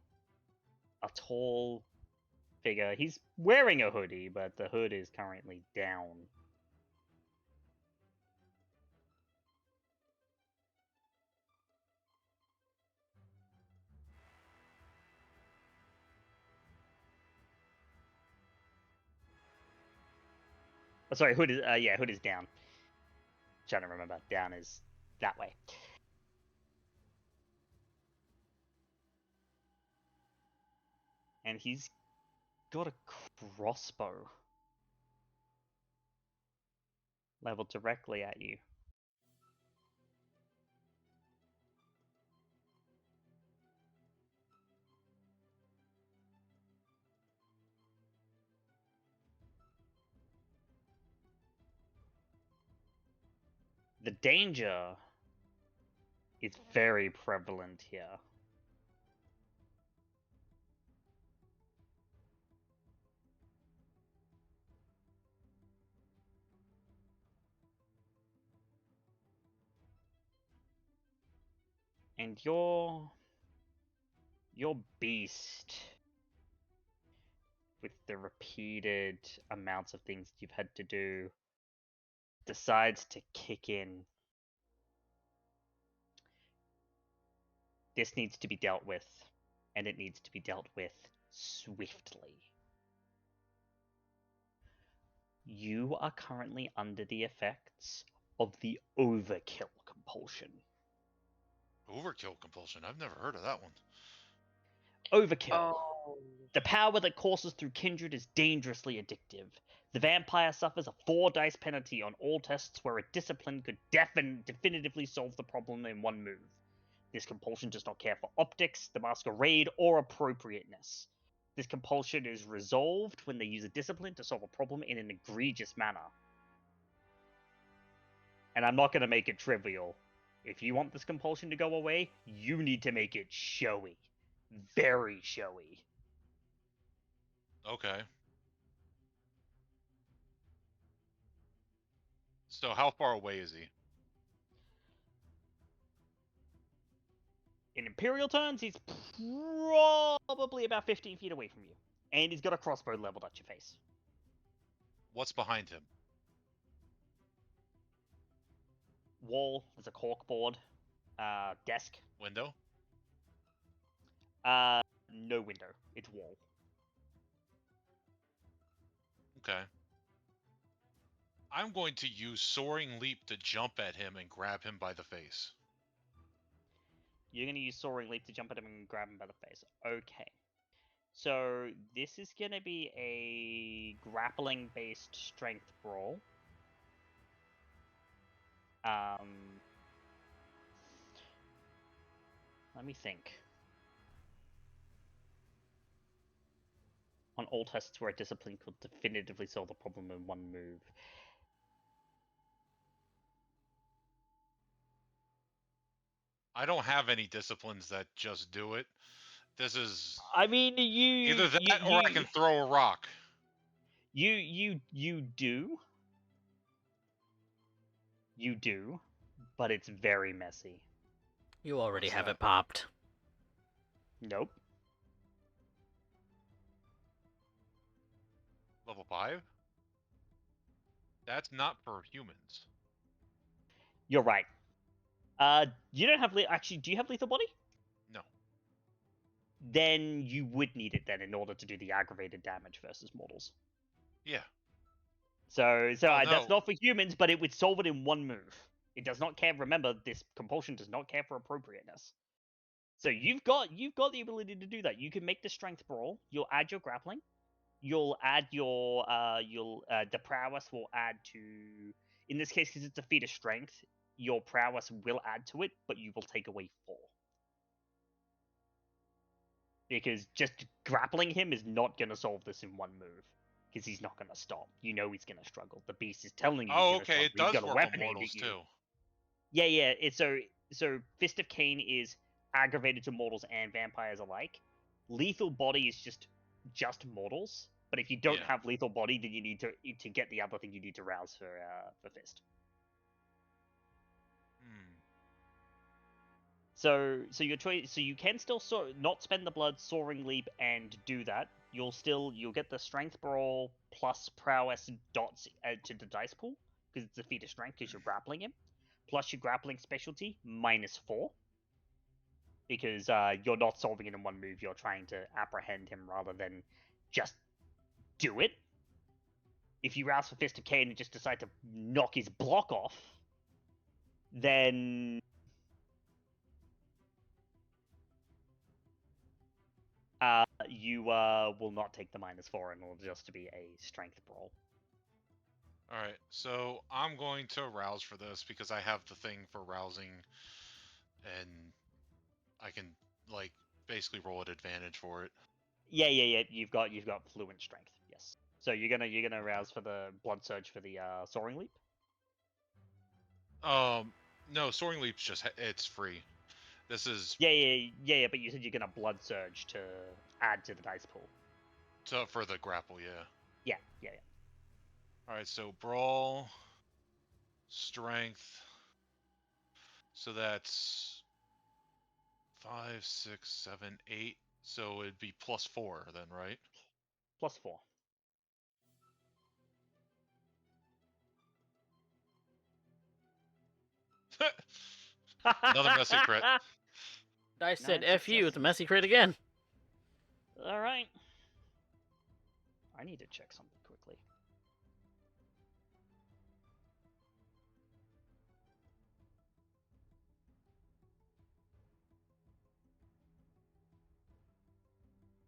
A: a tall figure. He's wearing a hoodie, but the hood is currently down. Oh, sorry, hood is hood is down. Trying to remember, down is that way. And he's got a crossbow leveled directly at you. The danger is very prevalent here. And your beast, with the repeated amounts of things you've had to do, decides to kick in. This needs to be dealt with, and it needs to be dealt with swiftly. You are currently under the effects of the overkill compulsion.
G: overkill compulsion. I've never heard of that one.
A: Overkill.
F: Oh.
A: The power that courses through kindred is dangerously addictive. The vampire suffers a 4 dice penalty on all tests where a discipline could definitively solve the problem in one move. This compulsion does not care for optics, the masquerade, or appropriateness. This compulsion is resolved when they use a discipline to solve a problem in an egregious manner. And I'm not going to make it trivial. If you want this compulsion to go away, you need to make it showy. Very showy.
G: Okay. So how far away is he?
A: In Imperial turns, he's probably about 15 feet away from you. And he's got a crossbow leveled at your face.
G: What's behind him?
A: Wall, there's a corkboard. Desk.
G: Window?
A: No window. It's wall.
G: Okay. I'm going to use Soaring Leap to jump at him and grab him by the face.
A: You're going to use Soaring Leap to jump at him and grab him by the face. Okay. So, this is going to be a grappling-based strength brawl. Let me think. On all tests where a discipline could definitively solve the problem in one move.
G: I don't have any disciplines that just do it. This is
A: I mean,
G: either that or I can throw a rock.
A: You do. You do, but it's very messy.
C: You already
G: What's
C: have
G: that?
C: it popped.
A: Nope.
G: Level 5? That's not for humans.
A: You're right. You don't have actually. Do you have lethal body?
G: No.
A: Then you would need it then in order to do the aggravated damage versus mortals.
G: Yeah.
A: So
G: Oh,
A: that's
G: no.
A: not for humans, but it would solve it in one move. It does not care. Remember, this compulsion does not care for appropriateness. So you've got the ability to do that. You can make the strength brawl. You'll add your grappling. You'll add your the prowess will add to, in this case, because it's a feat of strength, your prowess will add to it, but you will take away 4. Because just grappling him is not going to solve this in one move. Because he's not going to stop. You know he's going to struggle. The beast is telling you he's
G: Oh,
A: going to
G: okay.
A: struggle.
G: It
A: He's
G: does
A: got a
G: work on
A: weapon aimed
G: mortals,
A: at you.
G: too.
A: Yeah. It's so Fist of Cain is aggravated to mortals and vampires alike. Lethal body is just mortals. But if you don't
G: Yeah.
A: have lethal body, then you need to get the other thing. You need to rouse for Fist. So your choice. So you can still not spend the blood, soaring leap, and do that. You'll get the strength brawl plus prowess dots to the dice pool because it's a feat of strength because you're grappling him, plus your grappling specialty -4 because you're not solving it in one move. You're trying to apprehend him rather than just do it. If you rouse for Fist of Cain and just decide to knock his block off, then you will not take the -4 and it'll just be a strength brawl.
G: Alright, so I'm going to rouse for this because I have the thing for rousing, and I can, like, basically roll at advantage for it.
A: Yeah. You've got fluent strength. Yes. So you're gonna rouse for the blood surge for the soaring leap.
G: No, soaring leap's just it's free. This is
A: Yeah. But you said you're gonna blood surge to add to the dice pool.
G: for the grapple, yeah.
A: Yeah.
G: All right, so brawl, strength. So that's 5, 6, 7, 8. So it'd be +4 then, right?
A: +4.
G: Another messy crit.
C: I said
A: 9
C: F you, it's a
A: successes.
C: messy crit again.
A: All right. I need to check something quickly.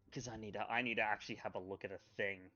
A: Because I need to actually have a look at a thing.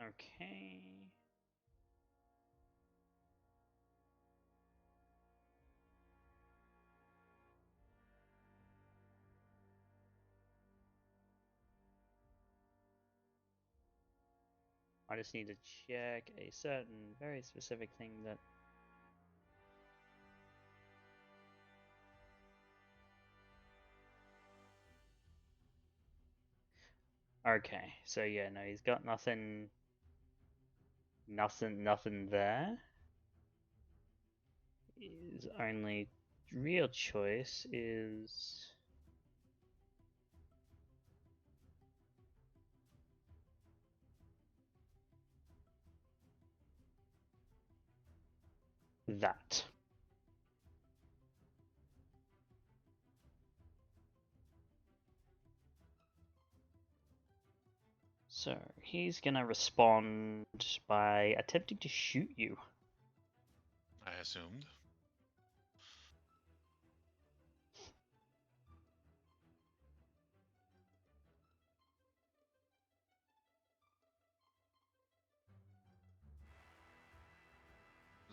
A: Okay. I just need to check a certain very specific thing that. Okay, so yeah, no, he's got nothing there. His only real choice is that. So he's gonna respond by attempting to shoot you.
G: I assumed.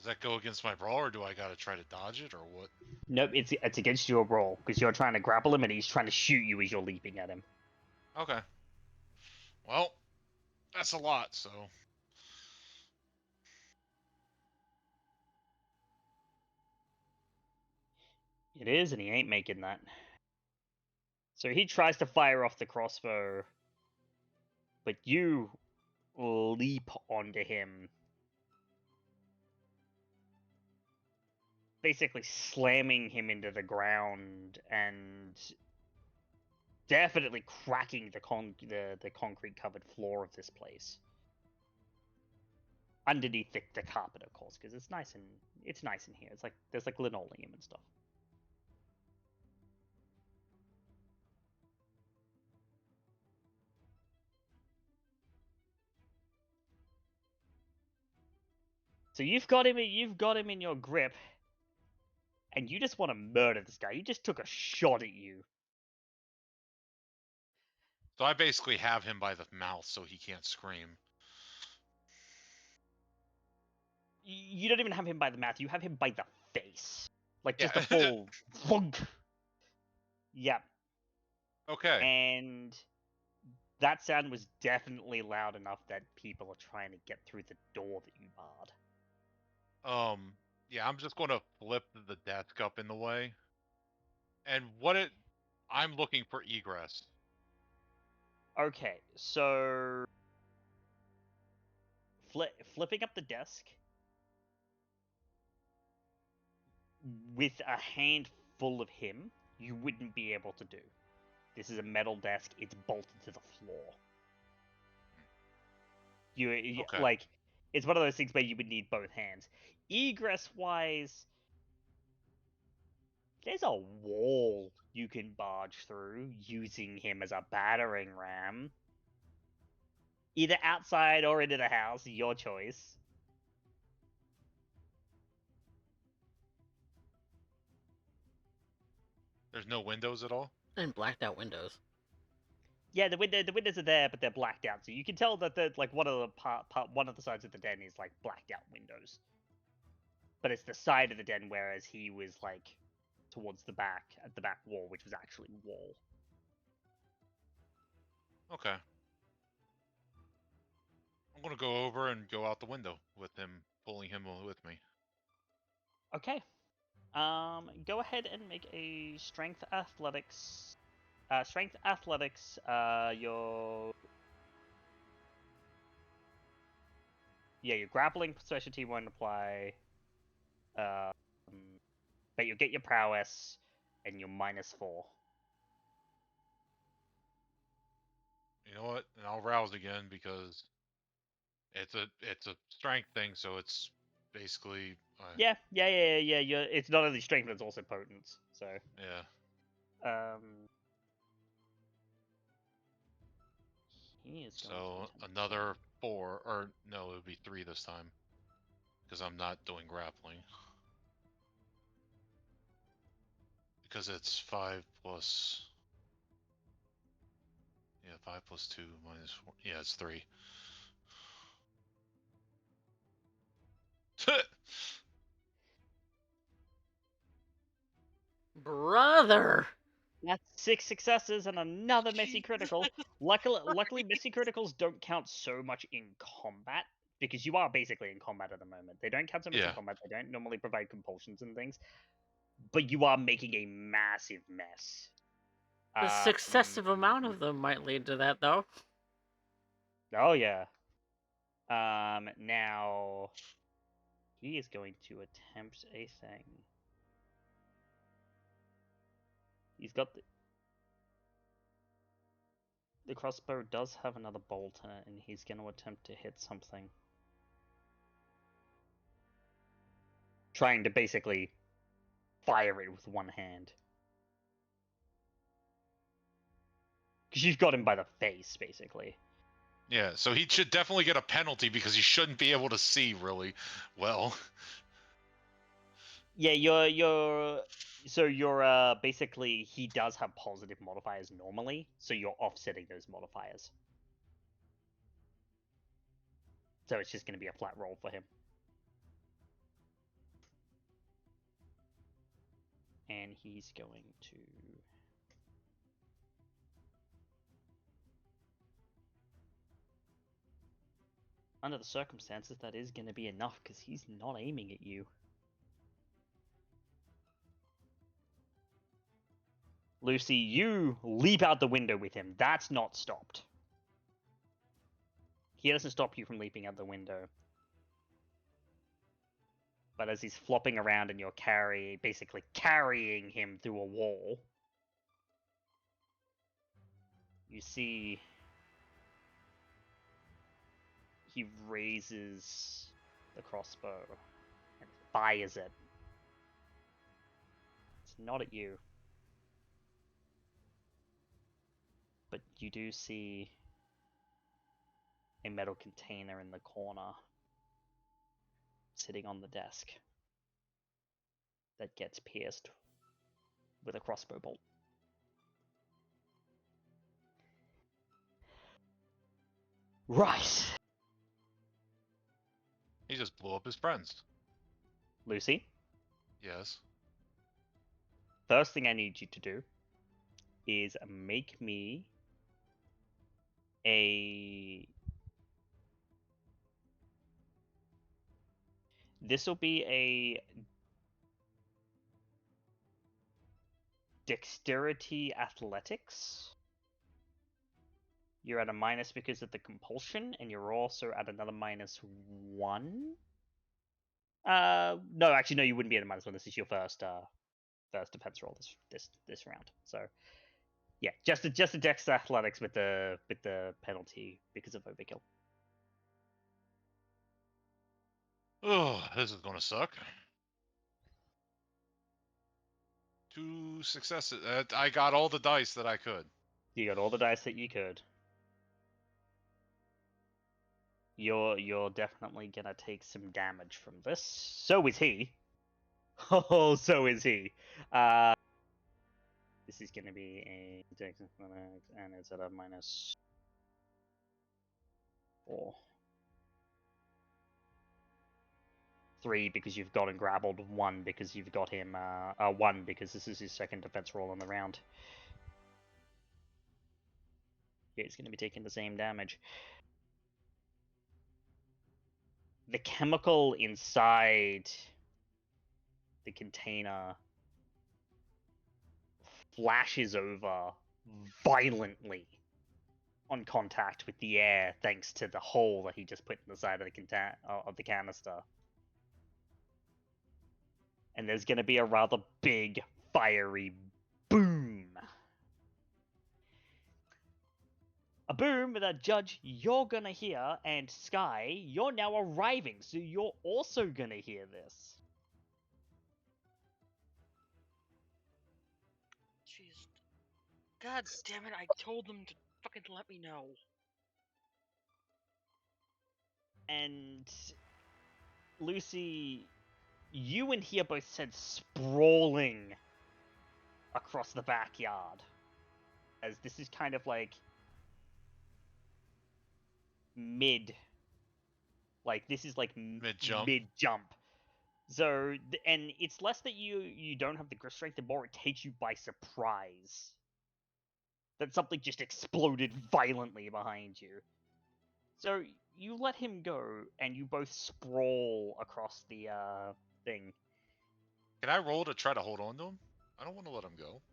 G: Does that go against my brawl, or do I gotta try to dodge it, or what?
A: Nope, it's against your roll because you're trying to grapple him and he's trying to shoot you as you're leaping at him.
G: Okay. Well, that's a lot, so...
A: It is, and he ain't making that. So he tries to fire off the crossbow, but you leap onto him, basically slamming him into the ground and definitely cracking the concrete covered floor of this place. Underneath the carpet, of course, because it's nice in here. It's like there's like linoleum and stuff. So you've got him in your grip, and you just want to murder this guy. He just took a shot at you.
G: So I basically have him by the mouth so he can't scream.
A: You don't even have him by the mouth. You have him by the face, like just
G: Yeah.
A: a full thunk. Yep.
G: Okay.
A: And that sound was definitely loud enough that people are trying to get through the door that you barred.
G: Yeah, I'm just gonna flip the desk up in the way. And I'm looking for egress.
A: Okay, so flipping up the desk with a hand full of him, you wouldn't be able to do. This is a metal desk. It's bolted to the floor. You
G: Okay.
A: like, it's one of those things where you would need both hands. Egress-wise, there's a wall you can barge through using him as a battering ram. Either outside or into the house, your choice.
G: There's no windows at all?
C: And blacked out windows.
A: Yeah, the windows are there, but they're blacked out. So you can tell that like one of the sides of the den is like blacked out windows. But it's the side of the den, whereas he was like towards the back, at the back wall, which was actually wall.
G: Okay. I'm gonna go over and go out the window with him, pulling him with me.
A: Okay. Go ahead and make a strength athletics. Your grappling specialty won't apply. But you'll get your prowess and your -4.
G: You know what? And I'll rouse again because it's a strength thing, so it's basically
A: Yeah. It's not only strength, but it's also potence. So.
G: yeah.
A: He is going
G: So
A: to
G: another 4, or no, it would be 3 this time, because I'm not doing grappling. Because it's 5 plus. Yeah, 5 plus 2 minus 4. Yeah, it's 3.
C: Brother!
A: That's 6 successes and another messy critical. Luckily, messy criticals don't count so much in combat, because you are basically in combat at the moment. They don't count so much in
G: Yeah.
A: combat. They don't normally provide compulsions and things. But you are making a massive mess.
C: The successive amount of them might lead to that, though.
A: Oh yeah. Now he is going to attempt a thing. He's got the crossbow does have another bolt in it, and he's going to attempt to hit something. Trying to basically fire it with one hand. Because you've got him by the face, basically.
G: Yeah, so he should definitely get a penalty because he shouldn't be able to see really well.
A: Yeah, you're basically, he does have positive modifiers normally, so you're offsetting those modifiers. So it's just going to be a flat roll for him. And he's going to... Under the circumstances, that is going to be enough, because he's not aiming at you. Lucy, you leap out the window with him. That's not stopped. He doesn't stop you from leaping out the window. But as he's flopping around and you're basically carrying him through a wall, you see he raises the crossbow and fires it. It's not at you. But you do see a metal container in the corner sitting on the desk that gets pierced with a crossbow bolt. Right.
G: He just blew up his friends.
A: Lucy,
G: Yes.
A: first thing I need you to do is make me a... This will be a dexterity athletics. You're at a minus because of the compulsion, and you're also at another -1. No, actually, no, you wouldn't be at a -1. This is your first defense roll this round. So, yeah, just a dex athletics with the penalty because of overkill.
G: Oh, this is gonna suck. 2 successes. I got all the dice that I could.
A: You got all the dice that you could. You're definitely gonna take some damage from this. So is he. Oh, so is he. This is gonna be a dex athletics, and it's at a -4. 3 because you've got him grappled, 1 because you've got him, 1 because this is his second defense roll on the round. Yeah, he's going to be taking the same damage. The chemical inside the container flashes over violently on contact with the air thanks to the hole that he just put in the side of the canister. And there's going to be a rather big, fiery boom. A boom that, Judge, you're going to hear, and Skye, you're now arriving, so you're also going to hear this.
F: Jeez. God damn it, I told them to fucking let me know.
A: And Lucy, you and he are both sent sprawling across the backyard. As this is kind of like this is like mid-jump. So, and it's less that you don't have the grip strength, the more it takes you by surprise. That something just exploded violently behind you. So, you let him go, and you both sprawl across the, thing.
G: Can I roll to try to hold on to him? I don't want to let him go.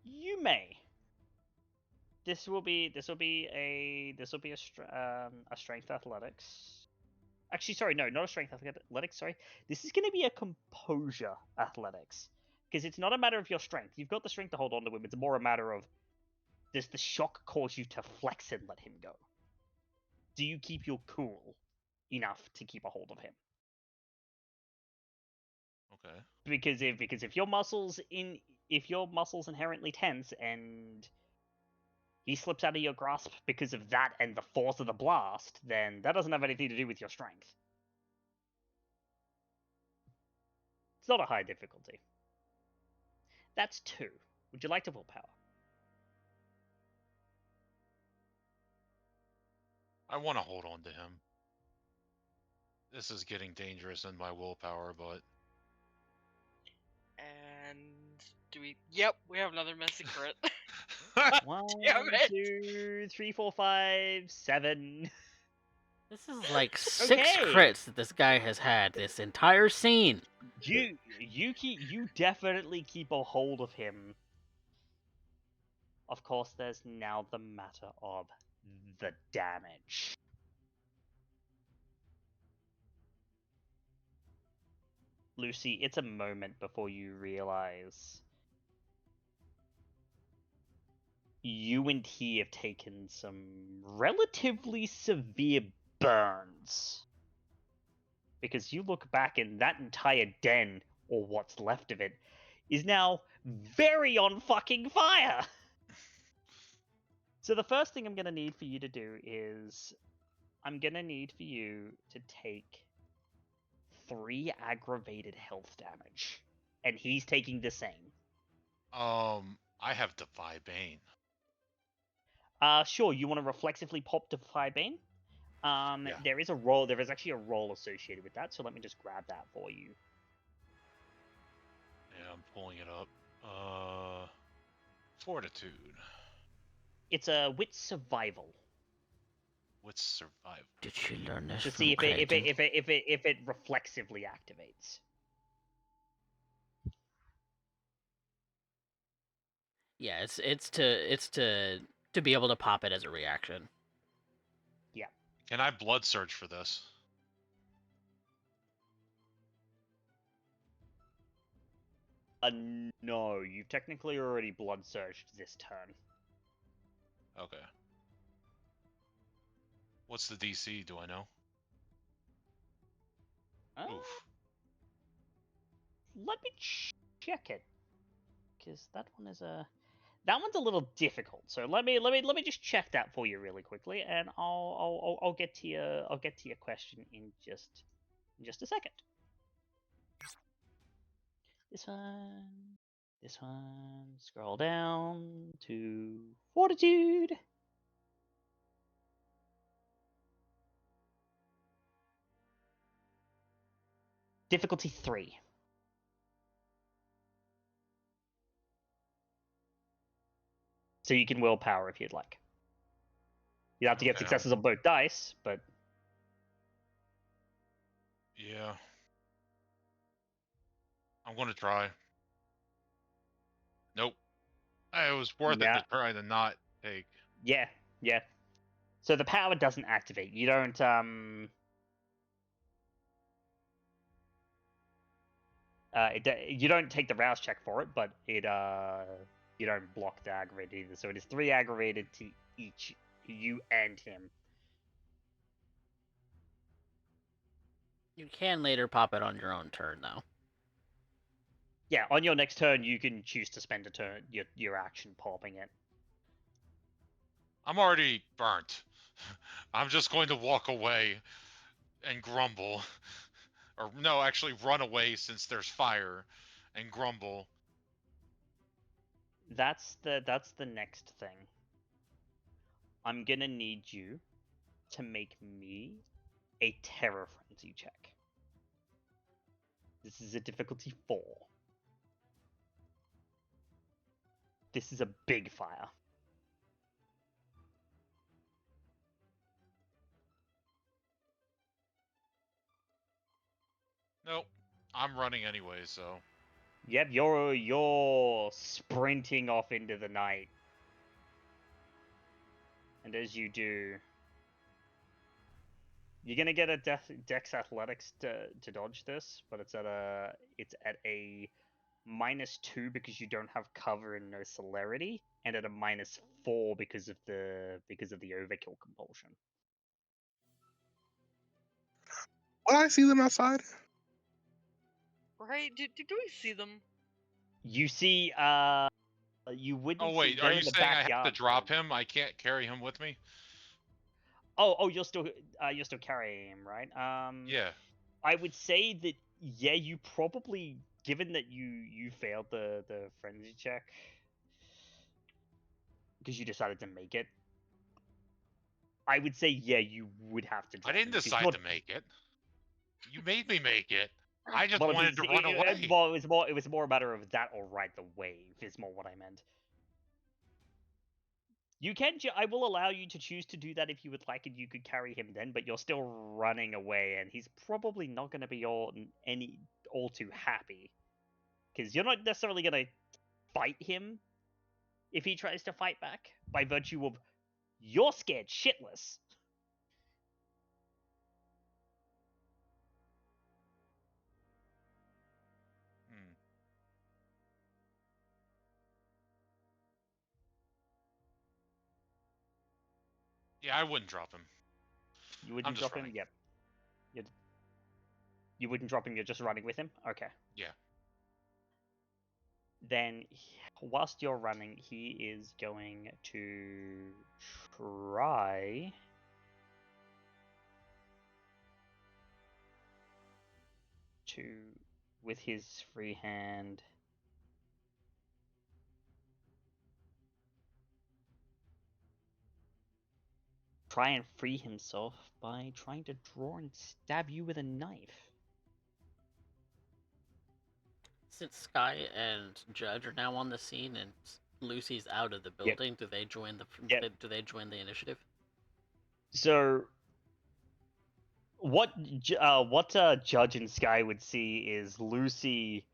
A: You may. This will be a strength athletics. Actually, sorry, no, not a strength athletics. Sorry, this is going to be a composure athletics because it's not a matter of your strength. You've got the strength to hold on to him. It's more a matter of does the shock cause you to flex and let him go? Do you keep your cool enough to keep a hold of him?
G: Okay.
A: Because if your muscles inherently tense and he slips out of your grasp because of that and the force of the blast, then that doesn't have anything to do with your strength. It's not a high difficulty. That's 2. Would you like to willpower?
G: I want to hold on to him. This is getting dangerous in my willpower, but
F: And do we? Yep, we have another missing crit.
A: One,
F: Damn it.
A: 2, 3, 4, 5, 7.
C: This is like 6
A: Okay.
C: crits that this guy has had this entire scene.
A: You definitely keep a hold of him. Of course, there's now the matter of the damage. Lucy, it's a moment before you realize you and he have taken some relatively severe burns. Because you look back and that entire den, or what's left of it, is now very on fucking fire! So the first thing I'm going to need for you to do is I'm going to need for you to take 3 aggravated health damage. And he's taking the same.
G: I have Defy Bane.
A: Sure, you want to reflexively pop Defy Bane?
G: Yeah.
A: There is actually a roll associated with that, so let me just grab that for you.
G: Yeah, I'm pulling it up. Fortitude.
A: It's a wit survival.
G: What's survival?
C: Did she learn this
A: To
C: from
A: see if
C: Clayton?
A: it reflexively activates.
C: Yeah, it's to be able to pop it as a reaction.
A: Yeah.
G: Can I blood surge for this?
A: No, you've technically already blood surged this turn.
G: Okay. What's the DC? Do I know? Oof.
A: Let me check it, because that one's a little difficult. So let me just check that for you really quickly, and I'll get to your question in just a second. This one, scroll down to Fortitude. Difficulty 3. So you can willpower if you'd like. You have to get
G: Okay.
A: successes on both dice, but
G: Yeah. I'm gonna try. Nope. It was worth it
A: Yeah.
G: to try to not take.
A: yeah. So the power doesn't activate. You don't you don't take the rouse check for it, but it you don't block the aggravated either. So it is 3 aggravated to each, you and him.
C: You can later pop it on your own turn, though.
A: Yeah, on your next turn, you can choose to spend a turn your action popping it.
G: I'm already burnt. I'm just going to walk away and grumble. Or no, actually run away since there's fire and grumble.
A: That's the next thing. I'm gonna need you to make me a terror frenzy check. This is a difficulty 4. This is a big fire.
G: Nope. I'm running anyway, so.
A: Yep, you're sprinting off into the night. And as you do, you're gonna get a Dex Athletics to dodge this, but it's at a -2 because you don't have cover and no celerity, and at a -4 because of the overkill compulsion.
E: When I see them outside,
F: Right? Do we see them?
A: You see, you wouldn't.
G: Oh wait,
A: they're
G: are you
A: in the
G: saying I have to
A: backyard
G: drop
A: somewhere.
G: him? I can't carry him with me?
A: Oh, you're still carrying him, right?
G: Yeah.
A: I would say that yeah, you probably, given that you failed the frenzy check because you decided to make it. I would say, yeah, you would have to
G: I
A: drop
G: didn't
A: him. because
G: decide
A: you're-
G: to make it. You made me make it. I just
A: well,
G: wanted to run away.
A: Well, it was more a matter of that or ride the wave is more what I meant. You can. I will allow you to choose to do that if you would like, and you could carry him then. But you're still running away, and he's probably not going to be all too happy, because you're not necessarily going to fight him if he tries to fight back by virtue of you're scared shitless.
G: Yeah, I wouldn't drop him.
A: You wouldn't drop him? Yep. You wouldn't drop him, you're just running with him? Okay.
G: Yeah.
A: Then, whilst you're running, he is going to try... to, with his free hand... try and free himself by trying to draw and stab you with a knife.
C: Since Skye and Judge are now on the scene and Lucy's out of the building, do they join the do they join the initiative?
A: So, what Judge and Skye would see is Lucy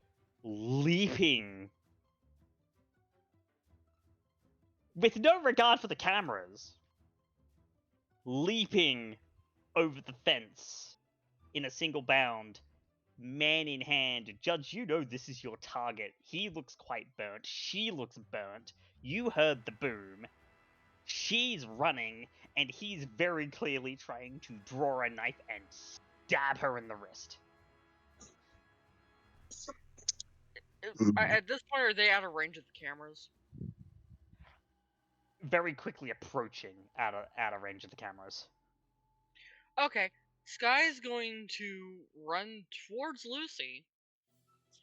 A: leaping with no regard for the cameras, leaping over the fence in a single bound, man in hand. Judge, you know this is your target. He looks quite burnt. She looks burnt. You heard the boom. She's running, and he's very clearly trying to draw a knife and stab her in the wrist.
F: At this point, are they out of range of the cameras?
A: Very quickly approaching out of range of the cameras.
F: Okay, Skye's going to run towards Lucy,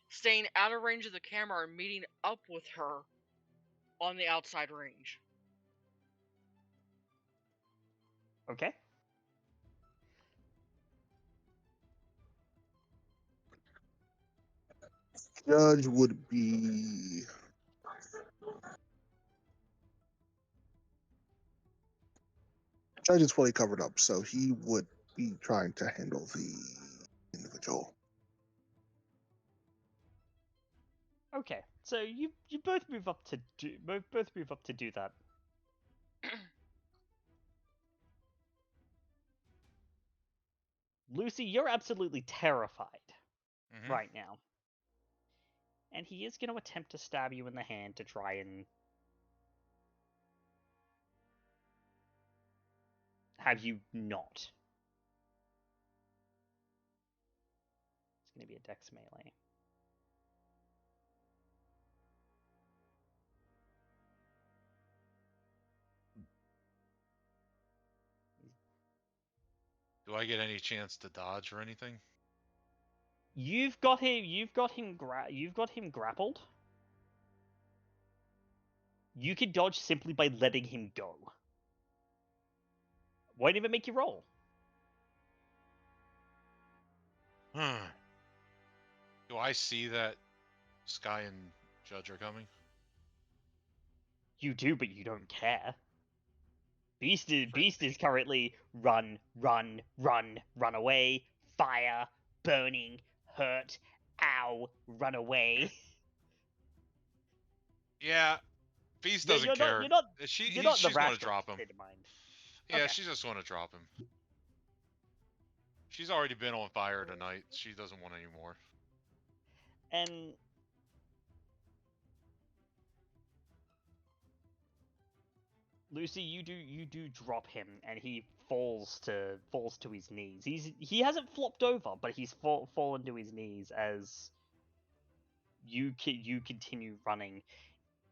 F: staying out of range of the camera and meeting up with her on the outside range.
A: Okay.
E: Judge would be... Judge is fully covered up, so he would be trying to handle the individual.
A: Okay, so you both move up to do that. Lucy, you're absolutely terrified right now. And he is going to attempt to stab you in the hand to try and have you not. It's going to be a dex melee.
G: Do I get any chance to dodge or anything?
A: You've got him grappled. You can dodge simply by letting him go. Won't even make you roll.
G: Do I see that Skye and Judge are coming?
A: You do, but you don't care. Beast is currently run away, fire, burning, hurt, ow, run away.
G: Yeah, Beast doesn't care. She's going to drop him. Yeah,
A: Okay.
G: she's just going to drop him. She's already been on fire tonight. She doesn't want any more.
A: And Lucy, you do drop him, and he falls to his knees. He hasn't flopped over, but he's fallen to his knees as you continue running.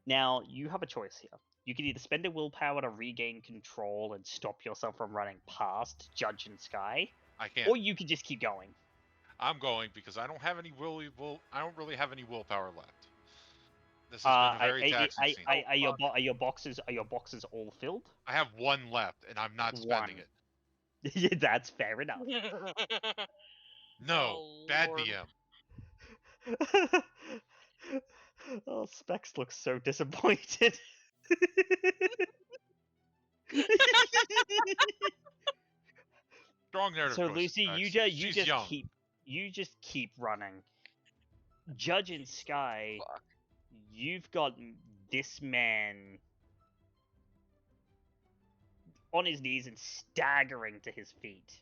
A: Now you have a choice here. You can either spend a willpower to regain control and stop yourself from running past Judge and Skye,
G: I can't.
A: or you can just keep going.
G: I'm going because I don't have any I don't really have any willpower left. This has been a very taxing scene.
A: Are your boxes all filled?
G: I have one left, and I'm not spending
A: One.
G: it.
A: Yeah, that's fair enough.
G: No,
F: Oh,
G: bad
F: Lord.
G: DM.
A: Oh, Specs looks so disappointed.
G: Strong narrative
A: So
G: choice,
A: Lucy, you
G: Specs.
A: just
G: She's young.
A: keep running. Judge and Skye,
F: Fuck.
A: you've got this man on his knees and staggering to his feet.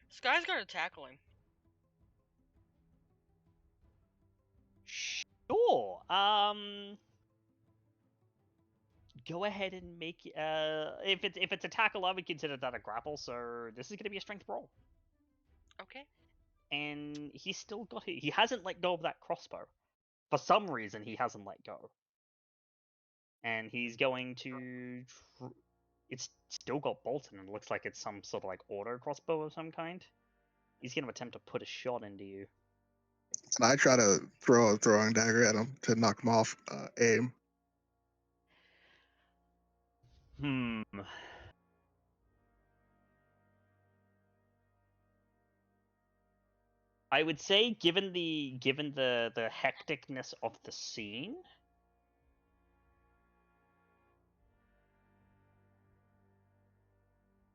F: Skye's gonna tackle him.
A: Sure. Go ahead and make if it's a tackle, I would consider that a grapple. So this is going to be a strength roll.
F: Okay.
A: And he's still got it. He hasn't let go of that crossbow. For some reason, he hasn't let go. And he's going to. It's still got bolted, and it looks like it's some sort of like auto crossbow of some kind. He's going to attempt to put a shot into you.
E: And I try to throw a throwing dagger at him to knock him off aim.
A: I would say, given the hecticness of the scene,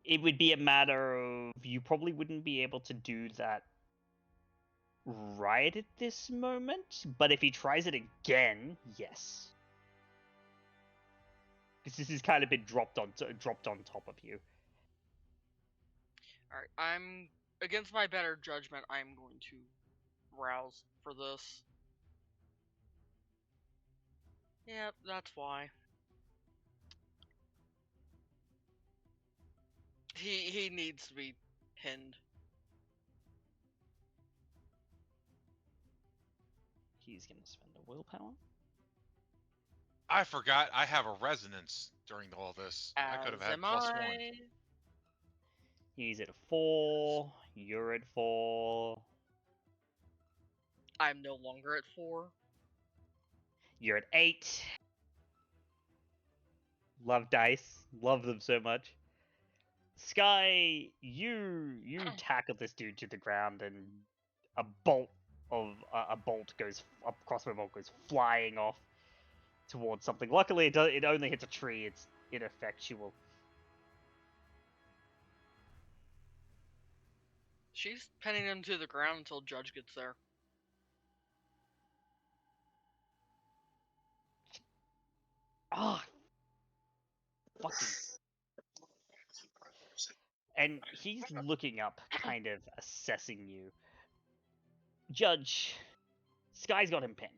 A: it would be a matter of you probably wouldn't be able to do that right at this moment. But if he tries it again, yes, because this has kind of been dropped on top of you.
F: Alright, I'm against my better judgment, I'm going to rouse for this. Yep, that's why. He needs to be pinned.
A: He's gonna spend a willpower.
G: I forgot I have a resonance during all this. I could have had +1.
A: He's at 4. You're at 4.
F: I'm no longer at 4.
A: You're at 8. Love dice. Love them so much. Skye, you tackle this dude to the ground, and a crossbow bolt goes flying off towards something. Luckily, it only hits a tree. It's ineffectual.
F: She's pinning him to the ground until Judge gets there.
A: Ah, fucking. And he's looking up, kind of assessing you. Judge, Skye's got him pinned.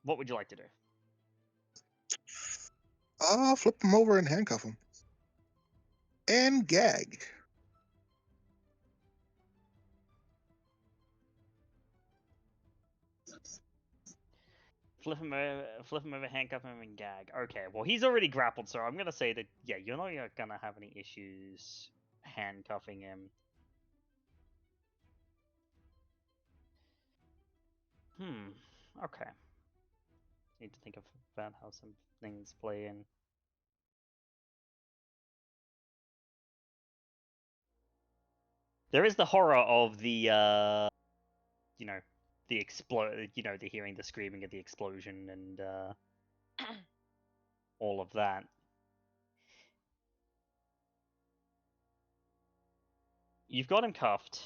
A: What would you like to do?
E: Flip him over and handcuff him. And gag.
A: Flip him over, handcuff him, and gag. Okay, well, he's already grappled, so I'm gonna say that, yeah, you're not gonna have any issues handcuffing him. Okay. Need to think about how some things play in. There is the horror of the, the hearing the screaming of the explosion and, all of that. You've got him cuffed.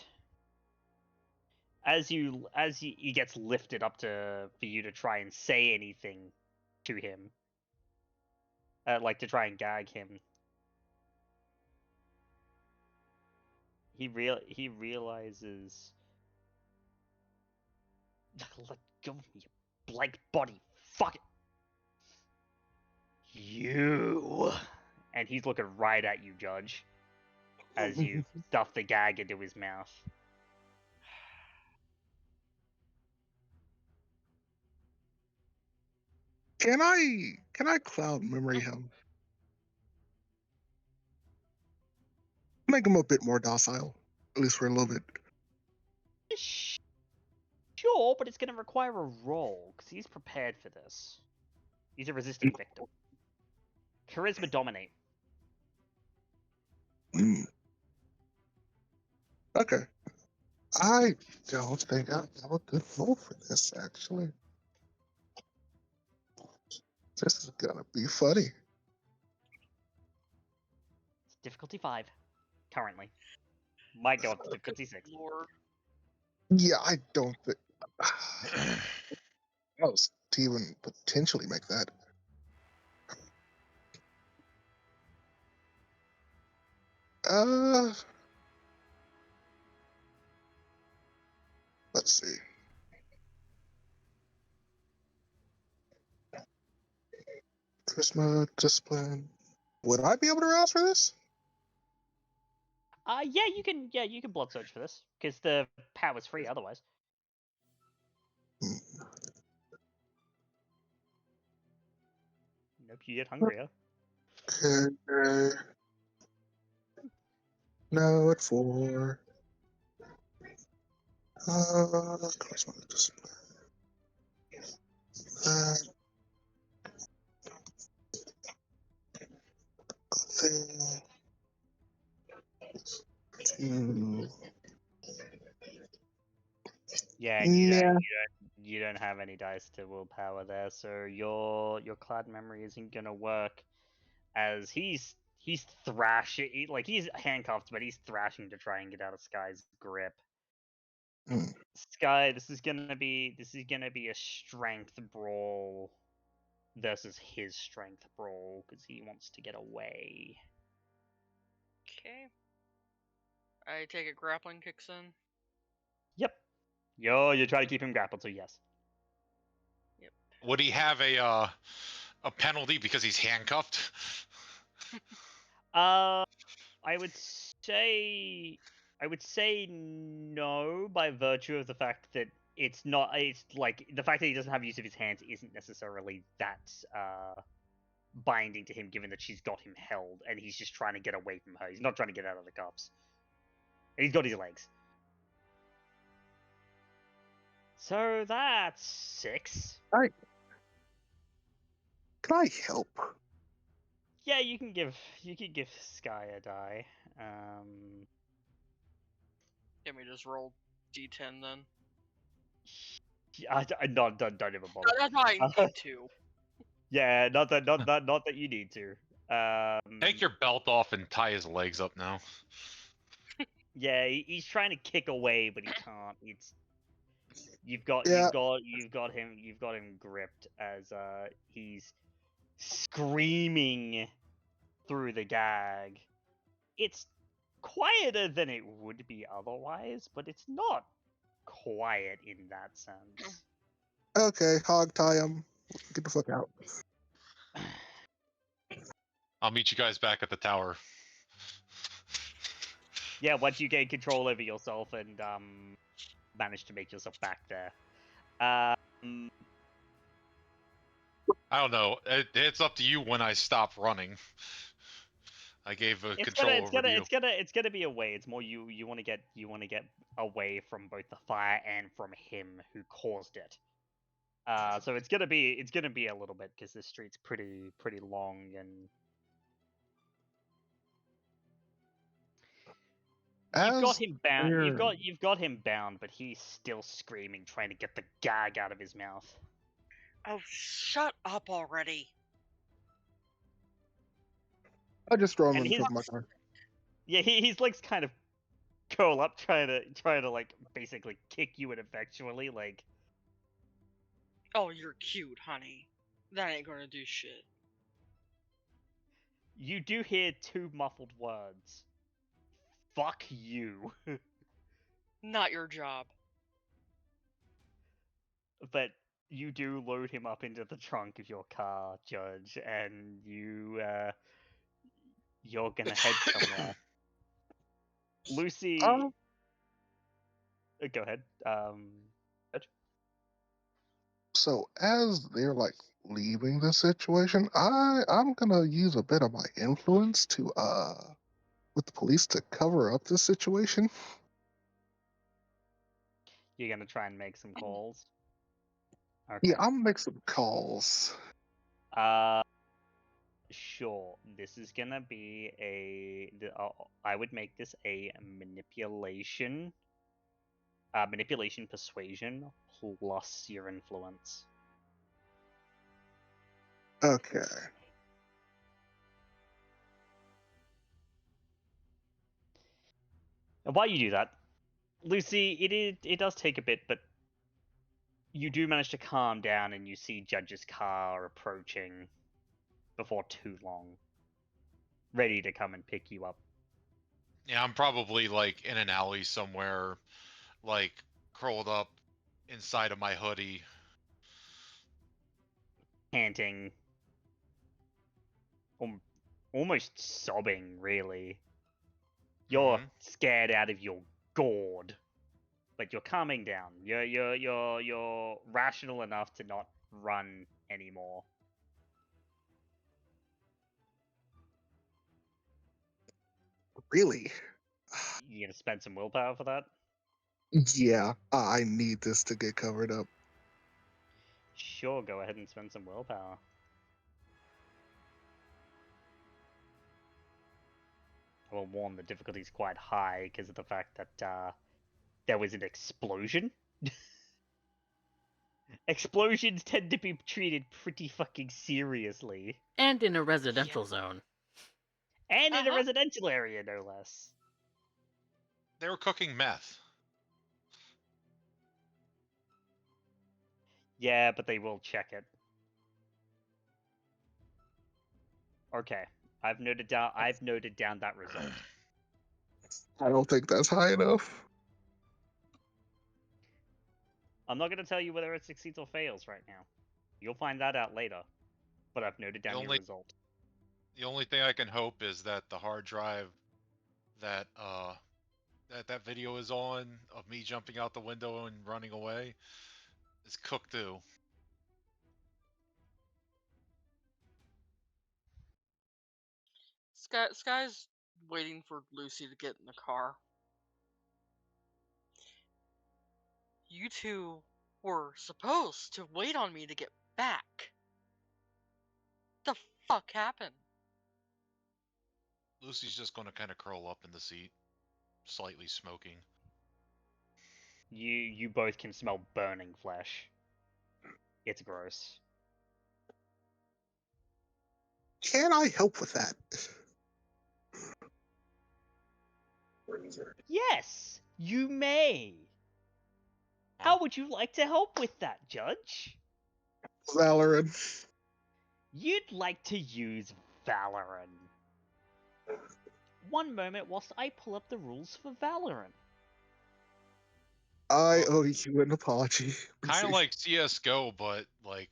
A: As he gets lifted up for you to try and say anything to him, like to try and gag him, he realizes, let go of me, you blank body, fuck it, you, and he's looking right at you, Judge, as you stuff the gag into his mouth.
E: Can I cloud memory him? Make him a bit more docile, at least for a little bit.
A: Sure, but it's going to require a roll, because he's prepared for this. He's a resisting victim. Charisma dominate.
E: Okay. I don't think I have a good roll for this, actually. This is gonna be funny.
A: It's difficulty 5, currently. Might go up to difficulty 6.
F: Lord.
E: Yeah, I don't think. I was to even potentially make that. Let's see. Charisma, discipline. Would I be able to rouse for this?
A: Yeah, you can blood search for this, because the power's free otherwise. Nope, you get hungrier.
E: Okay. No, at 4. Charisma, discipline. Thing. 2.
A: Yeah, you don't have any dice to willpower there, so your cloud memory isn't gonna work. As he's thrashing, like he's handcuffed, but he's thrashing to try and get out of Skye's grip. Skye, this is gonna be a strength brawl versus his strength brawl because he wants to get away.
F: Okay. I take it grappling kicks in.
A: Yep. You try to keep him grappled, so yes.
F: Yep.
G: Would he have a penalty because he's handcuffed?
A: I would say no, by virtue of the fact that it's like the fact that he doesn't have use of his hands isn't necessarily that binding to him, given that she's got him held and he's just trying to get away from her. He's not trying to get out of the cuffs. And he's got his legs. So that's 6.
E: Can I help?
A: Yeah, you can give Skye a die.
F: Let me just roll D10 then.
A: Don't even bother.
F: That's why I need to.
A: Yeah, not that you need to.
G: Take your belt off and tie his legs up now.
A: Yeah, he's trying to kick away, but he can't. You've got him gripped as he's screaming through the gag. It's quieter than it would be otherwise, but it's not quiet in that sense.
E: Okay, hog tie him. Get the fuck out.
G: I'll meet you guys back at the tower.
A: Yeah, once you gain control over yourself and manage to make yourself back there.
G: I don't know. It's up to you when I stop running. I gave control over to you.
A: It's gonna be a way. It's more you want to get away from both the fire and from him who caused it. So it's gonna be a little bit because this street's pretty long and. You've got him bound. You've got him bound, but he's still screaming, trying to get the gag out of his mouth.
F: Oh, shut up already!
E: I just throw him
A: And
E: in front of my car.
A: Yeah, his legs kind of curl up, trying to like basically kick you ineffectually, like.
F: Oh, you're cute, honey. That ain't gonna do shit.
A: You do hear 2 muffled words. Fuck you.
F: Not your job.
A: But you do load him up into the trunk of your car, Judge, and you're gonna head somewhere. Lucy, go ahead. Judge.
E: So as they're like leaving the situation, I'm gonna use a bit of my influence to with the police to cover up this situation.
A: You're gonna try and make some calls. Okay.
E: Yeah, I'm gonna make some calls.
A: Sure. This is gonna be I would make this a manipulation. Manipulation persuasion plus your influence.
E: Okay.
A: And while you do that, Lucy, it does take a bit, but you do manage to calm down, and you see Judge's car approaching before too long, ready to come and pick you up.
G: Yeah, I'm probably like in an alley somewhere, like curled up inside of my hoodie.
A: Panting, almost sobbing, really. You're scared out of your gourd, but you're calming down. You're rational enough to not run anymore.
E: Really?
A: You gonna spend some willpower for that?
E: Yeah, I need this to get covered up.
A: Sure, go ahead and spend some willpower. I will warn the difficulty's quite high because of the fact that there was an explosion. Explosions tend to be treated pretty fucking seriously.
C: And in a residential zone.
A: And in a residential area, no less.
G: They were cooking meth.
A: Yeah, but they will check it. Okay, I've noted down that result.
E: I don't think that's high enough.
A: I'm not going to tell you whether it succeeds or fails right now. You'll find that out later. But I've noted down your result.
G: The only thing I can hope is that the hard drive that that video is on of me jumping out the window and running away is cooked too.
F: Skye's waiting for Lucy to get in the car. You two were supposed to wait on me to get back. The fuck happened?
G: Lucy's just going to kind of curl up in the seat, slightly smoking.
A: You both can smell burning flesh. It's gross.
E: Can I help with that?
A: Yes, you may. How would you like to help with that, Judge?
E: Valorant.
A: You'd like to use Valorant. One moment whilst I pull up the rules for Valorant.
E: I owe you an apology.
G: Kind of like CS:GO, but like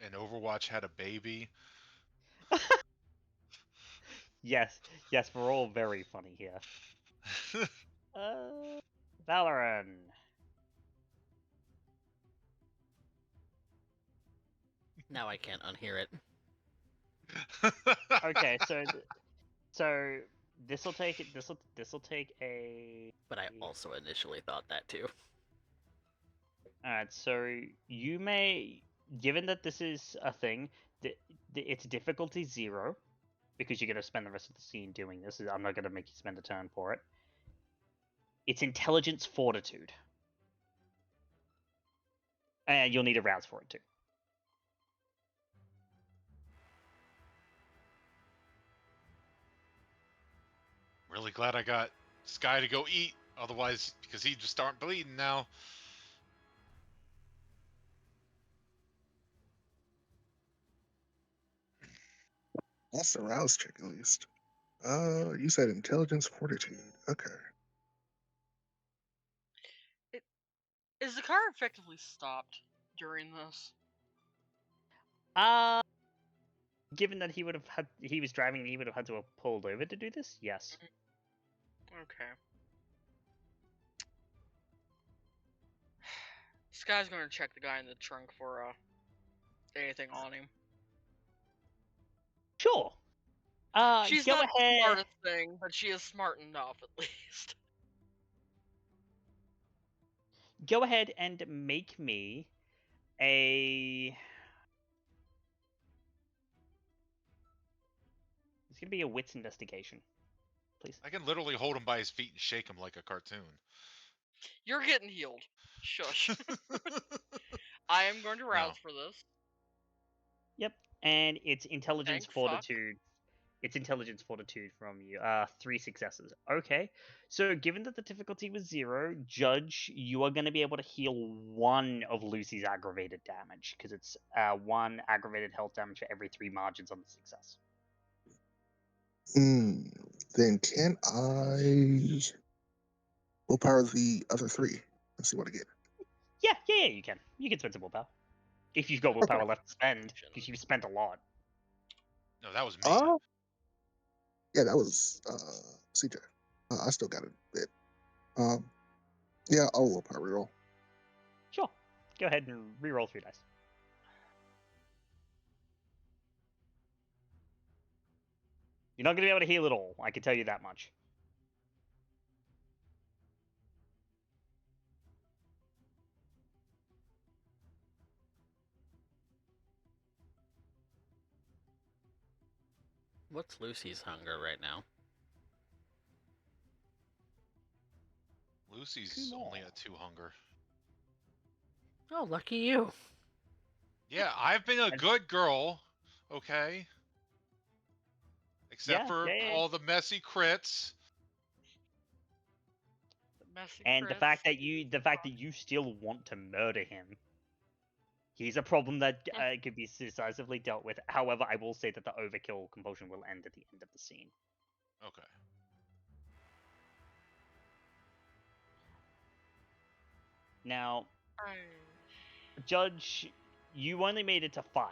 G: an Overwatch had a baby.
A: Yes, we're all very funny here. Valorant.
C: Now I can't unhear it.
A: Okay, so this'll take a.
C: But I also initially thought that too.
A: Alright, so you may, given that this is a thing, it's difficulty 0, because you're going to spend the rest of the scene doing this. I'm not going to make you spend a turn for it. It's intelligence fortitude. And you'll need a rouse for it too.
G: Really glad I got Skye to go eat, otherwise, because he'd just start bleeding now.
E: That's the rouse check at least. You said intelligence fortitude. Okay.
F: Is the car effectively stopped during this?
A: Given that he was driving and he would have had to have pulled over to do this, yes.
F: Okay. Skye's gonna check the guy in the trunk for anything on him.
A: Sure.
F: She's
A: go
F: not
A: ahead.
F: the smartest thing, but she is smart enough at least.
A: go ahead and make me a... It's going to be a wits investigation, please.
G: I can literally hold him by his feet and shake him like a cartoon.
F: You're getting healed. Shush. I am going to rouse for this.
A: Yep, and it's intelligence
F: Thank fuck.
A: fortitude. It's intelligence fortitude from you. 3 successes. Okay, so given that the difficulty was 0, Judge, you are going to be able to heal 1 of Lucy's aggravated damage, because it's 1 aggravated health damage for every 3 margins on the success.
E: Then can I willpower the other 3? Let's see what I get.
A: Yeah, you can. You can spend some willpower. If you've got willpower
E: Okay.
A: left to spend, because you've spent a lot.
G: No, that was me.
E: Yeah, that was CJ. I still got a bit. Yeah, I'll willpower reroll.
A: Sure. Go ahead and reroll 3 dice. You're not going to be able to heal it all, I can tell you that much.
C: What's Lucy's hunger right now?
G: Lucy's
A: 2
G: only
A: more.
G: at 2 hunger.
C: Oh, lucky you.
G: Yeah, I've been a good girl, okay? Except for
A: yeah.
G: all the messy crits.
F: Messy
A: And the
F: crits.
A: fact that you still want to murder him, he's a problem that could be decisively dealt with. However, I will say that the overkill compulsion will end at the end of the scene.
G: Okay.
A: Now, Judge, you only made it to 5.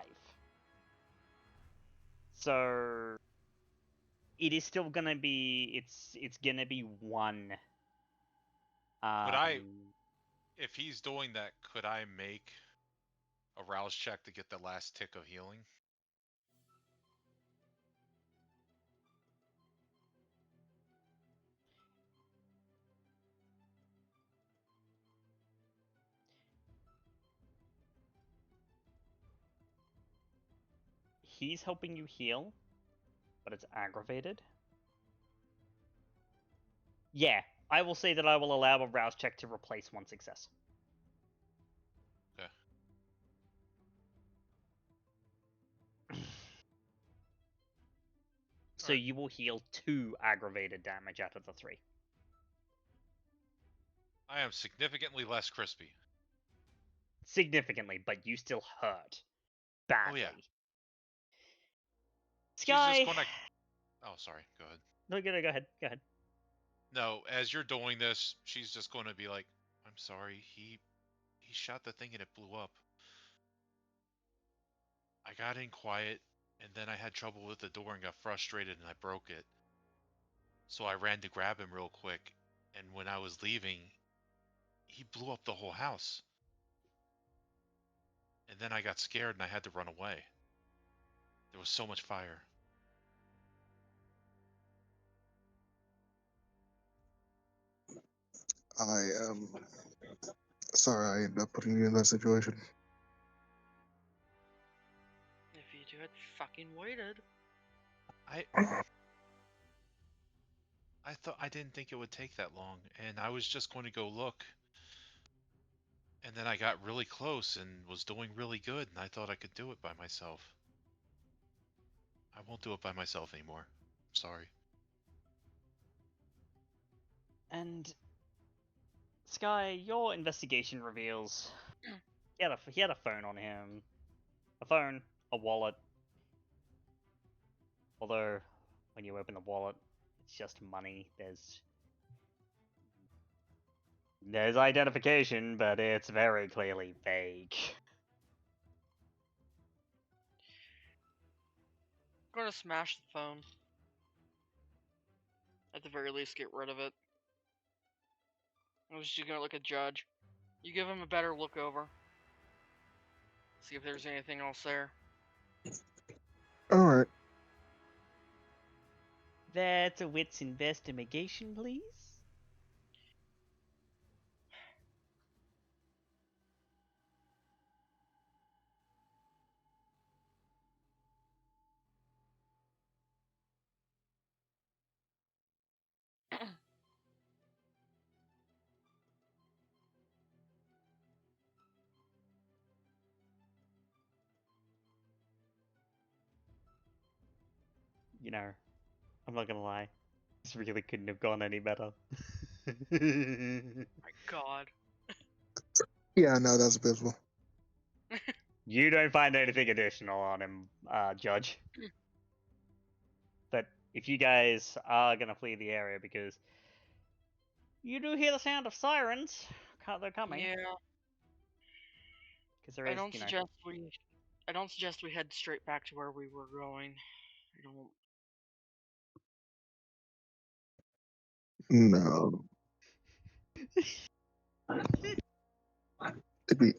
A: So it is still gonna be it's gonna be 1.
G: Would I, if he's doing that, could I make a rouse check to get the last tick of healing?
A: He's helping you heal, but it's aggravated. Yeah, I will say that I will allow a rouse check to replace 1 success.
G: Okay.
A: So you will heal 2 aggravated damage out of the 3.
G: I am significantly less crispy.
A: Significantly, but you still hurt badly.
G: Oh, yeah.
A: Skye...
G: She's just gonna... Oh, sorry. Go ahead.
A: No, go ahead. Go ahead.
G: No, as you're doing this, she's just going to be like, I'm sorry, he shot the thing and it blew up. I got in quiet, and then I had trouble with the door and got frustrated and I broke it. So I ran to grab him real quick, and when I was leaving, he blew up the whole house. And then I got scared and I had to run away. There was so much fire.
E: I am sorry I ended up putting you in that situation.
F: If you two had fucking waited.
G: I didn't think it would take that long, and I was just going to go look. And then I got really close and was doing really good, and I thought I could do it by myself. I won't do it by myself anymore. Sorry.
A: And Skye, your investigation reveals he had a phone on him. A phone, a wallet. Although, when you open the wallet, it's just money. There's identification, but it's very clearly vague.
F: I'm gonna smash the phone. At the very least, get rid of it. I was just gonna look at Judge. You give him a better look over. See if there's anything else there.
E: Alright.
A: That's a wits investigation, please. know, I'm not gonna lie. This really couldn't have gone any better.
F: My God.
E: Yeah, no, that's abysmal.
A: You don't find anything additional on him, Judge. But if you guys are gonna flee the area, because you do hear the sound of sirens, they're coming.
F: Yeah.
A: Because there
F: I
A: is,
F: don't
A: you know.
F: suggest we head straight back to where we were going. I don't.
E: No. It'd be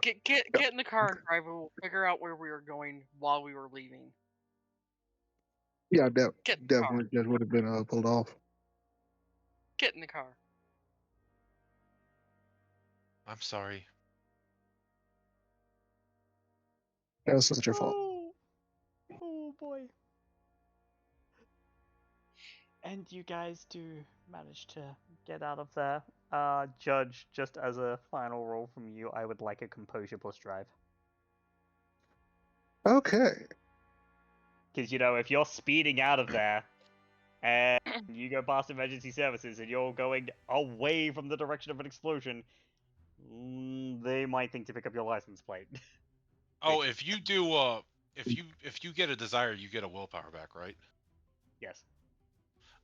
F: Get in the car and drive. We'll figure out where we were going while we were leaving.
E: yeah,
F: Get in the car.
E: definitely just would have been pulled off.
F: Get in the car.
G: I'm sorry.
E: That's not your fault.
A: Oh boy. And you guys do manage to get out of there. Judge, just as a final roll from you, I would like a composure plus drive.
E: Okay.
A: Because, you know, if you're speeding out of there and you go past emergency services and you're going away from the direction of an explosion, they might think to pick up your license plate.
G: Oh, if you do, if you get a desire, you get a willpower back, right?
A: Yes.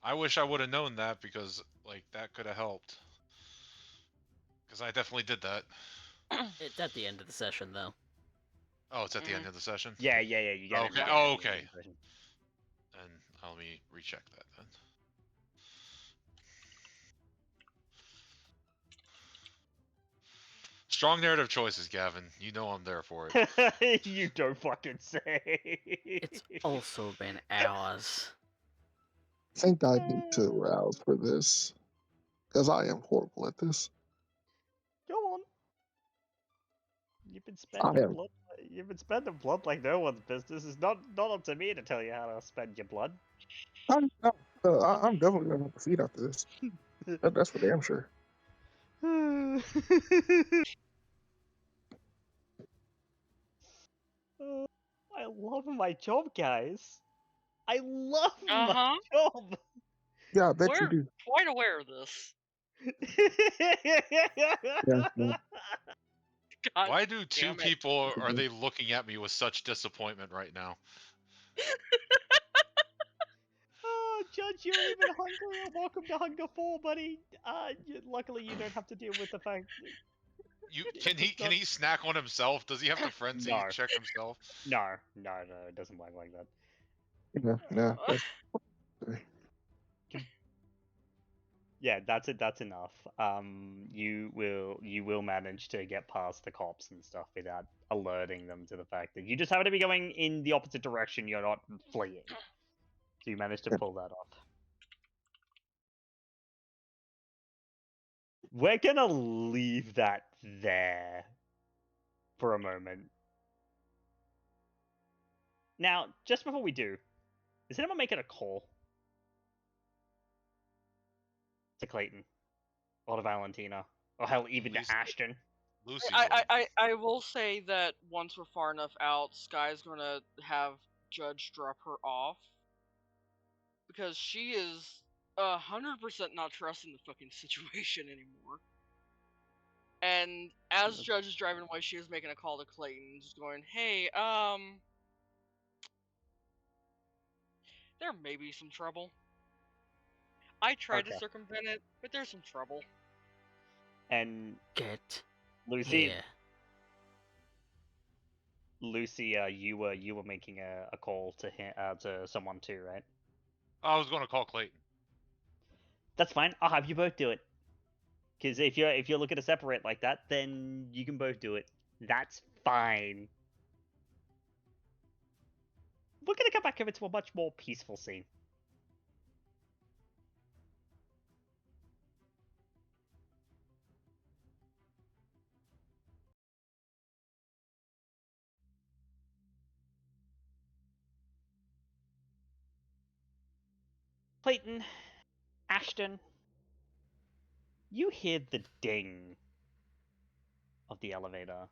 G: I wish I would have known that, because like that could have helped. Because I definitely did that.
C: It's at the end of the session, though.
G: Oh, it's at the end of the session?
A: Yeah, you get it.
G: Okay.
A: You get it
G: Oh,
A: at the end
G: okay.
A: of the session.
G: And let me recheck that then. Strong narrative choices, Gavin. You know I'm there for it.
A: You don't fucking say.
C: It's also been hours.
E: I think I need to rouse for this. Because I am horrible at this.
A: Go on. You've been
E: I
A: spending
E: am.
A: blood. You've been spending blood like no one's business. It's not up to me to tell you how to spend your blood.
E: I'm definitely going to have to feed after this. That's for damn sure.
A: I love my job, guys. I love my
F: Uh-huh.
A: job.
E: Yeah, I bet you
F: We're
E: do.
F: quite aware of this.
E: Yeah, no.
F: God
G: Why do two
F: damn it.
G: people are they looking at me with such disappointment right now?
A: Oh, Judge, you're even hungrier. Welcome to Hunger 4, buddy. Luckily, you don't have to deal with the fact.
G: Can he snack on himself? Does he have to frenzy
A: No.
G: check himself?
A: No, it doesn't work like that.
E: Yeah.
A: Yeah, that's it. That's enough. You will manage to get past the cops and stuff without alerting them to the fact that you just happen to be going in the opposite direction. You're not fleeing, so you managed to pull that off. We're gonna leave that there for a moment. Now, just before we do, is anyone making a call to Clayton or to Valentina, or hell, even to
G: Lucy.
A: Ashton?
G: Lucy.
F: I will say that once we're far enough out, Skye's gonna have Judge drop her off. Because she is 100% not trusting the fucking situation anymore. And as Judge is driving away, she is making a call to Clayton, just going, hey, there may be some trouble. I tried to circumvent it, but there's some trouble.
A: And
C: Get
A: Lucy,
C: here.
A: Lucy, you were making a call to to someone too, right?
G: I was going to call Clayton.
A: That's fine. I'll have you both do it. Because if you're looking to separate like that, then you can both do it. That's fine. We're gonna come back over to a much more peaceful scene. Clayton, Ashton, you hear the ding of the elevator,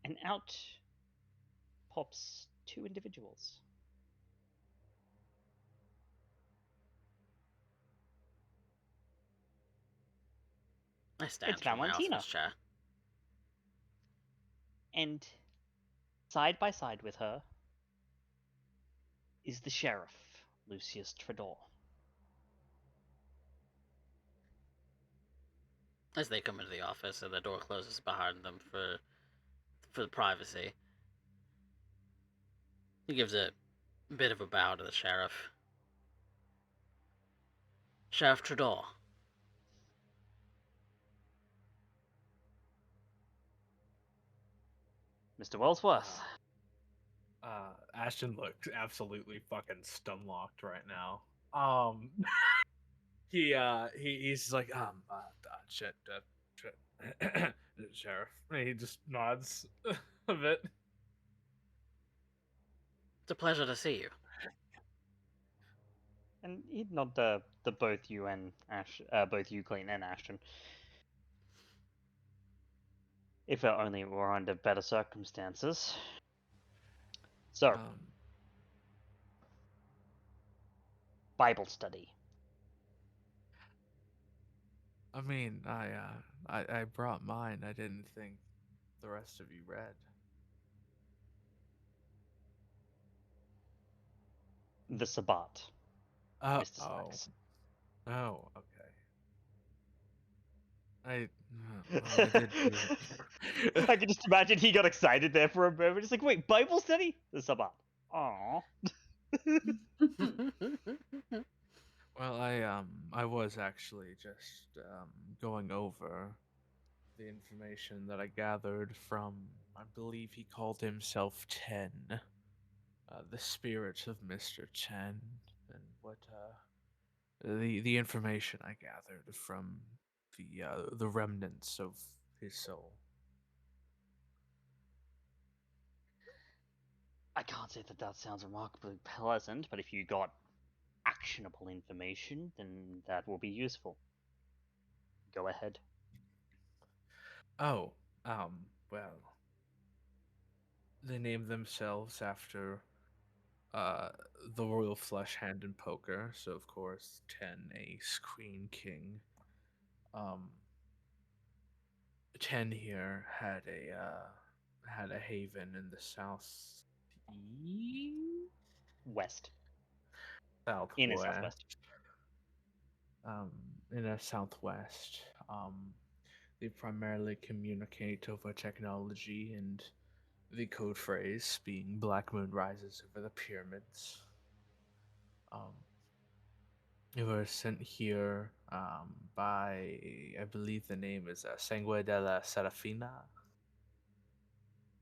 A: and out pops two individuals.
C: I stand
A: It's
C: from my
A: Valentina.
C: office chair.
A: And side by side with her is the sheriff, Lucius Tredor.
C: As they come into the office and the door closes behind them for the privacy, he gives a bit of a bow to the sheriff. Sheriff Tredor.
A: Mr. Wellsworth.
B: Ashton looks absolutely fucking stunlocked right now. He's like, shit, sheriff. And he just nods a bit.
C: It's a pleasure to see you.
A: And he'd nod to both you and both you, Clayton, and Ashton. If only it were under better circumstances. So, Bible study.
B: I mean, I brought mine. I didn't think the rest of you read.
A: The Sabbat. Mr.
B: Oh.
A: Sacks.
B: Oh, okay. I did do it.
A: I can just imagine he got excited there for a moment. It's like, wait, Bible study? The Sabbat. Aww.
B: Well, I was actually just going over the information that I gathered from, I believe he called himself Ten, the spirit of Mr. Chen, and what the information I gathered from the remnants of his soul.
A: I can't say that sounds remarkably pleasant, but if you got actionable information, then that will be useful. Go ahead.
B: Oh, well, they named themselves after the royal flush hand in poker, so of course 10 ace queen king. 10 here had a haven in the southeast,
A: West.
B: southwest,
A: In a southwest.
B: In a southwest. They primarily communicate over technology, and the code phrase being "Black Moon rises over the pyramids." They were sent here by, I believe the name is Sangue della Serafina.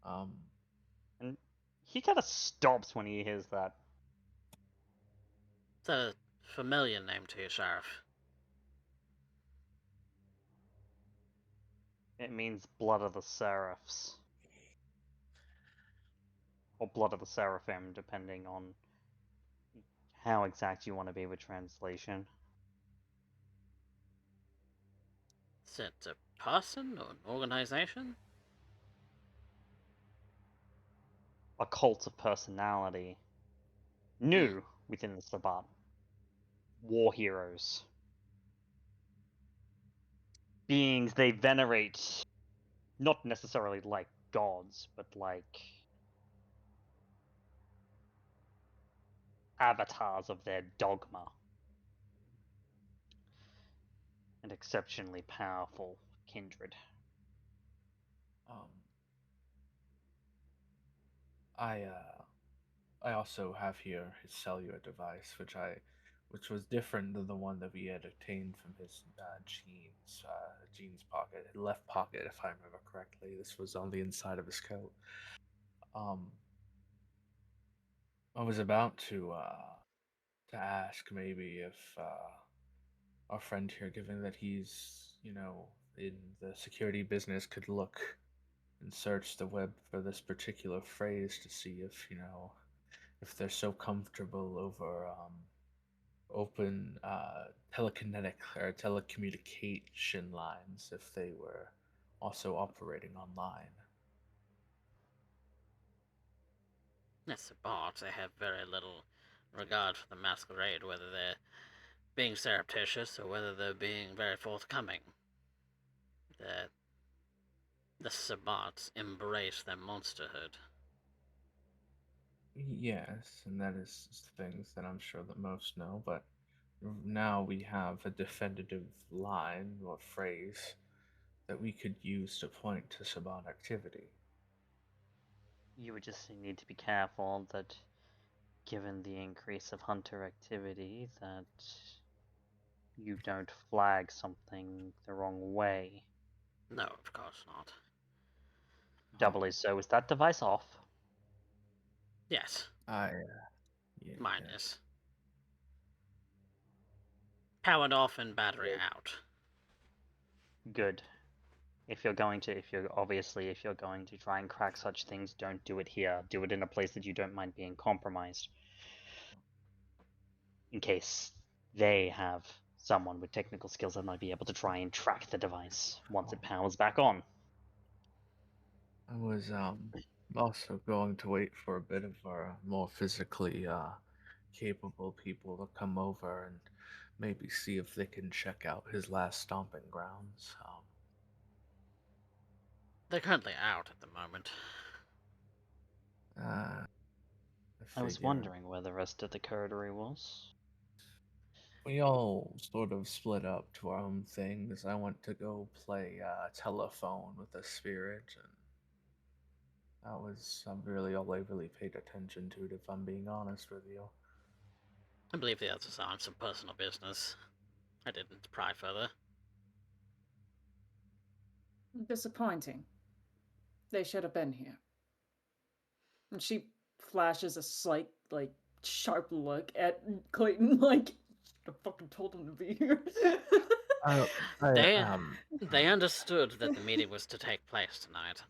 A: And he kind of stops when he hears that.
C: It's a familiar name to you, Sheriff.
A: It means blood of the seraphs. Or blood of the seraphim, depending on how exact you want to be with translation.
C: Is it a person or an organization?
A: A cult of personality. New within the Sabbat. War heroes. Beings they venerate, not necessarily like gods, but like avatars of their dogma. And exceptionally powerful kindred.
B: I also have here his cellular device, which was different than the one that we had obtained from his jeans pocket, left pocket, if I remember correctly. This was on the inside of his coat. I was about to ask maybe if our friend here, given that he's in the security business, could look and search the web for this particular phrase to see if they're so comfortable over open telekinetic or telecommunication lines, if they were also operating online.
C: Yes, but they have very little regard for the masquerade, whether they're being surreptitious or whether they're being very forthcoming. The Sabbats embrace their monsterhood.
B: Yes, and that is things that I'm sure that most know, but now we have a definitive line or phrase that we could use to point to Sabbat activity.
A: You would just need to be careful that, given the increase of hunter activity, that you don't flag something the wrong way.
C: No, of course not.
A: Doubly so. Is that device off?
C: Yes,
B: Yeah,
C: mine is. Powered off and battery out.
A: Good. If you're going to try and crack such things, don't do it here. Do it in a place that you don't mind being compromised. In case they have someone with technical skills that might be able to try and track the device once it powers back on.
B: I was also going to wait for a bit of our more physically capable people to come over and maybe see if they can check out his last stomping grounds.
C: They're currently out at the moment.
A: I was wondering where the rest of the coterie was.
B: We all sort of split up to our own things. I went to go play telephone with a spirit, and that was really all I really paid attention to, if I'm being honest with you.
C: I believe the others are on some personal business. I didn't pry further.
D: Disappointing. They should have been here. And she flashes a slight, sharp look at Clayton, like, I fucking told him to be here.
C: They understood that the meeting was to take place tonight.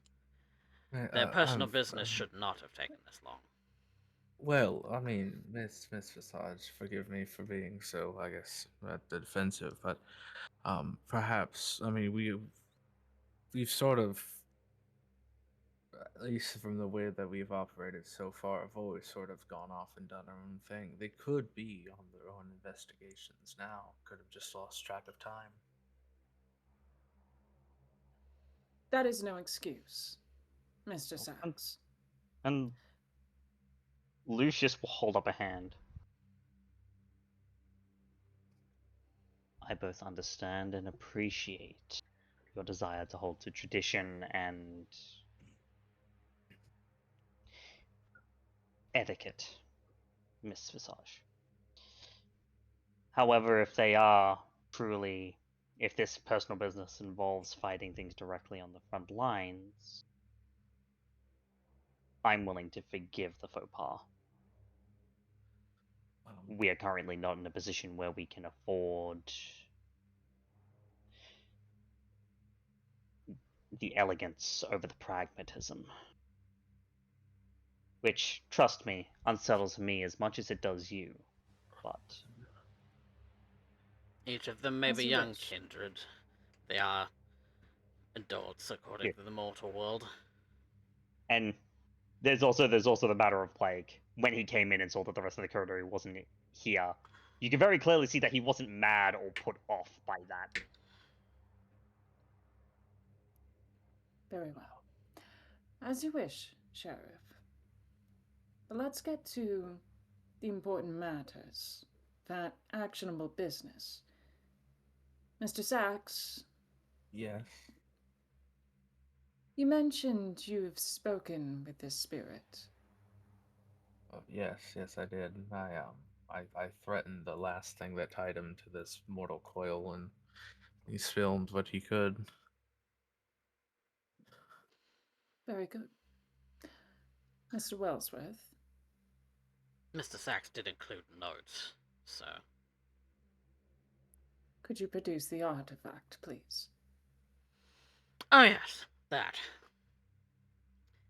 C: Their personal business should not have taken this long.
B: Well, I mean, Miss Visage, forgive me for being so, I guess, defensive, but perhaps, I mean, we've sort of, at least from the way that we've operated so far, have always sort of gone off and done our own thing. They could be on their own investigations now, could have just lost track of time.
D: That is no excuse, Mr. Sacks.
A: And Lucius will hold up a hand. I both understand and appreciate your desire to hold to tradition and etiquette, Miss Visage. However, if this personal business involves fighting things directly on the front lines, I'm willing to forgive the faux pas. We are currently not in a position where we can afford the elegance over the pragmatism. Which, trust me, unsettles me as much as it does you. But
C: each of them may be young kindred. They are adults according to the mortal world.
A: And there's also the matter of, like, when he came in and saw that the rest of the coterie wasn't here, you can very clearly see that he wasn't mad or put off by that.
D: Very well. As you wish, Sheriff. But let's get to the important matters. That actionable business. Mr. Sacks?
B: Yes?
D: You mentioned you've spoken with this spirit.
B: Oh, yes, I did. I threatened the last thing that tied him to this mortal coil, and he's filmed what he could.
D: Very good. Mr. Wellsworth?
C: Mr. Sacks did include notes, so...
D: Could you produce the artifact, please?
C: Oh yes, that.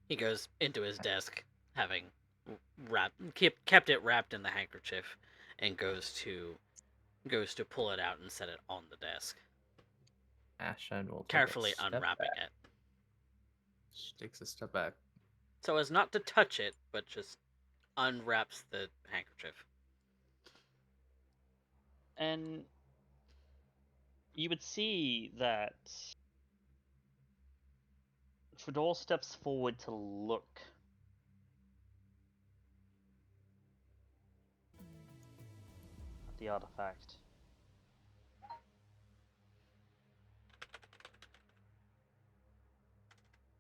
C: He goes into his desk, having kept it wrapped in the handkerchief, and goes to pull it out and set it on the desk.
B: Ashton will
C: carefully unwrapping it.
B: She takes a step back.
C: So as not to touch it, but just unwraps the handkerchief.
A: And you would see that Fedor steps forward to look. At the artifact.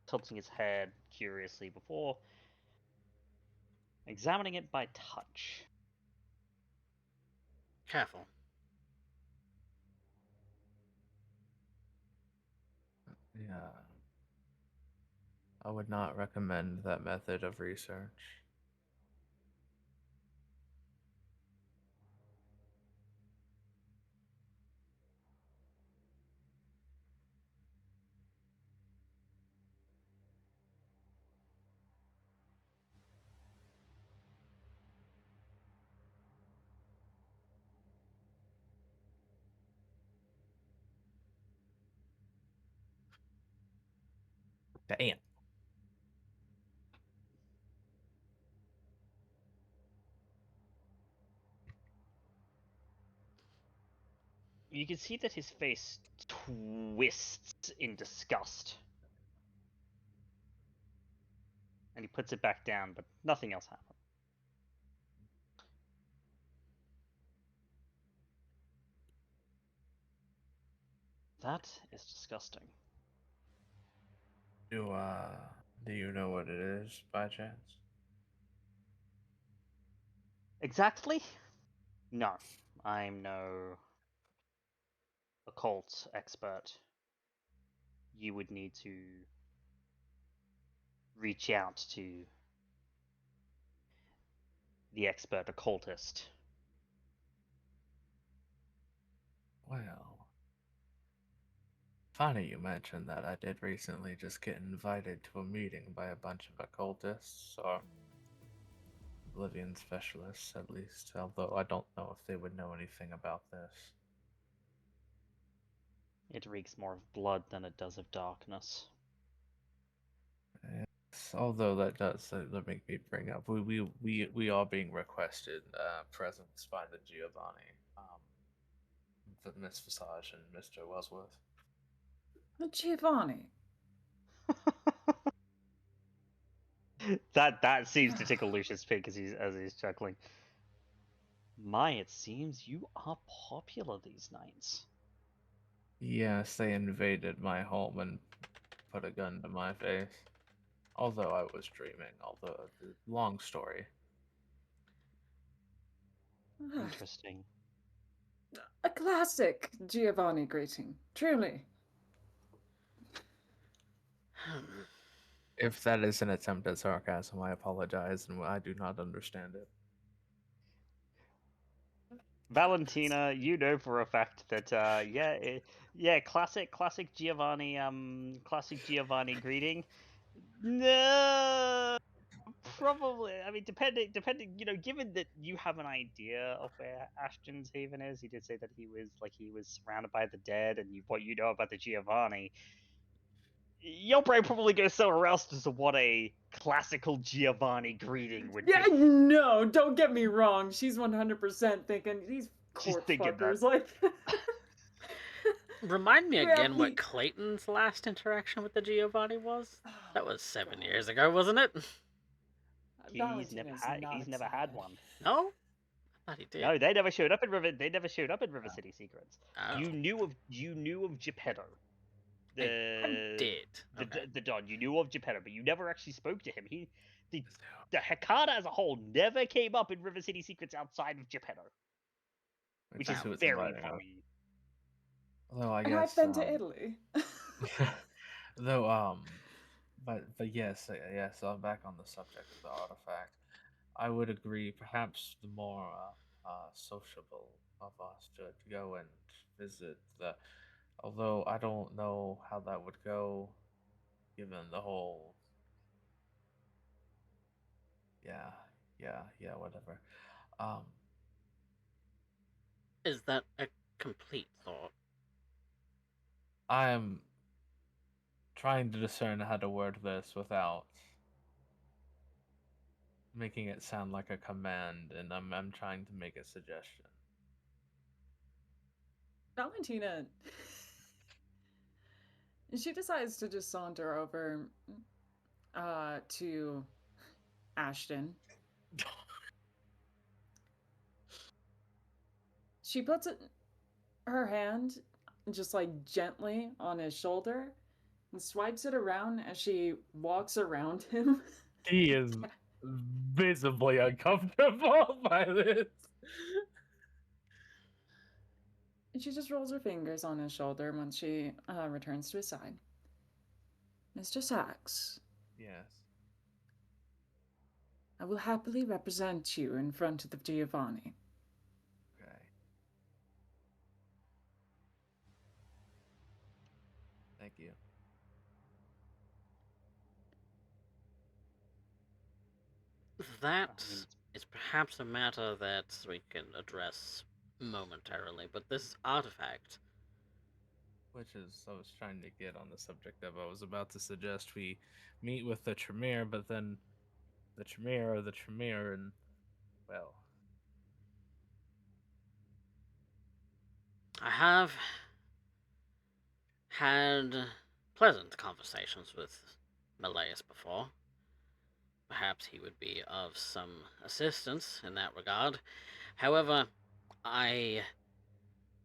A: Tilting his head curiously before examining it by touch.
C: Careful.
B: Yeah. I would not recommend that method of research. Damn.
A: You can see that his face twists in disgust. And he puts it back down, but nothing else happens. That is disgusting.
B: Do you know what it is by chance?
A: Exactly? No. I'm no occult expert. You would need to reach out to the expert occultist.
B: Well, funny you mentioned that. I did recently just get invited to a meeting by a bunch of occultists, or Oblivion specialists at least, although I don't know if they would know anything about this.
A: It reeks more of blood than it does of darkness.
B: Yes, although that does make me bring up, we are being requested presence by the Giovanni, the Miss Visage and Mr. Wellsworth.
D: The Giovanni.
A: that seems to tickle Lucius Pig as he's chuckling. My, it seems you are popular these nights.
B: Yes, they invaded my home and put a gun to my face. Although I was dreaming, long story.
A: Interesting.
D: A classic Giovanni greeting, truly.
B: If that is an attempt at sarcasm, I apologize, and I do not understand it.
A: Valentina, you know for a fact that classic Giovanni greeting. No, probably. I mean, depending. Given that you have an idea of where Ashton's Haven is, he did say that he was surrounded by the dead, and what you know about the Giovanni. Your brain probably goes somewhere else as to what a classical Giovanni greeting would
D: Yeah,
A: be.
D: no, don't get me wrong. She's 100% thinking these
A: She's
D: court
A: thinking
D: fuckers.
A: that.
D: Like,
C: Remind me
D: Yeah,
C: again what Clayton's last interaction with the Giovanni was? That was 7 years ago, wasn't it?
A: He's never had one.
C: No? I thought he did.
A: No, they never showed up in River. They never showed up in River City Secrets.
C: Oh.
A: You knew of Geppetto.
C: I did.
A: The Don. You knew of Geppetto, but you never actually spoke to him. The Hecata as a whole never came up in River City Secrets outside of Geppetto, which is very funny.
B: Although I
D: and
B: guess,
D: I've been to Italy.
B: though, but yes, back on the subject of the artifact. I would agree. Perhaps the more sociable of us should go and visit the. Although I don't know how that would go, given the whole. Yeah, whatever.
C: Is that a complete thought?
B: I am trying to discern how to word this without making it sound like a command, and I'm trying to make a suggestion.
D: Valentina, she decides to just saunter over to Ashton. She puts her hand just like gently on his shoulder and swipes it around as she walks around him.
B: He is visibly uncomfortable by this.
D: And she just rolls her fingers on his shoulder once she returns to his side. Mr. Sacks.
B: Yes.
D: I will happily represent you in front of the Giovanni.
B: Okay. Thank you.
C: That is perhaps a matter that we can address momentarily, but this artifact...
B: Which is, I was trying to get on the subject of, I was about to suggest we meet with the Tremere, but then the Tremere are the Tremere, and, well...
C: I have had pleasant conversations with Malaeus before. Perhaps he would be of some assistance in that regard. However, I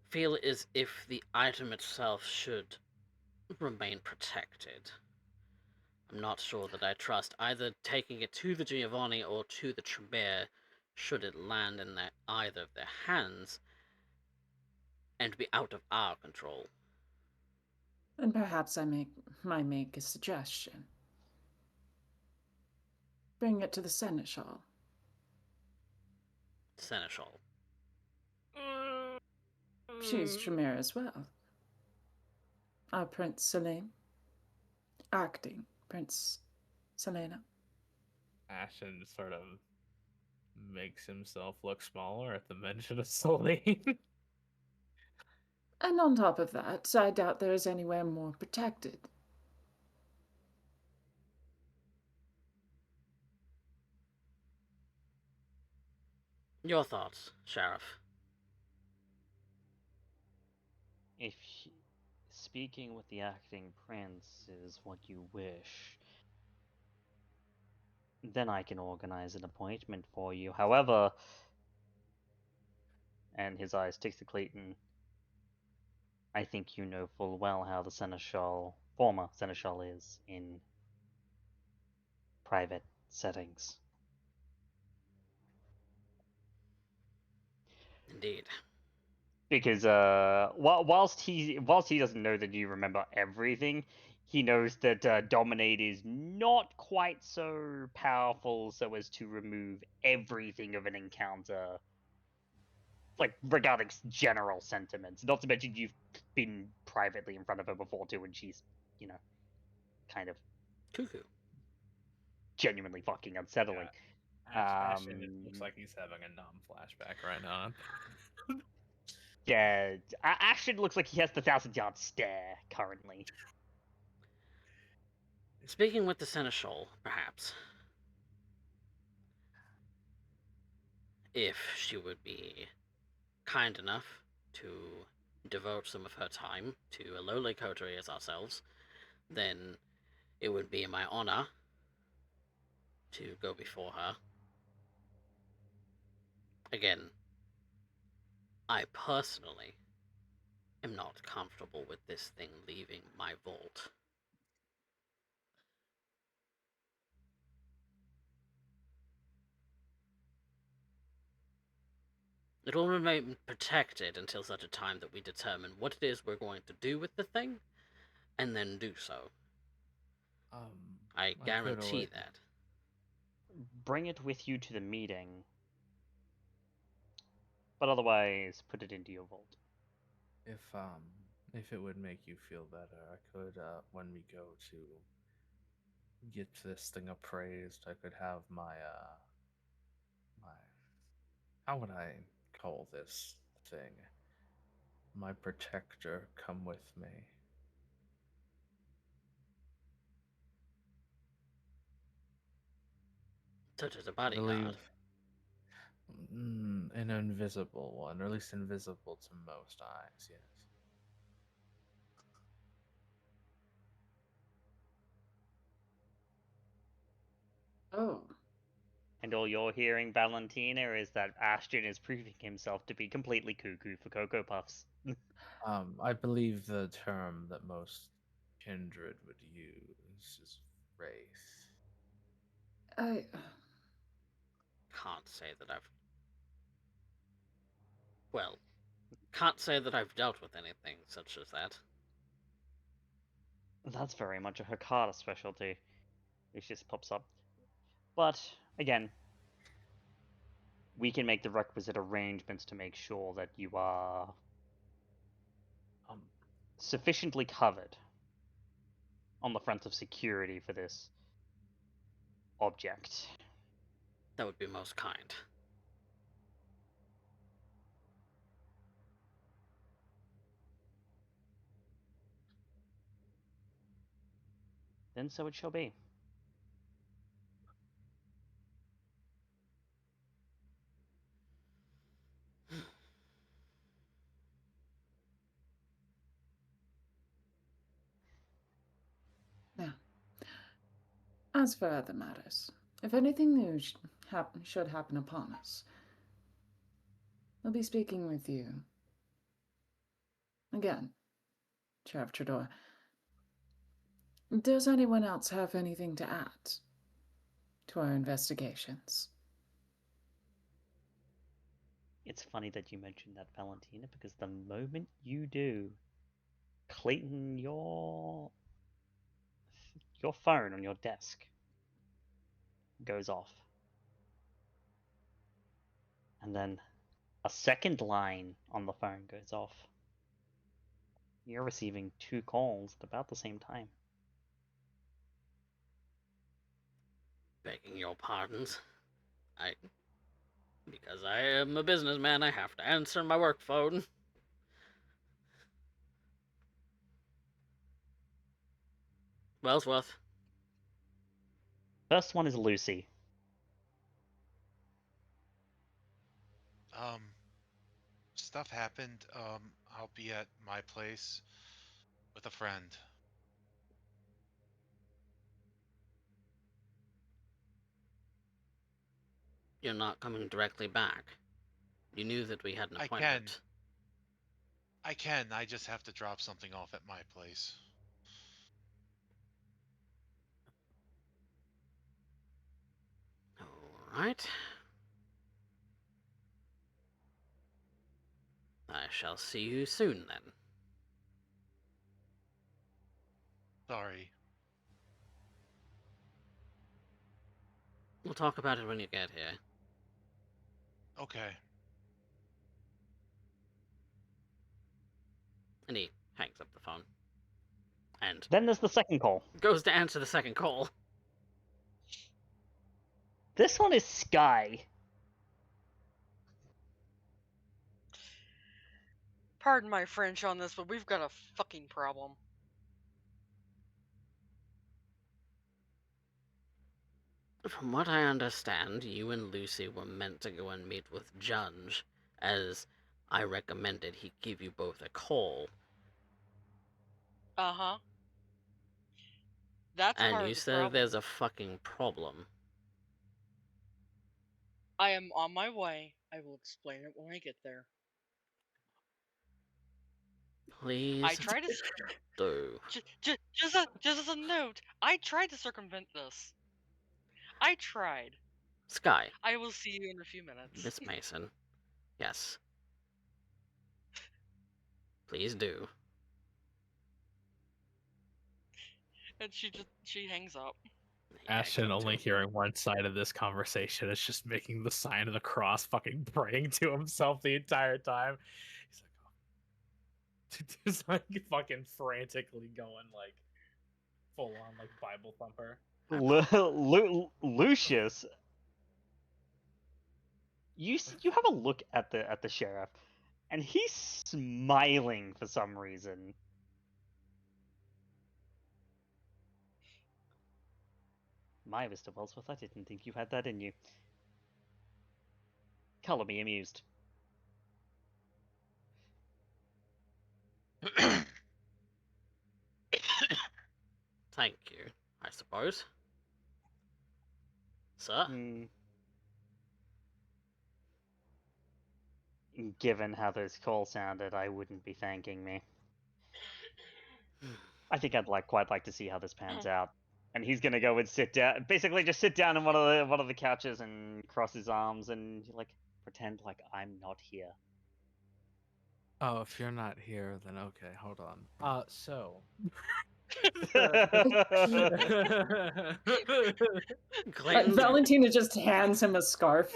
C: feel as if the item itself should remain protected. I'm not sure that I trust either taking it to the Giovanni or to the Tremere should it land in either of their hands and be out of our control.
D: And perhaps I might make a suggestion. Bring it to the Seneschal.
C: Seneschal.
D: She's Tremere as well. Prince Selene. Acting Prince Selena.
B: Ashton sort of makes himself look smaller at the mention of Celine.
D: And on top of that, I doubt there is anywhere more protected.
C: Your thoughts, Sheriff?
A: If speaking with the acting prince is what you wish, then I can organize an appointment for you. However, and his eyes stick to Clayton, I think you know full well how the Seneschal, former Seneschal, is in private settings.
C: Indeed.
A: Because whilst he doesn't know that you remember everything, he knows that Dominate is not quite so powerful so as to remove everything of an encounter, like regarding general sentiments. Not to mention you've been privately in front of her before too, and she's, kind of
C: cuckoo,
A: genuinely fucking unsettling.
B: Ashton, it looks like he's having a non-flashback right now.
A: Yeah, Ashton looks like he has the 1,000-yard stare currently.
C: Speaking with the Seneschal, perhaps, if she would be kind enough to devote some of her time to a lowly coterie as ourselves, then it would be my honor to go before her. Again, I personally am not comfortable with this thing leaving my vault. It will remain protected until such a time that we determine what it is we're going to do with the thing, and then do so. I guarantee that.
A: Bring it with you to the meeting, but otherwise put it into your vault.
B: If it would make you feel better, I could, when we go to get this thing appraised, I could have my how would I call this thing? My protector come with me.
C: Such as a
B: I
C: bodyguard.
B: believe an invisible one, or at least invisible to most eyes, yes.
D: Oh,
A: And all you're hearing, Valentina, is that Ashton is proving himself to be completely cuckoo for Cocoa Puffs.
B: I believe the term that most kindred would use is wraith.
D: I.
C: Can't say that I've. Well, can't say that I've dealt with anything such as that.
A: That's very much a Hakata specialty. Which just pops up. But, again, we can make the requisite arrangements to make sure that you are sufficiently covered on the front of security for this object.
C: That would be most kind.
A: Then so it shall be.
D: Now, as for other matters, if anything new should happen upon us, I'll be speaking with you. Again, Sheriff Tredor. Does anyone else have anything to add to our investigations?
A: It's funny that you mentioned that, Valentina, because the moment you do, Clayton, your phone on your desk goes off. And then a second line on the phone goes off. You're receiving 2 calls at about the same time.
C: Begging your pardons. Because I am a businessman, I have to answer my work phone. Wellsworth.
A: First one is Lucy.
G: Stuff happened. I'll be at my place with a friend.
C: You're not coming directly back. You knew that we had an appointment.
G: I can. I just have to drop something off at my place.
C: Alright. I shall see you soon, then.
G: Sorry.
C: We'll talk about it when you get here.
G: Okay.
C: And he hangs up the phone. And
A: Then there's the second call.
C: goes to answer the second call.
A: This one is Skye.
F: Pardon my French on this, but we've got a fucking problem.
C: From what I understand, you and Lucy were meant to go and meet with Judge, as I recommended he give you both a call.
F: Uh-huh. That's part
C: And
F: of
C: you
F: the
C: said
F: problem.
C: there's a fucking problem.
F: I am on my way. I will explain it when I get there.
C: Please
F: I tried to
C: do.
F: just as a note, I tried to circumvent this. I tried.
C: Skye.
F: I will see you in a few minutes.
C: Miss Mason. Yes. Please do.
F: And she hangs up.
B: Ashton only hearing one side of this conversation is just making the sign of the cross, fucking praying to himself the entire time. He's like, just like fucking frantically going like full on like Bible thumper.
A: Lucius, you have a look at the sheriff, and he's smiling for some reason. my, Mr. Wellsworth. I didn't think you had that in you. Color me amused.
C: Thank you, I suppose. Sir?
A: Given how those calls sounded, I wouldn't be thanking me. I think I'd quite like to see how this pans out. And he's gonna go and sit down, basically just sit down on one of the couches and cross his arms and pretend like I'm not here.
B: Oh, if you're not here, then okay, hold on.
C: Clayton,
D: Valentina just hands him a scarf.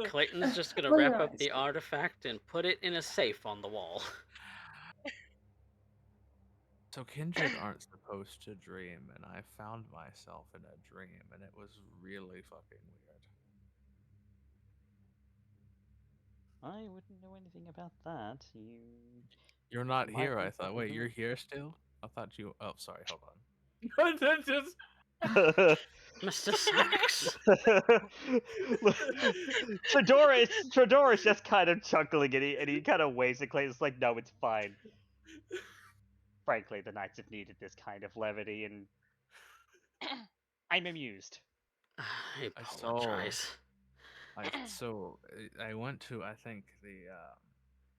C: Clayton's just gonna
D: What
C: wrap
D: are
C: up
D: eyes?
C: the artifact and put it in a safe on the wall.
B: So kindred aren't supposed to dream, and I found myself in a dream, and it was really fucking weird.
A: I wouldn't know anything about that.
B: You're not
A: might
B: here, I
A: want
B: thought.
A: to
B: Wait,
A: know.
B: you're here still? I thought you... Oh, sorry, hold on. Just...
C: Mr. Sacks!
A: Tredoris just kind of chuckling and he kind of waves at Clayton. It's like, no, it's fine. Frankly, the Knights have needed this kind of levity, and I'm amused.
C: I apologize.
B: I went to, I think,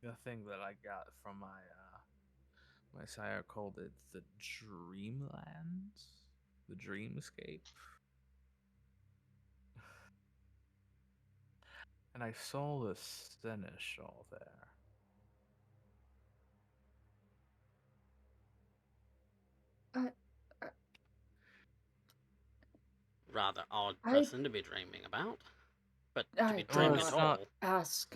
B: the thing that I got from my sire called it the Dreamlands? The Dreamscape? And I saw the seneschal there.
C: Rather odd person to be dreaming about. But to be
D: I
C: dreaming
D: dare
C: at
D: not
C: all.
D: ask.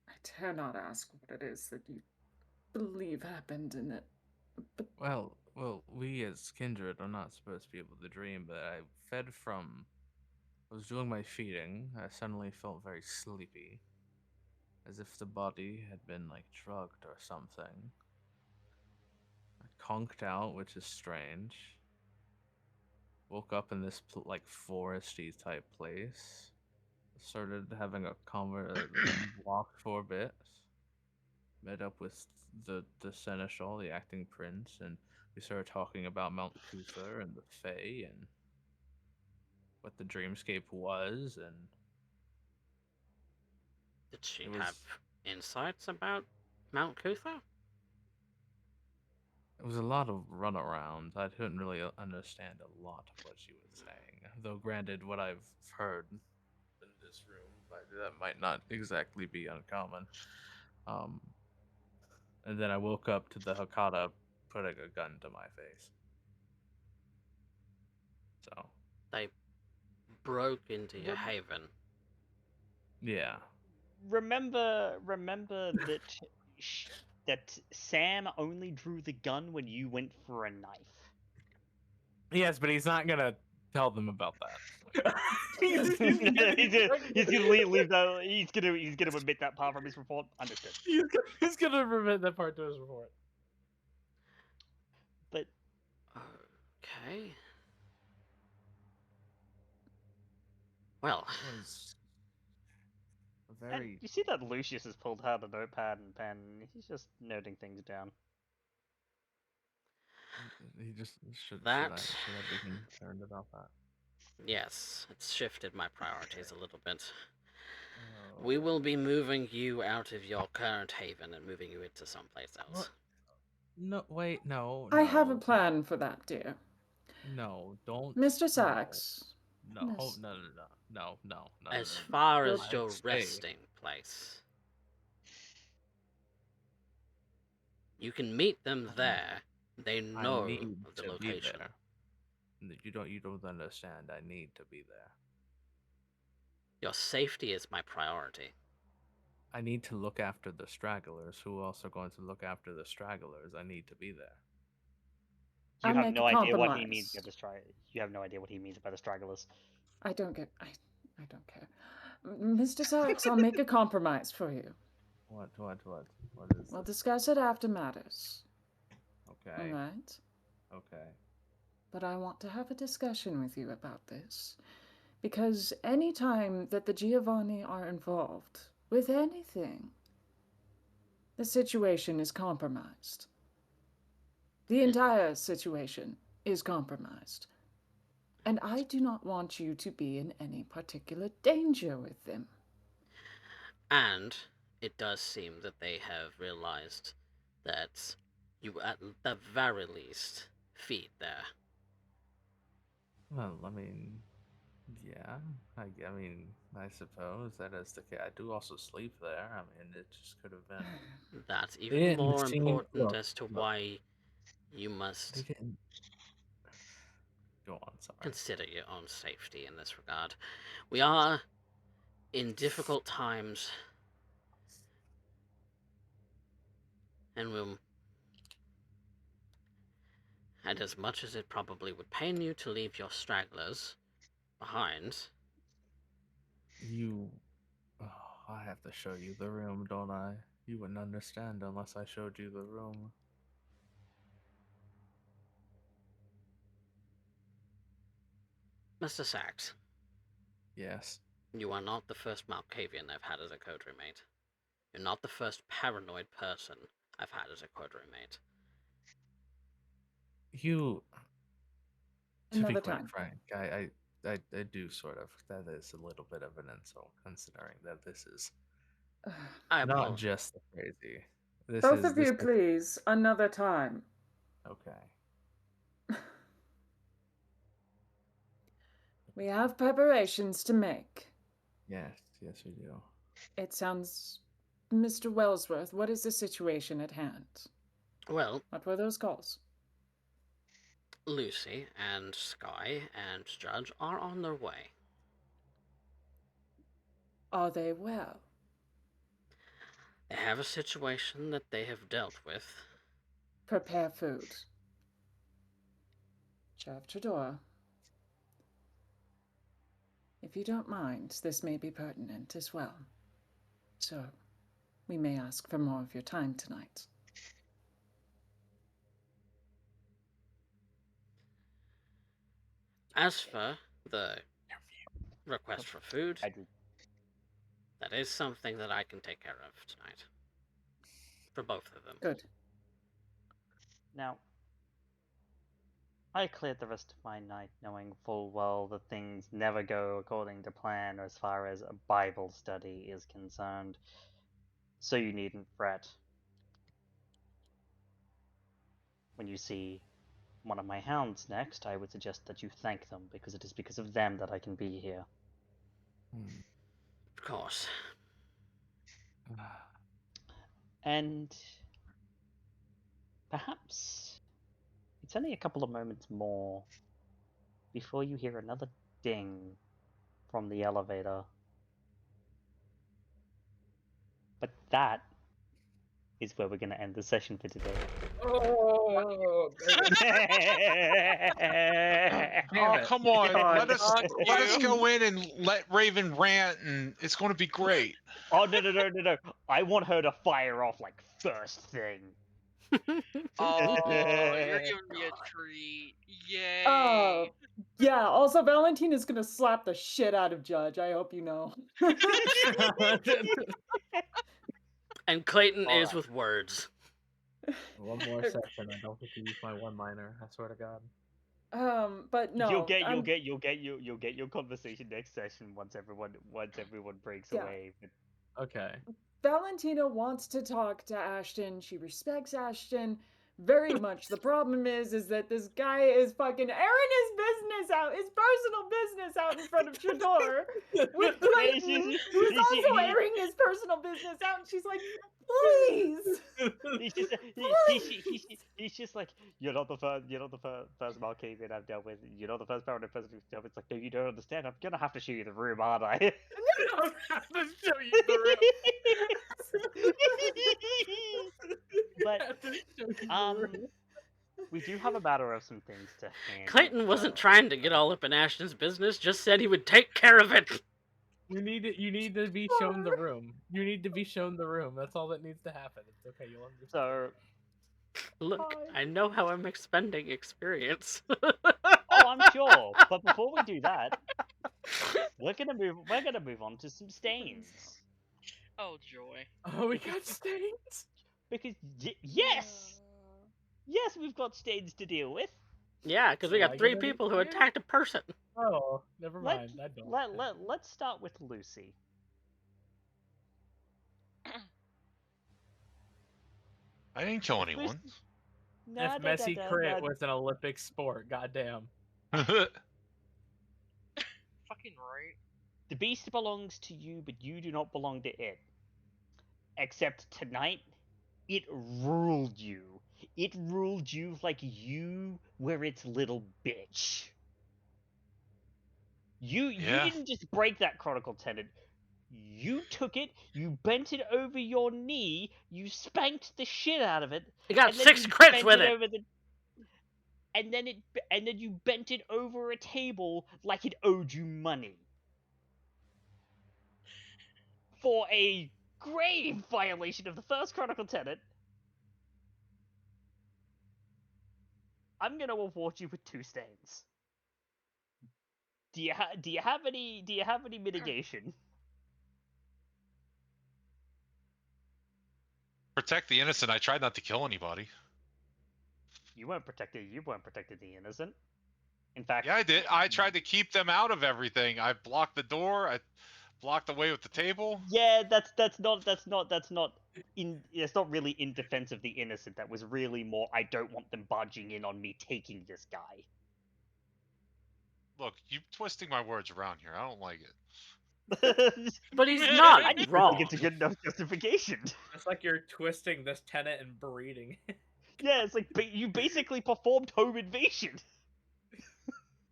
D: I dare not ask what it is that you believe happened in it. But
B: Well, we as kindred are not supposed to be able to dream, but I was doing my feeding. I suddenly felt very sleepy, as if the body had been drugged or something. I conked out, which is strange. Woke up in this foresty type place. Started having a walked for a bit. Met up with the seneschal, the acting prince, and we started talking about Mount Cuther and the Fae and what the dreamscape was, and
C: Did she have insights about Mount Cuther?
B: It was a lot of runaround. I couldn't really understand a lot of what she was saying. Though, granted, what I've heard in this room, that might not exactly be uncommon. And then I woke up to the Hakata putting a gun to my face. So
C: they broke into your haven.
B: Yeah.
A: Remember that that Sam only drew the gun when you went for a knife.
B: Yes, but he's not gonna tell them about that.
A: he's gonna leave that. He's gonna omit that part from his report. Understood.
B: He's gonna remit that part to his report.
A: But
C: okay. Well,
A: very. You see that Lucius has pulled out a notepad and pen. He's just noting things down.
B: He just should I be concerned about that?
C: Yes, it's shifted my priorities a little bit. We will be moving you out of your current haven and moving you into someplace else.
B: What? No, wait, no.
D: I have a plan for that, dear.
B: No, don't.
D: Mr. Sacks.
B: No,
D: Yes.
B: no.
C: As far as your resting place, you can meet them there. They know the location.
B: You don't understand. I need to be there.
C: Your safety is my priority.
B: I need to look after the stragglers. Who else are going to look after the stragglers? I need to be there.
A: You have no idea what he means by the stragglers. You have no idea what he means by the stragglers.
D: I don't don't care. Mr. Sacks, I'll make a compromise for you.
B: What is
D: We'll discuss it after matters.
B: Okay.
D: All right.
B: Okay.
D: but I want to have a discussion with you about this. Because any time that the Giovanni are involved with anything, the situation is compromised. The entire situation is compromised. And I do not want you to be in any particular danger with them.
C: And it does seem that they have realized that you, at the very least, feed there.
B: Well, I mean, yeah, I mean, I suppose that is the case. I do also sleep there. I mean, it just could have been.
C: That's
B: They
C: even
B: didn't
C: more
B: seem.
C: important
B: Look,
C: as to
B: look,
C: why you
B: they
C: must
B: didn't. Go on, sorry.
C: consider your own safety in this regard. We are in difficult times, and and as much as it probably would pain you to leave your stragglers behind,
B: You. Oh, I have to show you the room, don't I? You wouldn't understand unless I showed you the room.
C: Mr. Sacks,
B: Yes.
C: you are not the first Malkavian I've had as a code roommate. You're not the first paranoid person I've had as a code roommate.
B: You. To be
D: Another
B: quite
D: time.
B: frank, I do sort of. That is a little bit of an insult, considering that this is
C: I
B: not
C: apologize.
B: just the crazy. This
D: Both
B: is
D: of you, please. Another time.
B: Okay.
D: We have preparations to make.
B: Yes, yes, we do.
D: It sounds... Mr. Wellsworth, what is the situation at hand?
C: Well,
D: What were those calls?
C: Lucy and Skye and Judge are on their way.
D: Are they well?
C: They have a situation that they have dealt with.
D: Prepare food. Sheriff Tredora, if you don't mind, this may be pertinent as well. So, we may ask for more of your time tonight.
C: As for the request for food, that is something that I can take care of tonight. For both of them.
D: Good.
A: Now, I cleared the rest of my night knowing full well that things never go according to plan as far as a Bible study is concerned, so you needn't fret. When you see one of my hounds next, I would suggest that you thank them, because it is because of them that I can be here.
C: Of course.
A: And perhaps it's only a couple of moments more before you hear another ding from the elevator. But that is where we're going to end the session for today.
B: Oh,
G: Oh, come on.
B: God.
G: Let us go in and let Raven rant, and it's going to be great.
A: Oh, no. I want her to fire off, like, first thing.
F: Oh, you're giving me a treat. Yay.
D: Oh, yeah. Also, Valentina's gonna slap the shit out of Judge. I hope you know.
C: And Clayton
A: All
C: is
A: right.
C: with words.
B: One more session. I don't get to use my one-liner. I swear to God.
D: But no.
A: You'll get your conversation next session once everyone breaks
D: Yeah.
A: away.
B: Okay.
D: Valentina wants to talk to Ashton. She respects Ashton very much. The problem is that this guy is fucking airing his personal business out in front of Shador with Clayton, who's also airing his personal business out, and she's like, please.
A: He's just like, you're not the first Malkavian I've dealt with. You're not the first paranoid person I've dealt with. It's like, no, you don't understand. I'm gonna have to show you the room, aren't I?
B: I don't have to show you the room.
A: But we do have a matter of some things to handle.
C: Clayton wasn't trying to get all up in Ashton's business, just said he would take care of it.
B: You need to be shown the room. You need to be shown the room. That's all that needs to happen. It's okay. You'll understand.
C: Look, I know how I'm expending experience.
A: Oh, I'm sure. But before we do that, we're gonna move on to some stains.
F: Oh joy.
B: Oh, we got stains.
A: Because yes, we've got stains to deal with.
C: Yeah, because we
B: So I
C: got
B: get
C: 3
B: an
C: people who
B: experience?
C: attacked a person.
B: Oh, never mind. I don't.
A: Let's start with Lucy.
G: I didn't kill anyone.
B: If messy crit was an Olympic sport, goddamn.
F: Fucking right.
A: The beast belongs to you, but you do not belong to it. Except tonight, it ruled you. It ruled you like you were its little bitch. You didn't just break that chronicle tenet. You took it, you bent it over your knee, you spanked the shit out of it.
C: You got
A: and then
C: 6
A: you
C: crits
A: bent
C: with
A: it
C: it.
A: over the and then you bent it over a table like it owed you money. For a grave violation of the first chronicle tenet, I'm gonna award you with 2 stains. Do you have any mitigation?
G: Protect the innocent. I tried not to kill anybody.
A: You weren't protecting the innocent. In fact,
G: Yeah, I did. I tried to keep them out of everything. I blocked the door. I blocked the way with the table.
A: yeah, that's not really in defense of the innocent. That was really more, I don't want them barging in on me taking this guy.
G: Look, you twisting my words around here. I don't like it.
C: But he's
A: I
C: not
A: just don't
C: wrong.
A: think it's a good enough justification.
B: It's like you're twisting this tenet and breeding.
A: Yeah, it's like you basically performed home invasion.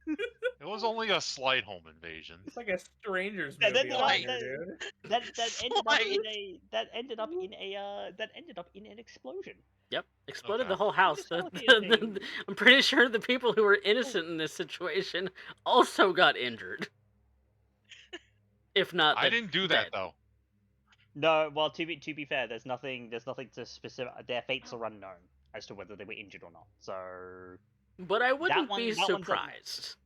G: It was only a slight home invasion.
B: It's like a stranger's
A: Yeah,
B: movie
A: that-
B: on
F: that-
B: here, dude.
A: That ended up in an explosion.
C: Yep, exploded
G: Okay.
C: the whole house.
A: just talking-
C: I'm pretty sure the people who were innocent in this situation also got injured. If not,
G: I didn't do that
C: dead.
G: though.
A: No, well, to be fair, there's nothing to specific. Their fates are unknown as to whether they were injured or not. So
C: But I wouldn't
A: one-
C: be
A: that one's up-
C: surprised.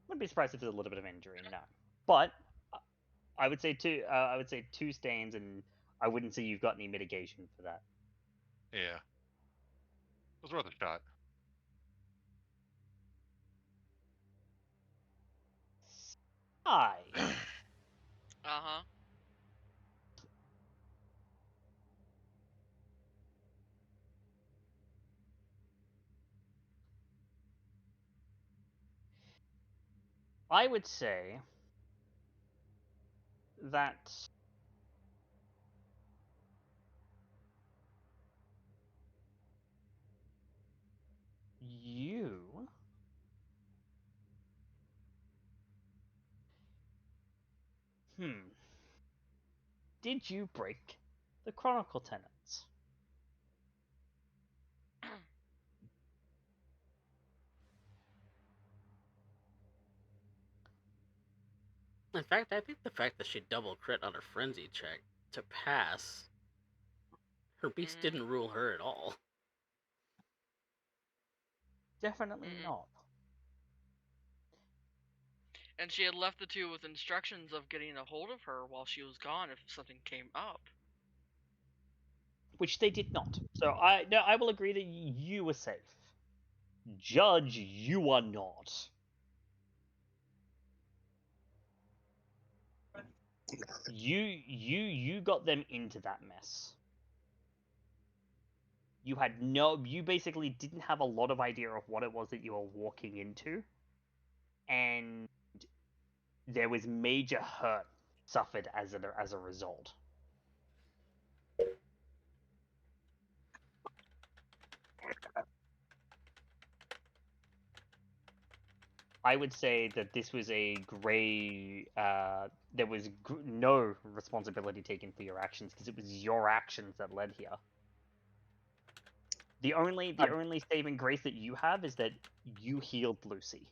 A: wouldn't be surprised if there's a little bit of injury. No, but I would say 2 stains, and I wouldn't say you've got any mitigation for that.
G: Yeah. It was worth a shot.
A: Hi.
F: Uh-huh.
A: I would say that you did you break the chronicle tenets?
C: In fact, I think the fact that she double crit on her frenzy check to pass, her beast
F: Mhm.
C: didn't rule her at all.
A: Definitely not.
F: And she had left the 2 with instructions of getting a hold of her while she was gone if something came up.
A: Which they did not. So I will agree that you were safe. Judge, you are not. You got them into that mess. You basically didn't have a lot of idea of what it was that you were walking into, and there was major hurt suffered as a result. I would say that this was a gray. There was no responsibility taken for your actions because it was your actions that led here. The only saving grace that you have is that you healed Lucy.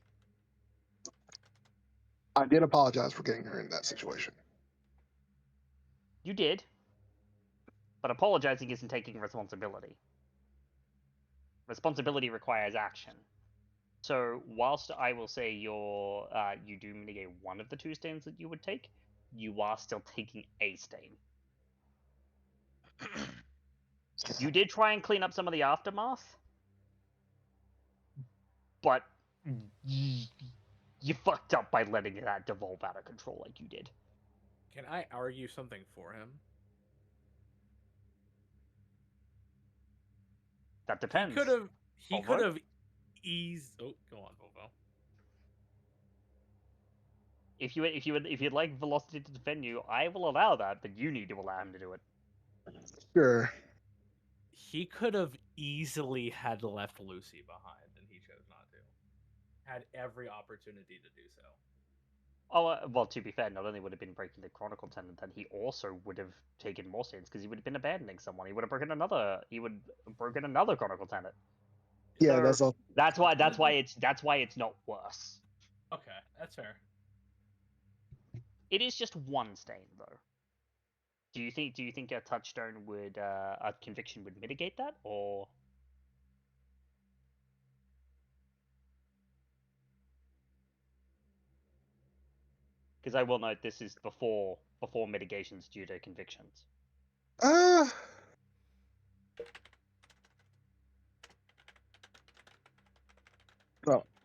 E: I did apologize for getting her in that situation.
A: You did. But apologizing isn't taking responsibility. Responsibility requires action. So whilst I will say you do mitigate one of the 2 stains that you would take, you are still taking a stain. You did try and clean up some of the aftermath, but you fucked up by letting that devolve out of control like you did.
B: Can I argue something for him?
A: That depends.
B: He could have eased. Oh, go on, Volvo.
A: If you'd like Velocity to defend you, I will allow that, but you need to allow him to do it.
E: Sure.
B: He could have easily had left Lucy behind, and he chose not to. Had every opportunity to do so.
A: Oh, well, to be fair, not only would have been breaking the Chronicle Tenet, then he also would have taken more stains because he would have been abandoning someone. He would have broken another. Chronicle Tenet.
E: Yeah,
A: So
E: that's all.
A: That's why it's not worse.
B: Okay, that's fair.
A: It is just 1 stain, though. Do you think a touchstone would a conviction would mitigate that, or? Because I will note this is before mitigations due to convictions.
E: The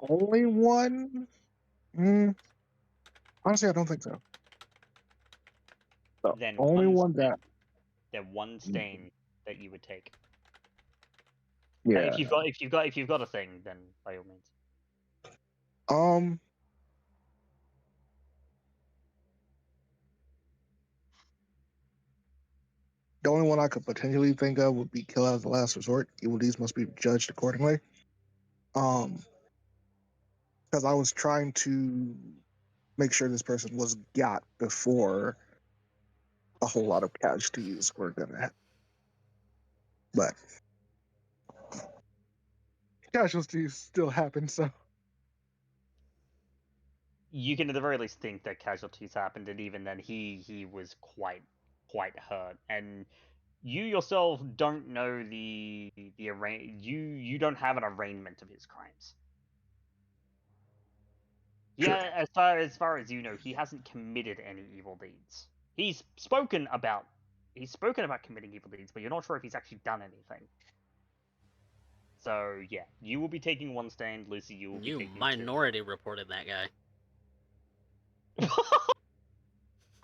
E: only one? Honestly, I don't think so. The
A: Then
E: only one that.
A: Then 1 stain that you would take.
E: Yeah.
A: If you've got a thing, then by all means.
E: The only one I could potentially think of would be kill as the last resort. Evil deeds must be judged accordingly. Because I was trying to make sure this person was got before a whole lot of casualties were gonna happen. But casualties still happen, so
A: You can at the very least think that casualties happened, and even then, he was quite hurt, and you yourself don't know you don't have an arraignment of his crimes. Yeah,
E: sure.
A: as far as you know, he hasn't committed any evil deeds. He's spoken about committing evil deeds, but you're not sure if he's actually done anything. So yeah, you will be taking 1 stain, Lucy. You will be taking 2.
C: Minority reported that guy.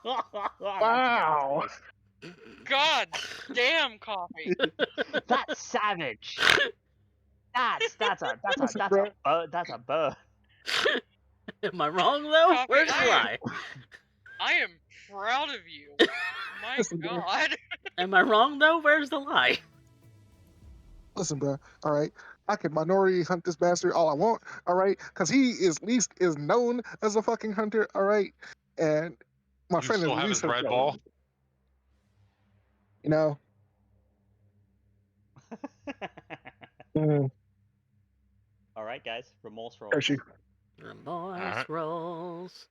E: Wow.
F: God damn, Coffee.
A: That's savage. That's a bird.
C: Am I wrong though?
F: Coffee,
C: Where's the lie?
F: I am proud of you. My
E: Listen, bro.
F: God.
C: Am I wrong though? Where's the lie?
E: Listen, bro. All right, I can minority hunt this bastard all I want. All right, because he is at least is known as a fucking hunter. All right, and my
G: You
E: friend
G: still
E: is at
G: have
E: least
G: his red ball?
E: You know.
A: All right, guys. Remorse rolls.
E: Hershey.
C: Remorse rolls.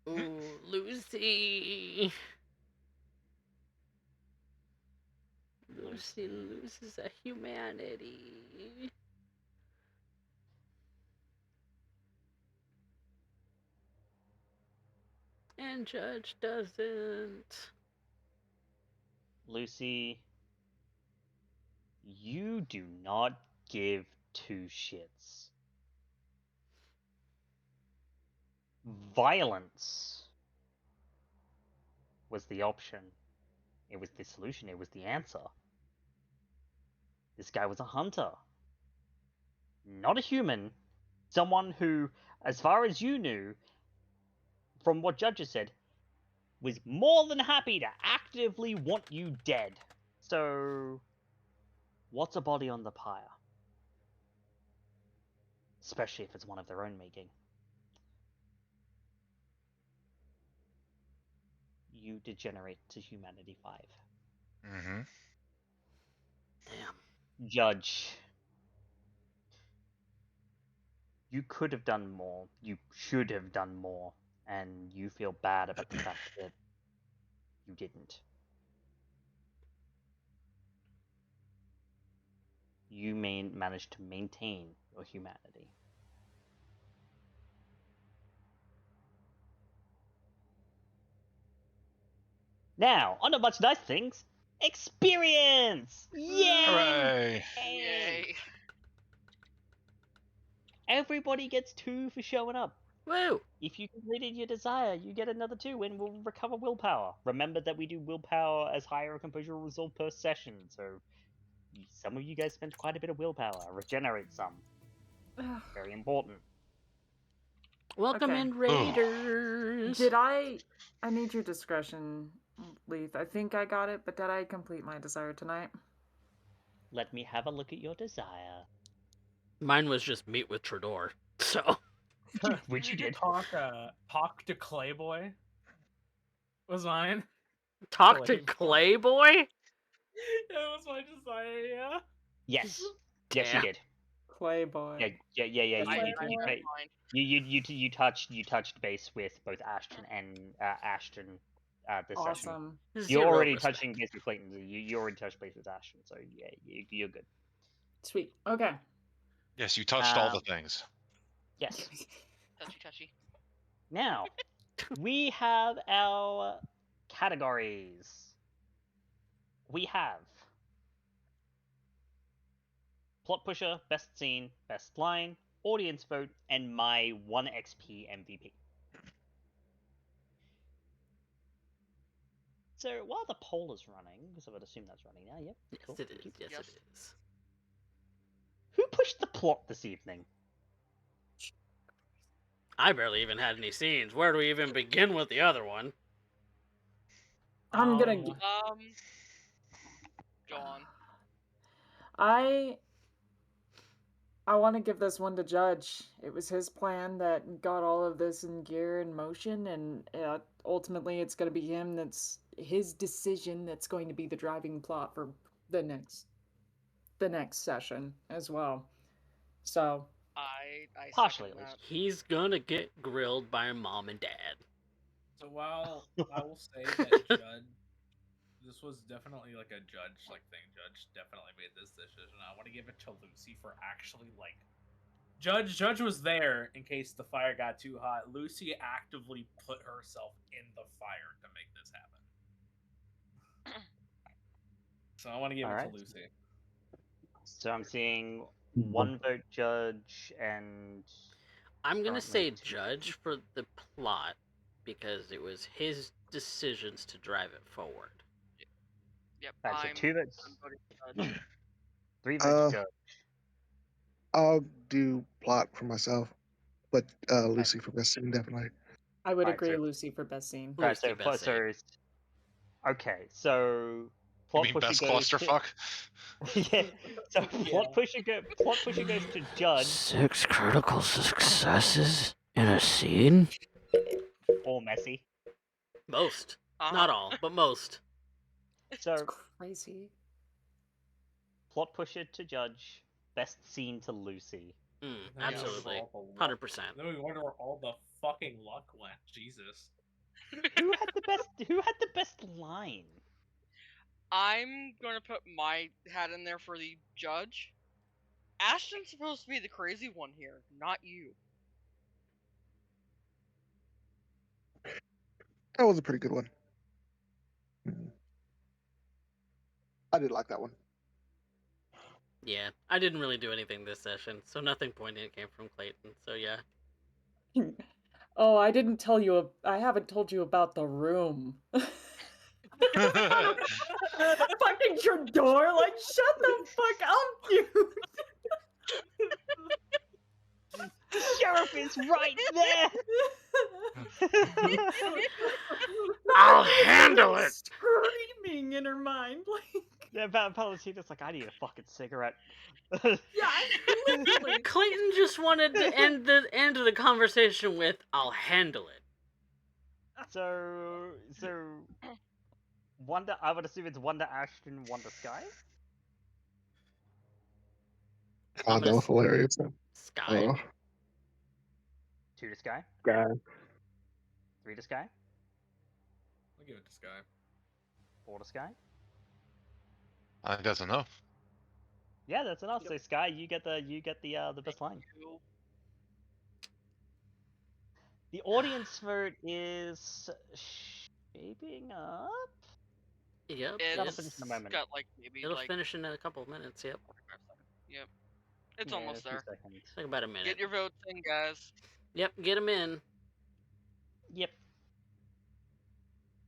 C: Ooh, Lucy. Lucy loses a humanity. And Judge doesn't.
A: Lucy, you do not give 2 shits. Violence was the option. It was the solution. It was the answer. This guy was a hunter. Not a human. Someone who, as far as you knew, from what judges said, was more than happy to actively want you dead. So, what's a body on the pyre? Especially if it's one of their own making. You degenerate to humanity 5.
G: Mm-hmm.
C: Damn.
A: Judge. You could have done more. You should have done more, and you feel bad about the fact that you didn't. You managed to maintain your humanity. Now, on to much nice things. Experience! Yay!
G: Hooray!
F: Yay.
A: Everybody gets 2 for showing up.
C: Woo!
A: If you completed your desire, you get another 2 and we'll recover willpower. Remember that we do willpower as higher a composure resolve per session, so some of you guys spent quite a bit of willpower. Regenerate some. Very important.
C: Welcome
D: Okay.
C: in, Raiders.
D: Did I need your discretion, Leith. I think I got it, but did I complete my desire tonight?
A: Let me have a look at your desire.
C: Mine was just meet with Tredor. So
A: Which you did.
H: Talk to Clayboy was mine.
C: talk to
H: Clayboy.
C: Clayboy.
H: That was my desire, yeah.
A: Yes. Yes, you
C: Damn.
A: did.
D: Playboy.
A: Yeah.
H: That's
A: You touched base with both Ashton and Ashton this session.
D: Awesome.
A: You're
C: Zero
A: already
C: respect.
A: touching base with Clayton. You already touched base with Ashton, so yeah, you're good.
D: Sweet. Okay.
G: Yes, you touched all the things.
A: Yes.
F: Touchy.
A: Now, we have our categories. We have plot pusher, best scene, best line, audience vote, and my 1 XP MVP. So while the poll is running, because I would assume that's running now, yep.
C: Yes,
A: Cool.
C: it is. Yes,
F: Yes.
C: it is.
A: Who pushed the plot this evening?
C: I barely even had any scenes. Where do we even begin with the other one?
D: I'm gonna.
F: Go on.
D: I want to give this one to Judge. It was his plan that got all of this in gear and motion, and ultimately it's going to be him. That's his decision. That's going to be the driving plot for the next session as well. So
F: I
A: Partially,
F: second
A: at least.
F: that.
C: He's gonna get grilled by mom and dad.
H: So while I will say that Judge, this was definitely like a Judge thing. Judge definitely made this decision. I want to give it to Lucy for actually Judge was there in case the fire got too hot. Lucy actively put herself in the fire to make this happen. So I want to give it
A: Alright.
H: to Lucy.
A: So I'm seeing 1 vote Judge and
C: I'm gonna
A: Currently
C: say
A: two.
C: Judge for the plot because it was his decisions to drive it forward.
F: Yep.
A: Alright, so
F: I'm
A: 2 votes.
F: voting for Judge.
A: 3 votes Judge.
E: I'll do plot for myself, but Lucy for best scene, definitely.
D: I would
A: Right,
D: agree,
A: so-
D: Lucy, for best scene.
A: Alright, so
C: Lucy, best scene.
A: okay, so
G: You
A: plot
G: mean
A: pusher
G: best
A: goes
G: clusterfuck?
A: yeah. So plot pusher goes to Judge
C: 6 critical successes in a scene?
A: or Messy.
C: Most.
F: Uh-huh.
C: Not all, but most.
A: So
D: It's crazy.
A: plot pusher to Judge, best scene to Lucy.
C: Mm,
H: Then we
C: absolutely.
H: wonder where all the luck-
C: 100%.
H: Then we wonder where all the fucking luck went. Jesus.
A: Who had the best line?
F: I'm gonna put my hat in there for the Judge. Ashton's supposed to be the crazy one here, not you.
E: That was a pretty good one. I did like that one.
C: Yeah, I didn't really do anything this session, so nothing poignant came from Clayton, so yeah.
D: Oh, I didn't tell you. I haven't told you about the room. Fucking your door, like shut the fuck up, dude.
A: The sheriff is right there.
C: I'll handle it!
D: Screaming in her mind, like
A: Yeah, Valentina's like, I need a fucking cigarette.
D: yeah, literally.
C: Clayton just wanted to end the conversation with, I'll handle it.
A: So Wonder. I would assume it's Wonder Ashton, Wonder Skye.
C: I'm
E: God, that
C: gonna
E: was hilarious.
C: Skye.
A: 2 to Skye.
E: Guy.
A: 3 to Skye.
H: I'll give it to Skye.
A: 4 to Skye.
G: I think that's enough.
A: Yeah, that's enough. So Skye, you get the best line. The audience vote is shaping up.
C: Yep.
A: That'll finish in a moment.
F: Got like maybe
C: It'll
F: like
C: finish in a couple of minutes. Yep.
F: 45 seconds. Yep. It's
A: Yeah,
F: almost
A: a few
F: there.
A: seconds.
C: Like about a minute.
F: Get your votes in, guys.
C: Yep. Get them in.
A: Yep.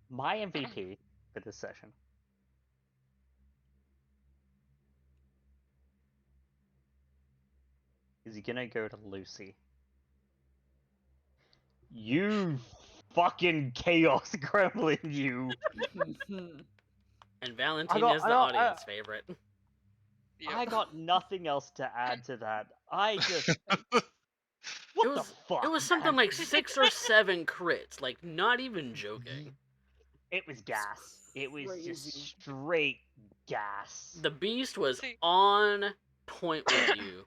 A: My MVP for this session. Is gonna go to Lucy. You fucking chaos gremlin, you.
C: And Valentina's the audience favorite.
F: Yep.
A: I got nothing else to add to that. I just. What the fuck?
C: It was something
A: man?
C: like 6 or 7 crits. Like, not even joking.
A: It was gas. It was
D: Crazy.
A: just straight gas.
C: The beast was
F: See-
C: on point with you.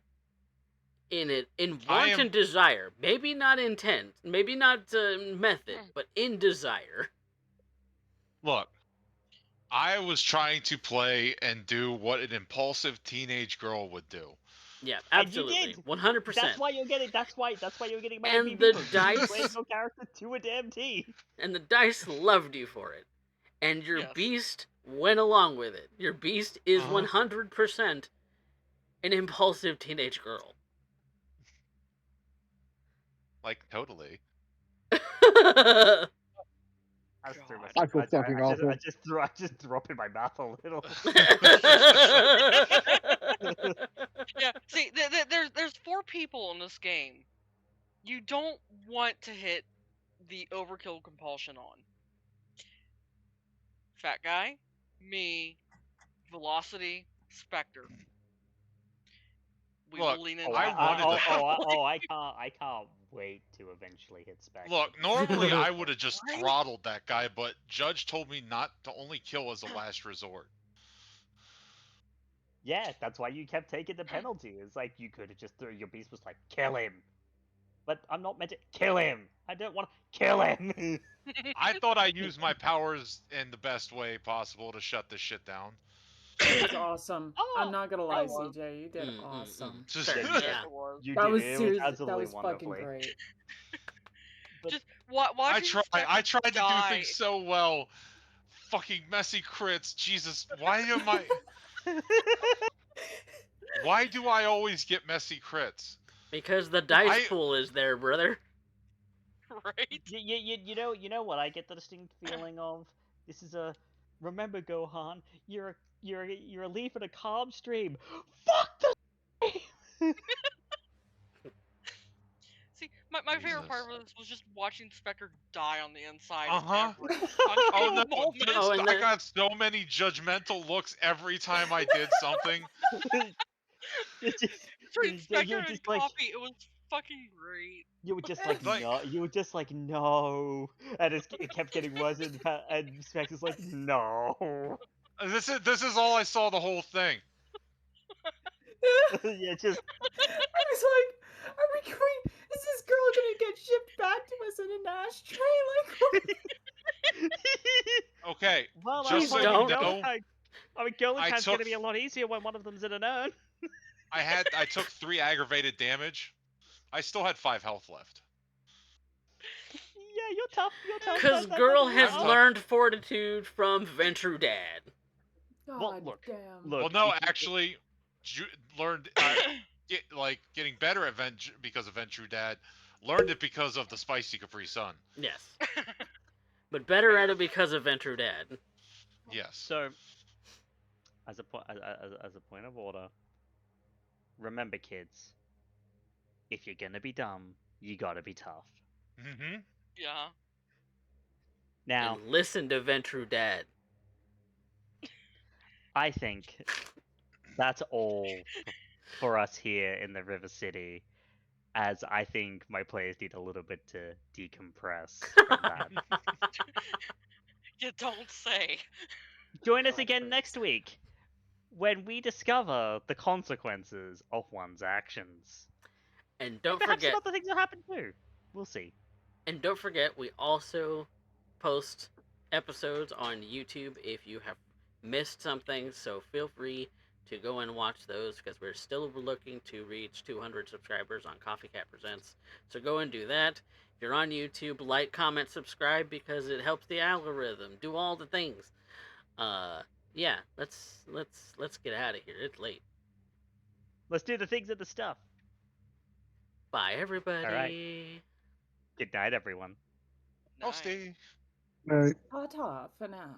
C: In wanton desire. Maybe not intent. Maybe not method. But in desire.
G: Look, I was trying to play and do what an impulsive teenage girl would do.
C: Yeah,
A: And you
C: absolutely.
A: did.
C: 100%.
A: That's why you're getting. That's why you're getting my
C: And
A: MVP
C: the
A: vote. You
C: dice-
A: played your character to a damn T.
C: And the dice loved you for it. And your
F: Yes.
C: beast went along with it. Your beast is
G: Uh-huh.
C: 100% an impulsive teenage girl.
G: Like, totally.
A: I just threw
F: God.
A: my-
E: I feel fucking awful.
A: I just threw up in my mouth a little.
F: Yeah. See, there's 4 people in this game. You don't want to hit the overkill compulsion on. Fat guy, me, Velocity, Spectre. We
G: Look,
F: will lean
A: Oh,
F: into
G: I
F: that.
G: wanted to-
A: I can't wait to eventually hit Spectre.
G: Look, normally I would have just throttled that guy, but Judge told me not to only kill as a last resort.
A: Yeah, that's why you kept taking the penalty. It's like you could have just threw your beast was like, kill him. But I'm not meant to kill him. I don't want to kill him.
G: I thought I used my powers in the best way possible to shut this shit down.
D: That's awesome.
A: Oh,
D: I'm not gonna lie,
F: that was-
D: CJ. You did awesome.
G: Just
C: Sure,
A: Yeah,
C: yeah.
F: It was.
A: You
D: That
A: did
D: was
A: it.
D: seriously,
A: It was absolutely
D: that was fucking
A: wonderfully.
D: great.
A: But
F: Just
G: I
F: watching
G: tried to do
F: die.
G: things so well. Fucking messy crits. Jesus, why am I? Why do I always get messy crits?
C: Because the dice pool is there, brother.
F: Right?
A: you know what I get the distinct feeling of? This is a remember, Gohan, you're a leaf in a carb stream. Fuck the
F: See, my favorite part
G: Jesus.
F: of this was just watching Spectre die on the inside.
G: Uh-huh.
F: every
G: Oh
F: fucking
G: no!
F: moment.
C: Oh, and
G: I
C: then-
G: got so many judgmental looks every time I did something.
A: It's just-
F: Between
A: you're
F: Spectre and
A: just like-
F: Coffee, it was fucking great.
A: You were just like,
G: Like-
A: no. You were just like, no. And it kept getting worse, and Specs is like, no.
G: This is all I saw the whole thing.
A: Yeah, just
D: I was like, are we going? Is this girl gonna get shipped back to us in an ashtray? Like, what?
G: Okay,
A: well.
G: Just
C: so you know-
A: I mean, Girl
G: I
A: Cat's gonna
G: took-
A: be a lot easier when one of them's in an urn.
G: I took 3 aggravated damage. I still had 5 health left.
A: Yeah, you're tough. You're tough.
C: Because
A: that
C: girl
A: doesn't
C: has
G: I'm
A: help.
G: tough.
C: learned fortitude from Ventru Dad.
D: God
A: Well, look,
D: damn.
A: look.
G: Well, no,
A: if you-
G: actually, learned getting better at because of Ventru Dad. Learned it because of the spicy Capri Sun.
C: Yes. But better at it because of Ventru Dad.
G: Yes.
A: So, as a point of order, remember, kids, if you're gonna be dumb, you gotta be tough.
G: Mm-hmm.
F: Yeah.
A: Now,
C: And listen to Ventru Dad.
A: I think that's all for us here in the River City, as I think my players need a little bit to decompress from that.
F: You don't say.
A: Join us again next week when we discover the consequences of one's actions.
C: And don't
A: Perhaps
C: forget,
A: some other things will happen too. We'll see.
C: And don't forget, we also post episodes on YouTube if you have missed something, so feel free to go and watch those because we're still looking to reach 200 subscribers on CoffeeCat Presents. So go and do that. If you're on YouTube, like, comment, subscribe because it helps the algorithm. Do all the things. Yeah, let's get out of here. It's late.
A: Let's do the things and the stuff.
C: Bye, everybody.
A: All right. Good night, everyone.
G: I'll
F: Night.
G: stay.
E: Right.
D: Ta-ta for now.